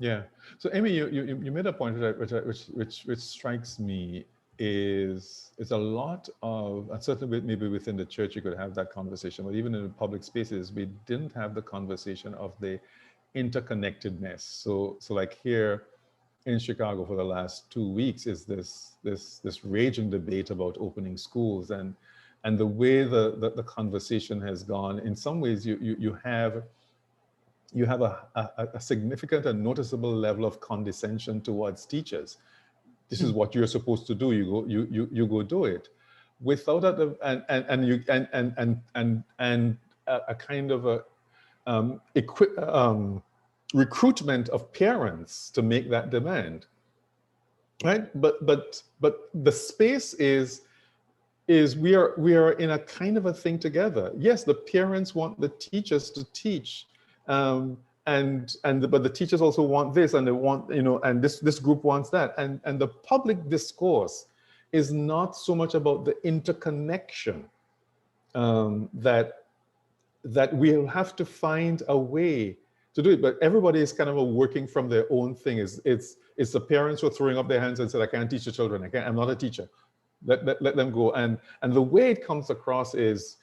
Yeah. So Amy, you made a point which strikes me is a lot of, and certainly maybe within the church you could have that conversation, but even in public spaces we didn't have the conversation of the interconnectedness. So like here in Chicago for the last 2 weeks is this raging debate about opening schools, and the way the conversation has gone. In some ways, you have a significant and noticeable level of condescension towards teachers. This is what you're supposed to do. You go do it, without a a kind of a recruitment of parents to make that demand, right? But the space is we are in a kind of a thing together. Yes, the parents want the teachers to teach, but the teachers also want this, and they want, and this group wants that, and the public discourse is not so much about the interconnection, that we'll have to find a way to do it. But everybody is kind of working from their own thing. It's the parents who are throwing up their hands and said, I can't teach the children. I'm not a teacher. Let them go. And the way it comes across is,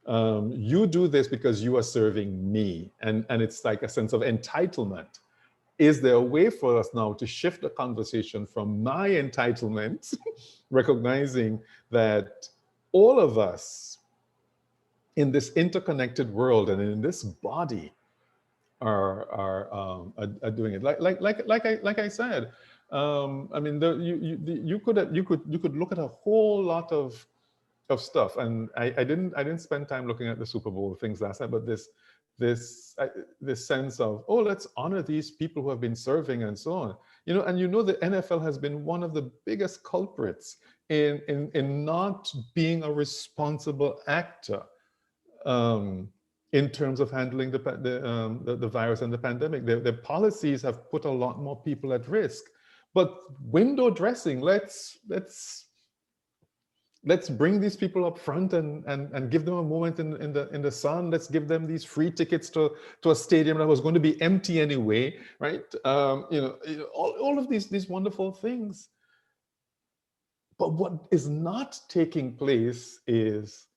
you do this because you are serving me. And it's like a sense of entitlement. Is there a way for us now to shift the conversation from my entitlement, recognizing that all of us in this interconnected world and in this body are doing it? Like I said, I mean, you could look at a whole lot of stuff, and I didn't spend time looking at the Super Bowl things last night, but this sense of, oh, let's honor these people who have been serving and so on, and the NFL has been one of the biggest culprits in not being a responsible actor in terms of handling the virus and the pandemic. Their policies have put a lot more people at risk. But window dressing, let's bring these people up front and give them a moment in the sun. Let's give them these free tickets to a stadium that was going to be empty anyway, right? All of these wonderful things. But what is not taking place is,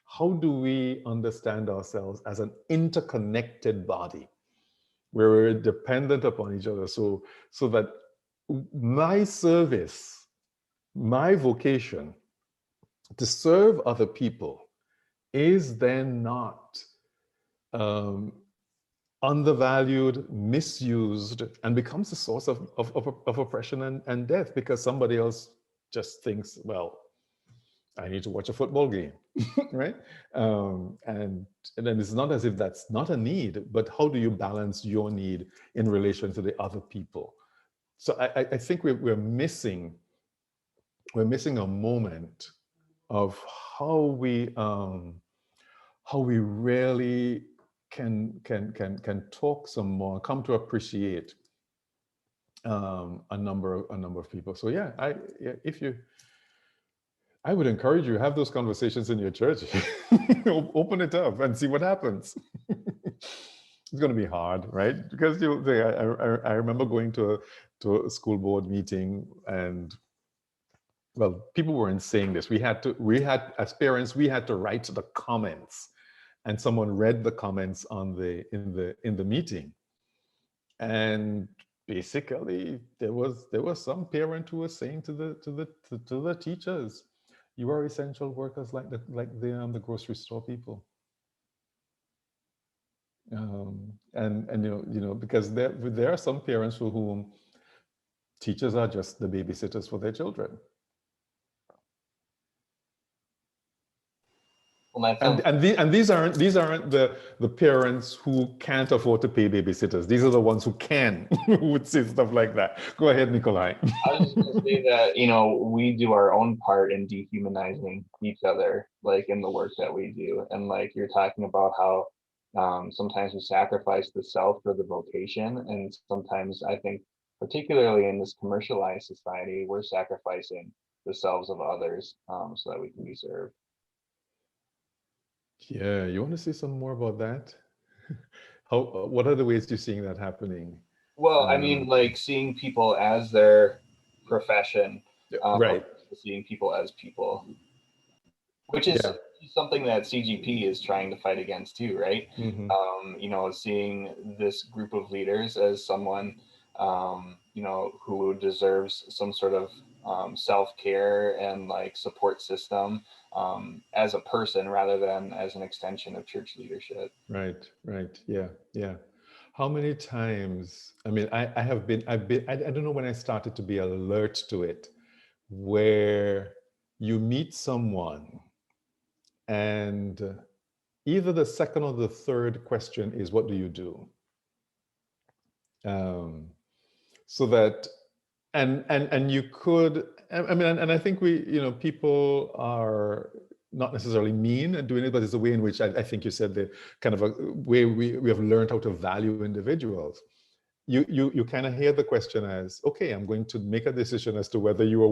how do we understand ourselves as an interconnected body where we're dependent upon each other, so that my service, my vocation to serve other people is then not undervalued, misused, and becomes a source of oppression and death, because somebody else just thinks, well, I need to watch a football game, right? And then it's not as if that's not a need, but how do you balance your need in relation to the other people? So I think we're missing a moment of how we really can talk some more, come to appreciate a number of people. So yeah, I would encourage you, have those conversations in your church. Open it up and see what happens. It's going to be hard, right? Because I remember going to a school board meeting, and well, people weren't saying this. We had as parents, we had to write the comments, and someone read the comments in the meeting, and basically there was some parent who was saying to the teachers, you are essential workers like the grocery store people. And because there are some parents for whom teachers are just the babysitters for their children. Well, and these aren't the parents who can't afford to pay babysitters. These are the ones who can, who would say stuff like that. Go ahead, Nikolai. I was just going to say that, we do our own part in dehumanizing each other, like in the work that we do. And like you're talking about how sometimes we sacrifice the self for the vocation. And sometimes I think, particularly in this commercialized society, we're sacrificing the selves of others so that we can be served. Yeah, you want to say some more about that? What are the ways you're seeing that happening? Well, I mean, like seeing people as their profession, right? seeing people as people. which is Yeah. something that CGP is trying to fight against too, right? Mhm. You know, seeing this group of leaders as someone, you know, who deserves some sort of self-care and like support system as a person rather than as an extension of church leadership. Right, right. Yeah, yeah. How many times, I mean, I've been, I don't know when I started to be alert to it, where you meet someone and either the second or the third question is, what do you do? So that, and you could, I mean, and I think people are not necessarily mean at doing it, but it's a way in which I think you said the kind of a way we have learned how to value individuals. You kind of hear the question as, okay, I'm going to make a decision as to whether you are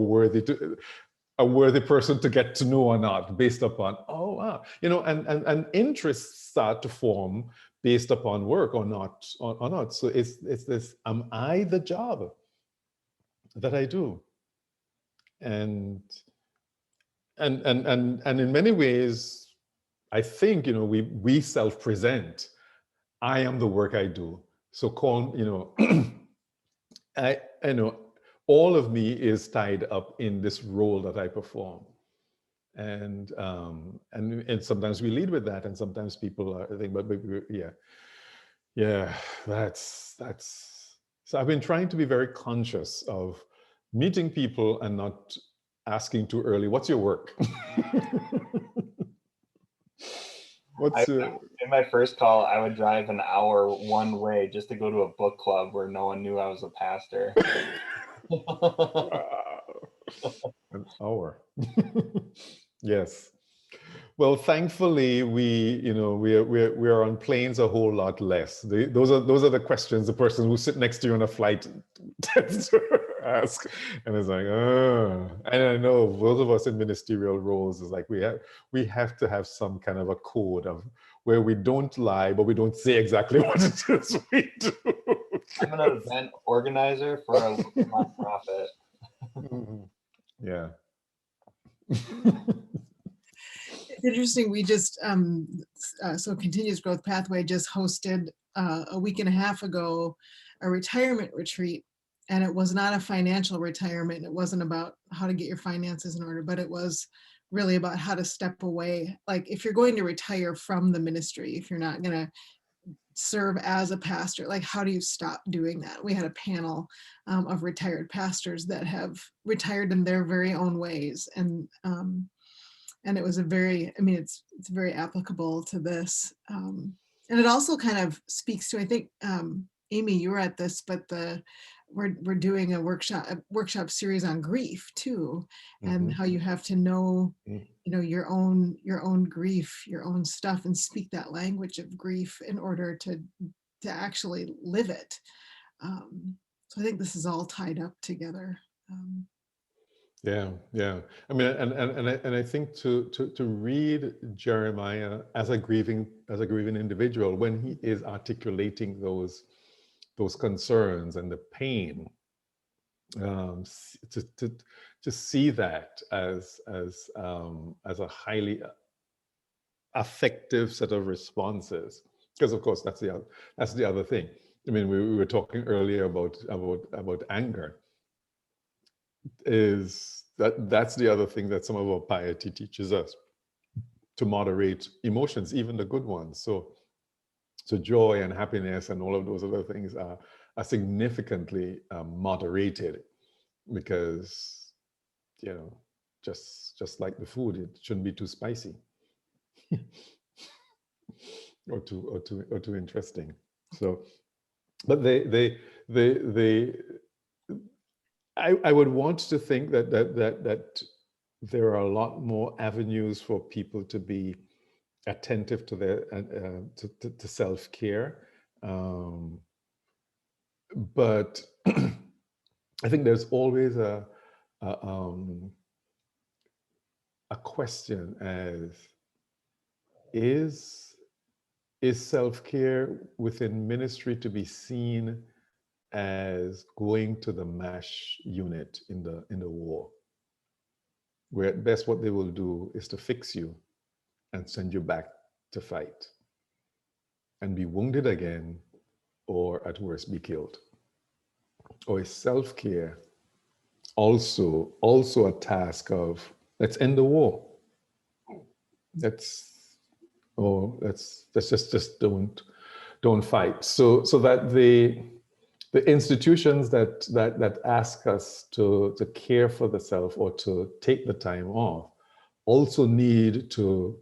a worthy person to get to know or not, based upon, oh wow, and interests start to form based upon work or not, or not. So it's this, am I the job that I do? And in many ways, I think, we self-present. I am the work I do. So call, I know all of me is tied up in this role that I perform. And sometimes we lead with that, and sometimes people are, I think, but yeah, that's so I've been trying to be very conscious of meeting people and not asking too early, what's your work? In my first call, I would drive an hour one way just to go to a book club where no one knew I was a pastor. An hour. Yes. Well, thankfully, we are on planes a whole lot less. Those are the questions the person who sit next to you on a flight tends to ask, and it's like, oh. And I know both of us in ministerial roles is like we have to have some kind of a code of where we don't lie, but we don't say exactly what it is we do. I'm an event organizer for a local nonprofit. Yeah. It's interesting. We just, so Continuous Growth Pathway just hosted a week and a half ago a retirement retreat. And it was not a financial retirement. It wasn't about how to get your finances in order, but it was really about how to step away. Like if you're going to retire from the ministry, if you're not going to serve as a pastor, like how do you stop doing that? We had a panel of retired pastors that have retired in their very own ways. And it was it's very applicable to this. And it also kind of speaks to, I think, Amy, you were at this, but we're doing a workshop series on grief too, and how you have to know, your own grief, your own stuff, and speak that language of grief in order to actually live it. So I think this is all tied up together. Yeah. I mean, and I think to read Jeremiah as a grieving individual when he is articulating those concerns and the pain, to see that as a highly effective set of responses, because of course that's the other thing. I mean, we were talking earlier about anger. That's the other thing that some of our piety teaches us, to moderate emotions, even the good ones. So joy and happiness and all of those other things are significantly moderated, because just like the food, it shouldn't be too spicy or too interesting. So, but I would want to think that there are a lot more avenues for people to be attentive to their to self-care, but I think there's always a question as, is self-care within ministry to be seen as going to the MASH unit in the war? where at best what they will do is to fix you and send you back to fight and be wounded again, or at worst be killed. Or is self-care also a task of, let's end the war. Let's just don't fight. So that the institutions that ask us to care for the self or to take the time off also need to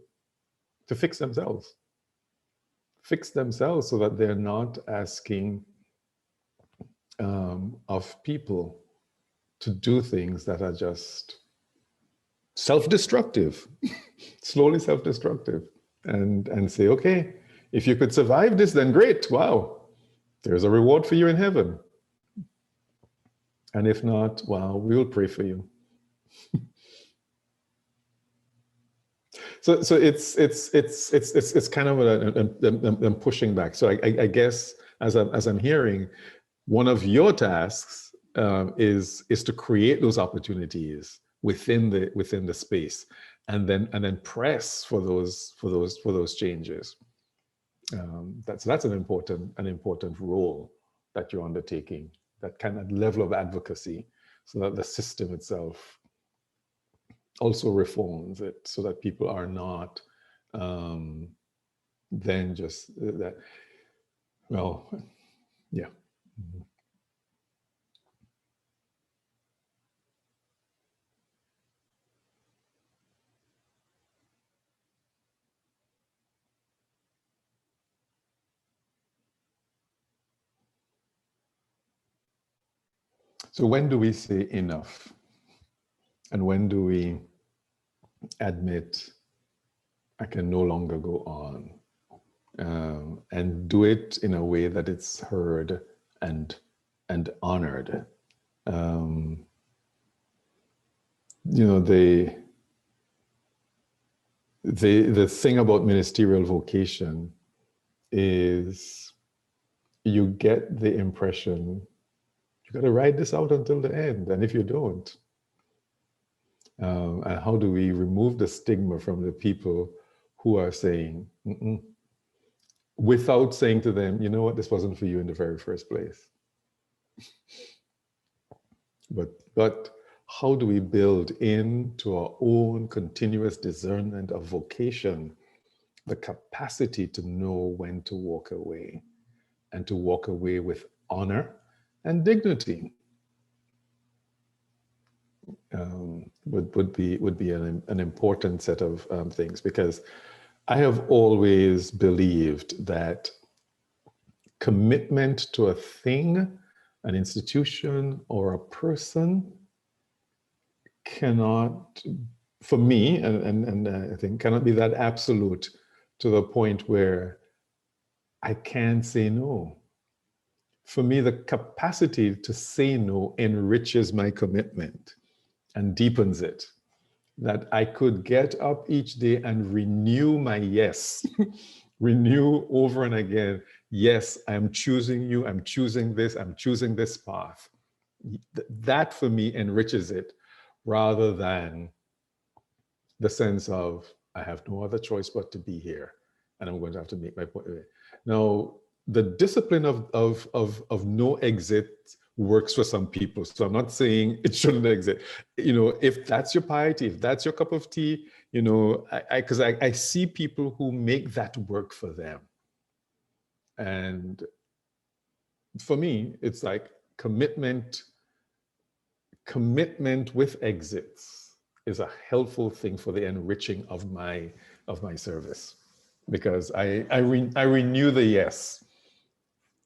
fix themselves. Fix themselves so that they're not asking of people to do things that are just self-destructive, slowly self-destructive, and say, okay, if you could survive this, then great, wow, there's a reward for you in heaven. And if not, well, we will pray for you. So it's kind of I'm pushing back. So I guess as I'm hearing, one of your tasks is to create those opportunities within the space, and then press for those changes. That's an important role that you're undertaking. That kind of level of advocacy, so that the system itself also reforms it, so that people are not then just that. Well, yeah. Mm-hmm. So when do we say enough? And when do we admit I can no longer go on? And do it in a way that it's heard and honored. You know, the thing about ministerial vocation is you get the impression you got to ride this out until the end, and if you don't, and how do we remove the stigma from the people who are saying, without saying to them, you know what, this wasn't for you in the very first place. But how do we build into our own continuous discernment of vocation the capacity to know when to walk away, and to walk away with honor and dignity? Would be an important set of things, because I have always believed that commitment to a thing, an institution, or a person cannot, for me, and I think cannot be that absolute to the point where I can't say no. For me, the capacity to say no enriches my commitment and deepens it. That I could get up each day and renew my yes, renew over and again. Yes, I'm choosing you, I'm choosing this path. That for me enriches it, rather than the sense of, I have no other choice but to be here, and I'm going to have to make my point. Now, the discipline of no exit works for some people. So I'm not saying it shouldn't exit. You know, if that's your piety, if that's your cup of tea, you know, because I see people who make that work for them. And for me, it's like commitment with exits is a helpful thing for the enriching of my service, because I renew the yes,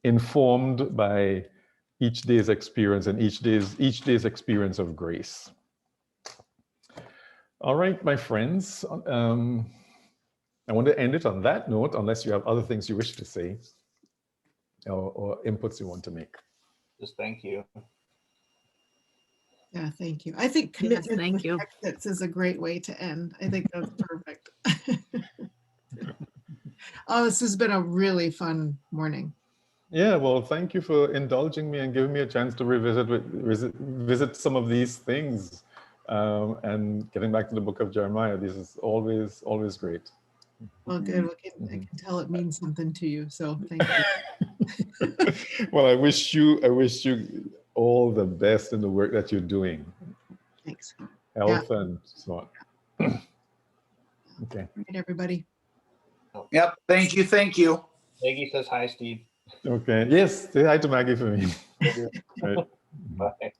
informed by each day's experience and each day's experience of grace. All right, my friends, I want to end it on that note, unless you have other things you wish to say or inputs you want to make. Just thank you. Yeah, thank you. I think commitment Yes, thank with you. exits is a great way to end. I think that's perfect. Oh, this has been a really fun morning. Yeah, well, thank you for indulging me and giving me a chance to visit some of these things And getting back to the book of Jeremiah, this is always great. Well, good. I can tell it means something to you. So thank you. Well, I wish you all the best in the work that you're doing. Thanks. Health and so on. Okay. All right, everybody. Yep. Thank you. Thank you. Maggie says hi, Steve. Okay. Yes. Say hi to Maggie for me. Right. Bye.